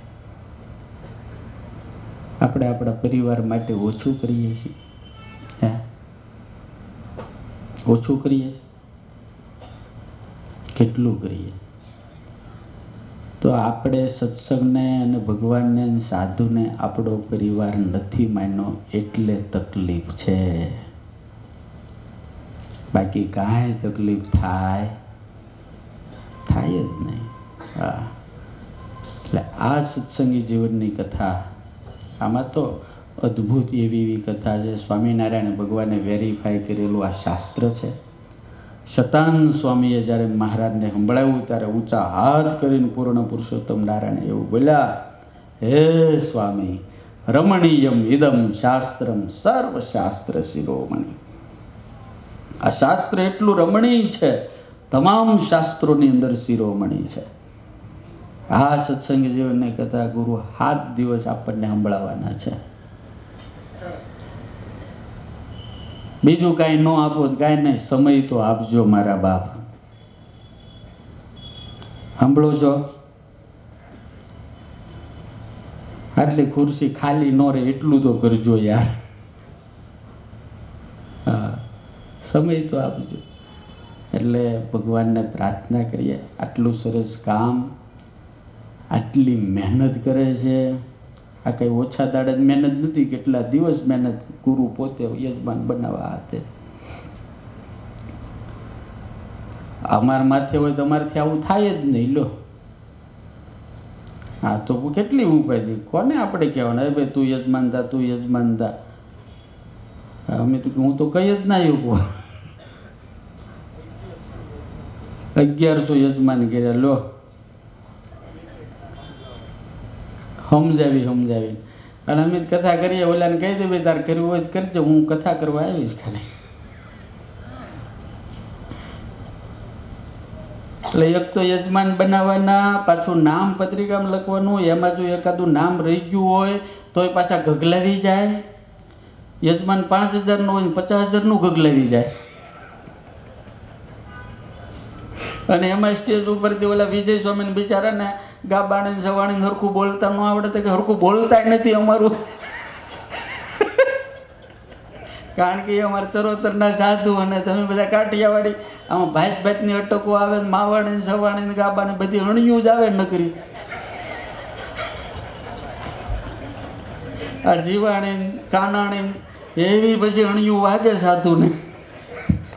આપણે આપણા પરિવાર માટે ઓછું કરીએ છીએ, ઓછું કરીએ, કેટલું કરીએ. તો આપણે સત્સંગને અને ભગવાનને સાધુને આપણો પરિવાર નથી માન્યો એટલે તકલીફ છે. બાકી કાંઈ તકલીફ થાય જ નહીં. હા, એટલે આ સત્સંગી જીવનની કથા, આમાં તો અદ્ભુત એવી કથા છે. સ્વામિનારાયણ ભગવાને વેરીફાઈ કરેલું આ શાસ્ત્ર છે. શતાનંદ સ્વામીએ જ્યારે મહારાજને સંભળાવ્યું ત્યારે ઊંચા હાથ કરીને પૂર્ણ પુરુષોત્તમ નારાયણ એવું બોલ્યા, હે સ્વામી, રમણીયમ ઇદમ શાસ્ત્રમ સર્વશાસ્ત્ર શિરોમણી. આ શાસ્ત્ર એટલું રમણીય છે, તમામ શાસ્ત્રોની અંદર શિરોમણી છે. આ સત્સંગ જીવનની કથા ગુરુ 7 દિવસ આપણને સંભળાવવાના છે. બીજું કાંઈ ન આપો તો કાંઈ નહીં, સમય તો આપજો મારા બાપ. સાંભળો છો? આટલી ખુરશી ખાલી ન રહે એટલું તો કરજો યાર. હા, સમય તો આપજો. એટલે ભગવાનને પ્રાર્થના કરીએ, આટલું સરસ કામ, આટલી મહેનત કરે છે. આ કંઈ ઓછા દાડે મહેનત નથી, કેટલા દિવસ મહેનત ગુરુ પોતે યજમાન બનાવવા હાથે. અમારા માથે હોય તો અમારાથી આવું થાય જ નહીં. લો, હા તો કેટલી ઉપાય, કોને આપણે કહેવાના, ભાઈ તું યજમાન થા, તું યજમાન થા. અમે તો હું તો કઈ જ ના એવું 1100 યજમાન કર્યા. લો, સમજાવી અને અમે કથા કરીએ, ઓલાને કહી દે ભાઈ તારે કરવું હોય તો કરજો, હું કથા કરવા આવીશ ખાલી. એટલે એક તો યજમાન બનાવવાના, પાછું નામ પત્રિકામાં લખવાનું, એમાં જો એકાદું નામ રહી ગયું હોય તોય પાછા ગગલાવી જાય. યજમાન 5000 હોય ને 50,000 ગગલાવી જાય. અને એમાં સ્ટેજ ઉપરથી ઓલા વિજય સ્વામીને બિચારાને ગાબાણી સવાણી હરખું બોલતા ન આવડે તો કે હરખું બોલતા નથી અમારું. કારણ કે એ અમારા ચરોતરના સાધુ અને તમે બધા કાઠિયાવાડી, આમાં ભાતની અટકો આવે, માવાણી સવાણી ગાબાની બધી અણિયું જ આવે નકરી. આ જીવાણી કાનાણી એવી પછી અણિયું વાગે સાધુને,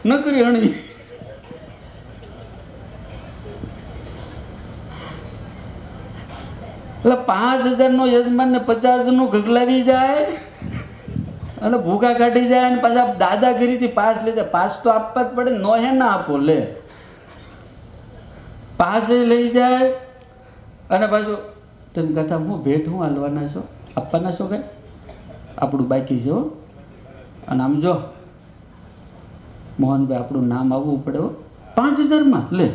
નકરી અણી. એટલે 5000 યજમાન ને 50 ગગલાવી જાય અને ભૂખા કાઢી જાય અને પાછા દાદાગીરીથી પાસ લઈ જાય. પાસ તો આપવા જ પડે, નો હે ના આપો લે, પાસ લઈ જાય. અને પાછું તમે કથા હું ભેટ હું હાલવાના છો, આપવાના છો કઈ, આપણું બાકી છે. અને આમ જો મોહનભાઈ આપણું નામ આવવું પડે 5000 લે.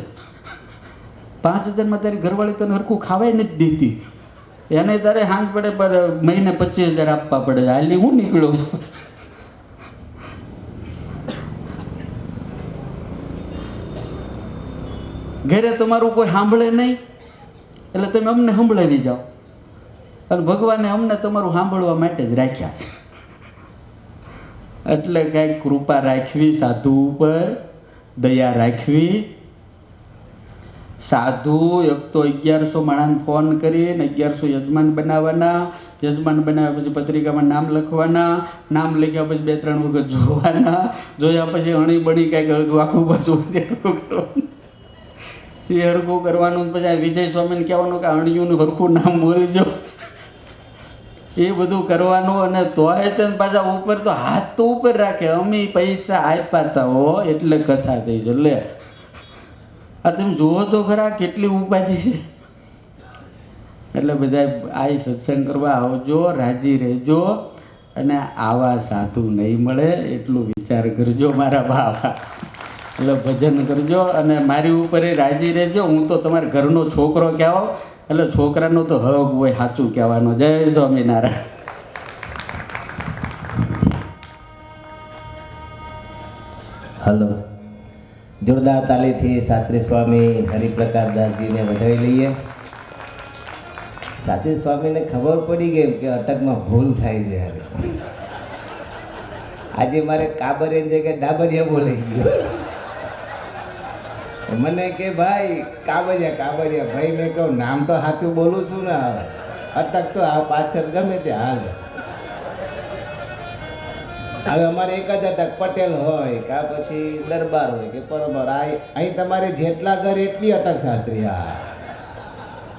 5000 તારી ઘરવાળી તને હરખું ખાવાય નથી દેતી, એને તારે હાંગ પડે પર મહિને 25,000 આપવા પડે. હાલી હું નીકળ્યો છું. ઘરે તમારું કોઈ સાંભળે નહીં એટલે તમે અમને સંભળાવી જાઓ. અને ભગવાને અમને તમારું સાંભળવા માટે જ રાખ્યા. એટલે કાંઈક કૃપા રાખવી સાધુ ઉપર, દયા રાખવી. સાધુ એક તો 1100 માણસને ફોન કરીને 1100 યજમાન બનાવવાના. યજમાન બનાવ્યા પછી પત્રિકામાં નામ લખવાના. નામ લખ્યા પછી 2-3 વખત જોવાના. જોયા પછી અણી બણી કાંઈક આખું પાછું હરખું કરવાનું. એ હરખું કરવાનું. પછી વિજય સ્વામીને કહેવાનું કે અણીયું હરખું નામ બોલજો. એ બધું કરવાનું. અને તોય તેને પાછા ઉપર તો હાથ તો ઉપર રાખે, અમે પૈસા આપ્યા હતા હો એટલે કથા થઈ છે. લે, આ તમે જુઓ તો ખરા કેટલી ઉપાધિ છે. એટલે બધા આ સત્સંગ કરવા આવજો, રાજી રહેજો. અને આવા સાધુ નહીં મળે એટલું વિચાર કરજો મારા બાપા. એટલે ભજન કરજો અને મારી ઉપર રાજી રહેજો. હું તો તમારા ઘરનો છોકરો કહેવો એટલે છોકરાનો તો હક હોય સાચું કહેવાનો. જય સ્વામિનારાયણ. હલો, જોરદાર તાલીથી શાસ્ત્રી સ્વામી હરિપ્રકાશદાસજીને વધાવી લઈએ. શાસ્ત્રી સ્વામીને ખબર પડી ગઈ કે અટકમાં ભૂલ થાય છે. હવે આજે મારે કાબરિયા જગ્યાએ ડાબરિયા બોલાઈ ગયો. મને કે ભાઈ કાબરિયા ભાઈ. મેં કહું નામ તો સાચું બોલું છું ને, અટક તો આ પાછળ ગમે તે હાલ. હવે અમારે એક જ અટક પટેલ હોય કે પછી દરબાર હોય કે બરોબર અહીં તમારે જેટલા ઘર એટલી અટક શાસ્ત્રી. હા,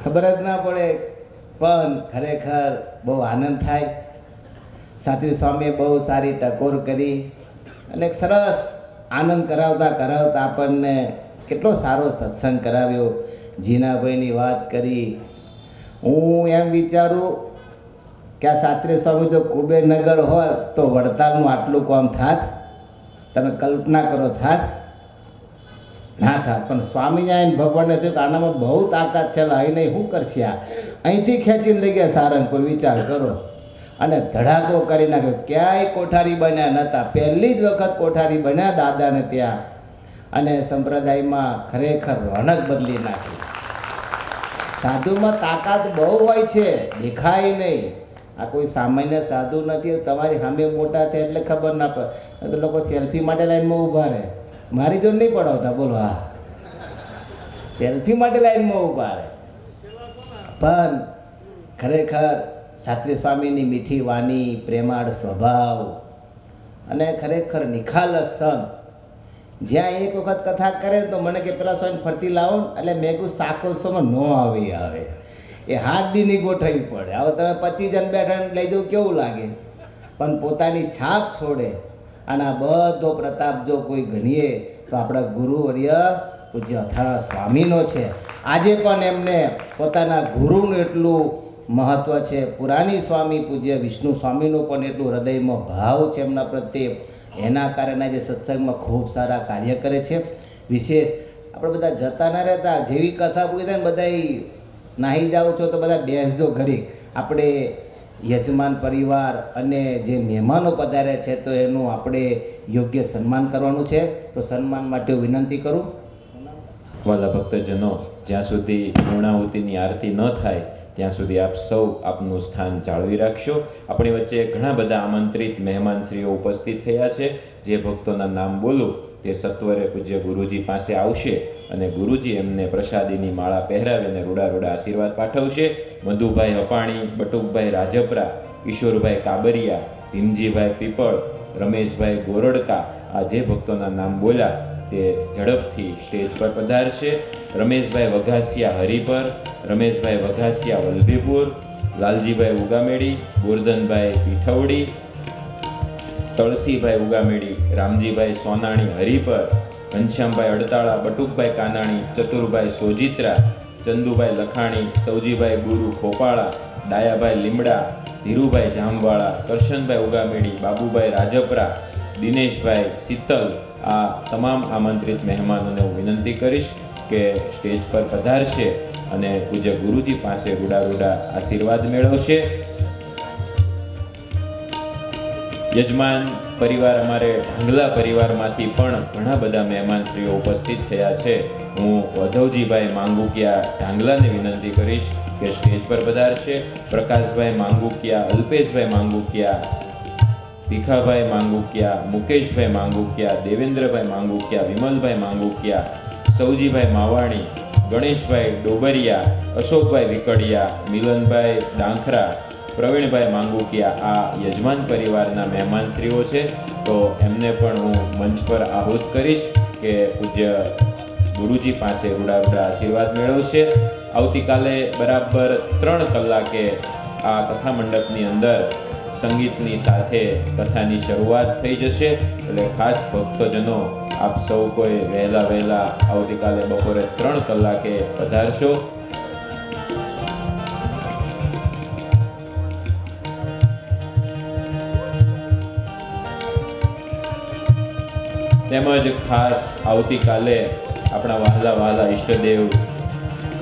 ખબર જ ના પડે. પણ ખરેખર બહુ આનંદ થાય. શાસ્ત્રી સ્વામીએ બહુ સારી ટકોર કરી અને એક સરસ આનંદ કરાવતા કરાવતા આપણને કેટલો સારો સત્સંગ કરાવ્યો. જીનાભાઈની વાત કરી. હું એમ વિચારું કે આ શાસ્ત્રી સ્વામી જો કુબેરનગર હોત તો વડતાલનું આટલું કામ થાત? તમે કલ્પના કરો, થાત? ના થાત. પણ સ્વામિનારાયણ ભગવાનને થયું કે આનામાં બહુ તાકાત છે, અહીં નહીં શું કરશે આ? અહીંથી ખેંચીને લઈ ગયા સારંગપુર. વિચાર કરો. અને ધડાકો કરી નાખ્યો. ક્યાંય કોઠારી બન્યા નહોતા. પહેલી જ વખત કોઠારી બન્યા દાદાને ત્યાં. અને સંપ્રદાયમાં ખરેખર રોનક બદલી નાખી. સાધુમાં તાકાત બહુ હોય છે, દેખાય નહીં. આ કોઈ સામાન્ય સાધુ નથી. તમારી સામે મોટા થાય એટલે ખબર ના પડે. તો લોકો સેલ્ફી માટે લાઈનમાં ઊભા રહે. મારી જોડે નહીં પડાવતા, બોલો. હા, સેલ્ફી માટે લાઈનમાં ઊભા રહે. પણ ખરેખર શાસ્ત્રી સ્વામીની મીઠી વાણી, પ્રેમાળ સ્વભાવ અને ખરેખર નિખાલસ સંત. જ્યાં એક વખત કથા કરે તો મને કે પેલા સ્વામી ફરતી લાવો ને, એટલે મેં કહ્યું સાકોત્સવમાં ન આવે. એ હાથ દીની ગોઠવવી પડે. હવે તમે 25 જણ બેઠા લઈ જવું કેવું લાગે? પણ પોતાની છાપ છોડે. અને આ બધો પ્રતાપ જો કોઈ ગણીએ તો આપણા ગુરુવર્ય પૂજ્ય અથાણા સ્વામીનો છે. આજે પણ એમને પોતાના ગુરુનું એટલું મહત્ત્વ છે. પુરાણી સ્વામી પૂજ્ય વિષ્ણુ સ્વામીનું પણ એટલું હૃદયમાં ભાવ છે એમના પ્રત્યે. એના કારણે જે સત્સંગમાં ખૂબ સારા કાર્ય કરે છે. વિશેષ આપણે બધા જતા ના રહેતા. જેવી કથા પૂરી થાય ને બધા નાહી જાઓ છો તો બધા બેસજો ઘડી. આપણે યજમાન પરિવાર અને જે મહેમાનો પધાર્યા છે તો એનું આપણે યોગ્ય સન્માન કરવાનું છે. તો સન્માન માટે હું વિનંતી કરું. વાલા ભક્તજનો, જ્યાં સુધી પૂર્ણાહુતિની આરતી ન થાય ત્યાં સુધી આપ સૌ આપનું સ્થાન જાળવી રાખશો. આપણી વચ્ચે ઘણા બધા આમંત્રિત મહેમાનશ્રીઓ ઉપસ્થિત થયા છે. જે ભક્તોના નામ બોલું તે સત્વરે પૂજ્ય ગુરુજી પાસે આવશે અને ગુરુજી એમને પ્રસાદીની માળા પહેરાવીને રૂડા રૂડા આશીર્વાદ પાઠવશે. મધુભાઈ હપાણી, બટુકભાઈ રાજપરા, કિશોરભાઈ કાબરિયા, ભીમજીભાઈ પીપળ, રમેશભાઈ ગોરડકા, આ જે ભક્તોના નામ બોલ્યા તે ઝડપથી સ્ટેજ પર પધારશે. રમેશભાઈ વઘાસિયા હરિપર, રમેશભાઈ વઘાસિયા વલભીપુર, લાલજીભાઈ ઉગામેડી, ગોરધનભાઈ પીઠવડી, તળસીભાઈ ઉગામેડી, રામજીભાઈ સોનાણી હરિપર, ઘનશ્યામભાઈ અડતાળા, બટુકભાઈ કાનાણી, ચતુરભાઈ સોજિત્રા, ચંદુભાઈ લખાણી, સૌજીભાઈ ગુરુ ખોપાળા, ડાયાભાઈ લીમડા, ધીરુભાઈ જામવાળા, કરશનભાઈ ઉગામેડી, બાબુભાઈ રાજપરા, દિનેશભાઈ શીતલ, આ તમામ આમંત્રિત મહેમાનોને હું વિનંતી કરીશ કે સ્ટેજ પર પધારશે અને પૂજ્ય ગુરુજી પાસે રૂડા રૂડા આશીર્વાદ મેળવશે. યજમાન પરિવાર અમારે ઢાંગલા પરિવારમાંથી પણ ઘણા બધા મહેમાનશ્રીઓ ઉપસ્થિત થયા છે. હું વધવજીભાઈ માંગુકિયા ઢાંગલાને વિનંતી કરીશ કે સ્ટેજ પર પધારશે. પ્રકાશભાઈ માંગુકિયા, અલ્પેશભાઈ માંગુકિયા, ભીખાભાઈ માંગુકિયા, મુકેશભાઈ માંગુકિયા, દેવેન્દ્રભાઈ માંગુકિયા, વિમલભાઈ માંગુકિયા, સૌજીભાઈ માવાણી, ગણેશભાઈ ડોબરિયા, અશોકભાઈ વિકડિયા, મિલનભાઈ ડાંખરા, પ્રવીણભાઈ માંગુકિયા, આ યજમાન પરિવારના મહેમાનશ્રીઓ છે. તો એમને પણ હું મંચ પર આહુત કરીશ કે પૂજ્ય ગુરુજી પાસે રૂડા રૂડા આશીર્વાદ મેળવશે. આવતીકાલે બરાબર 3 કલાકે આ કથા મંડપની અંદર સંગીતની સાથે કથાની શરૂઆત થઈ જશે. એટલે ખાસ ભક્તજનો આપ સૌ કોઈ વહેલા આવતીકાલે બપોરે 3 કલાકે પધારશો. તેમજ ખાસ આવતીકાલે આપણા વહાલા ઈષ્ટદેવ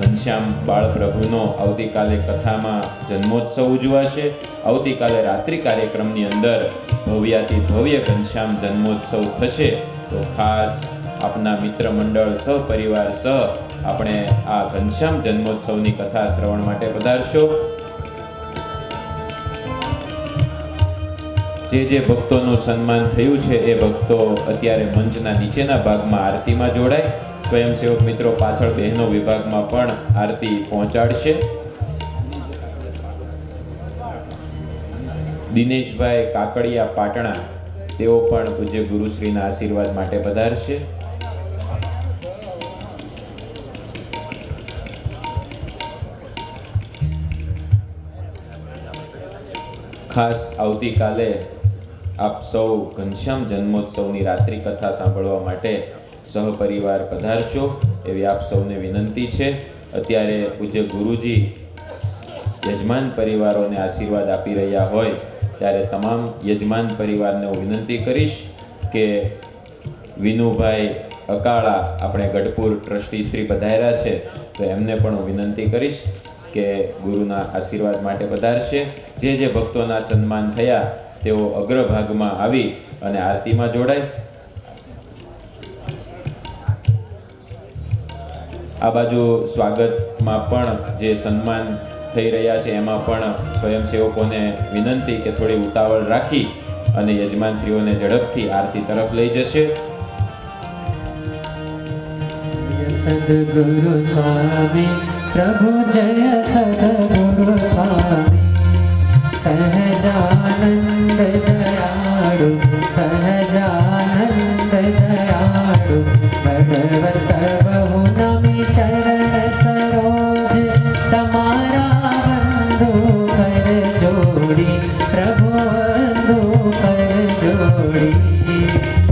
ઘનશ્યામ બાળપ્રભુનો આવતીકાલે કથામાં જન્મોત્સવ ઉજવાશે. આવતીકાલે રાત્રિ કાર્યક્રમની અંદર ભવ્યાતિ ભવ્ય ઘનશ્યામ જન્મોત્સવ થશે. તો ખાસ આપના મિત્ર મંડળ સહપરિવાર સહ આપણે આ ઘનશ્યામ જન્મોત્સવની કથા શ્રવણ માટે પધારશો. જે ભક્તોનું સન્માન થયું છે એ ભક્તો અત્યારે મંચના નીચેના ભાગમાં આરતીમાં જોડાય. સ્વયંસેવક મિત્રો પાછળ બહેનો વિભાગમાં પણ આરતી પહોંચાડશે. દિનેશભાઈ કાકડિયા પાટણા, તેઓ પણ પૂજ્ય ગુરુશ્રીના આશીર્વાદ માટે પધારશે. ખાસ આવતીકાલે આપ સૌ ઘનશ્યામ જન્મોત્સવની રાત્રિ કથા સાંભળવા માટે સહપરિવાર પધારશો એવી આપ સૌને વિનંતી છે. અત્યારે પૂજ્ય ગુરુજી યજમાન પરિવારોને આશીર્વાદ આપી રહ્યા હોય ત્યારે તમામ યજમાન પરિવારને હું વિનંતી કરીશ કે વિનુભાઈ અકાળા આપણે ગઢપુર ટ્રસ્ટી શ્રી પધાર્યા છે તો એમને પણ હું વિનંતી કરીશ કે ગુરુના આશીર્વાદ માટે પધારશે. જે ભક્તોના સન્માન થયા તેઓ અગ્રભાગમાં આવી અને આરતીમાં જોડાય. આ બાજુ સ્વાગતમાં પણ જે સન્માન થઈ રહ્યા છે એમાં પણ સ્વયંસેવકોને વિનંતી કે થોડી ઉતાવળ રાખી અને યજમાનશ્રીઓને ઝડપથી આરતી તરફ લઈ જશે. સદગુરુ સ્વામી પ્રભુ જય સદગુરુ સ્વામી સહજાનંદ દયાળુ સહજાનંદ દયાળુ ભગવત બહુ નમી ચરણ સરોજ તમારા બંધુ કર જોડી પ્રભુ બંધુ કર જોડી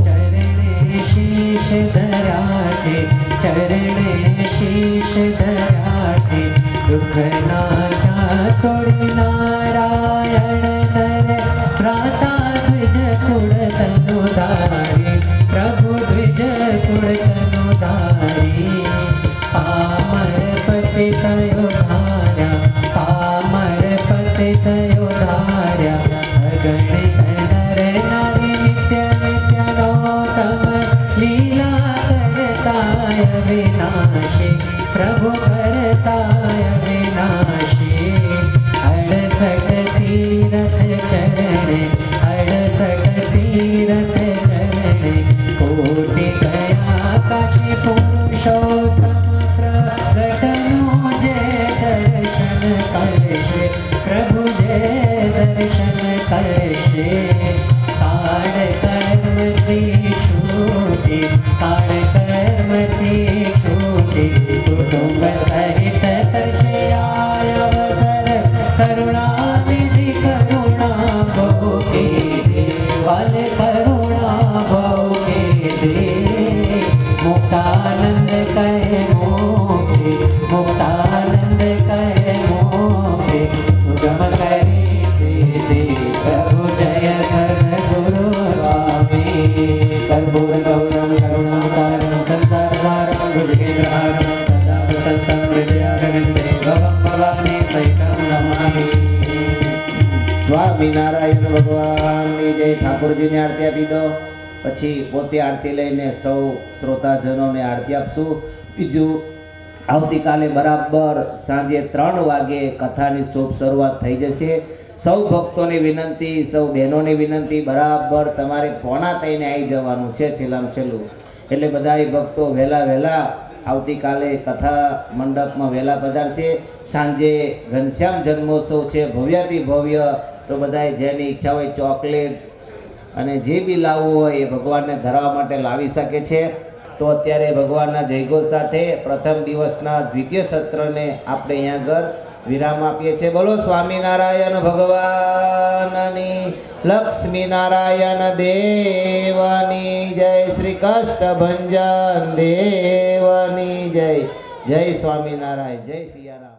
ચરણે શીશ ધરાઠે ચરણે શીશ ધરાઠે દુઃખ નાખ્યા તોડી નારાયણ નર ભ્રાતા દ્વિજ કુળ તનુ ધારી પ્રભુ દ્વિજ કુળ તનુ ધારી પામર પતિ તયો ધાર્યા પામર પતિ તયો ધાર્યા અગણિત નર નારી નિત્ય નિત્ય નોતમ લીલા કરતાય વિનાશી પ્રભુ કરતાય વિનાશી 68 તીરથ ચરણે 68 તીરથ ચરણે કોટી ગયા કાશી પુરુષોત્તમ પ્રગટનું જય દર્શન કરશે પ્રભુ જય દર્શન કરશે કાળ કર્મથી છૂટી કાળ કર્મથી છૂટી કુટુંબ સહિત કરશે આય અવસર કરુણાનિધિ કરુણા બહુ કે દે વાલે કરુણા બહુ કે દે મુક્તાનંદ કહે મોકે મુક્તાનંદ કહે મોકે સુગમ કરી સીધે પ્રભુ જય સદગુરુ સ્વામી કર્પૂર ગૌરમ કરુણાવતારમ સંસાર સારમ ભુજગેન્દ્રહારમ સદા પ્રસન્നം હૃદયારવિંદે ભવમ ભવાની સહિતમ નમામિ. સ્વામિનારાયણ ભગવાનની જય. ઠાકોરજીને આરતી આપી દો, પછી પોતે આરતી લઈને સૌ શ્રોતાજનોને આરતી આપશું. બીજું, આવતીકાલે બરાબર સાંજે 3 વાગે કથાની શુભ શરૂઆત થઈ જશે. સૌ ભક્તોની વિનંતી, સૌ બહેનોની વિનંતી, બરાબર તમારે પોણા થઈને આવી જવાનું છે છેલ્લામાં છેલ્લું. એટલે બધાય ભક્તો વહેલા આવતીકાલે કથા મંડપમાં વહેલા પધારશે. સાંજે ઘનશ્યામ જન્મોત્સવ છે, ભવ્યાતિ ભવ્ય. તો બધાય જેની ઈચ્છા હોય ચોકલેટ અને જે બી લાવવું હોય એ ભગવાનને ધરાવવા માટે લાવી શકે છે. તો અત્યારે ભગવાનના જયઘોષ સાથે પ્રથમ દિવસના દ્વિતીય સત્રને આપણે અહીંયા આગળ વિરામ આપીએ છીએ. બોલો સ્વામિનારાયણ ભગવાનની, લક્ષ્મી નારાયણ દેવની જય, શ્રી કષ્ટભંજન દેવની જય. જય સ્વામિનારાયણ, જય સિયારામ.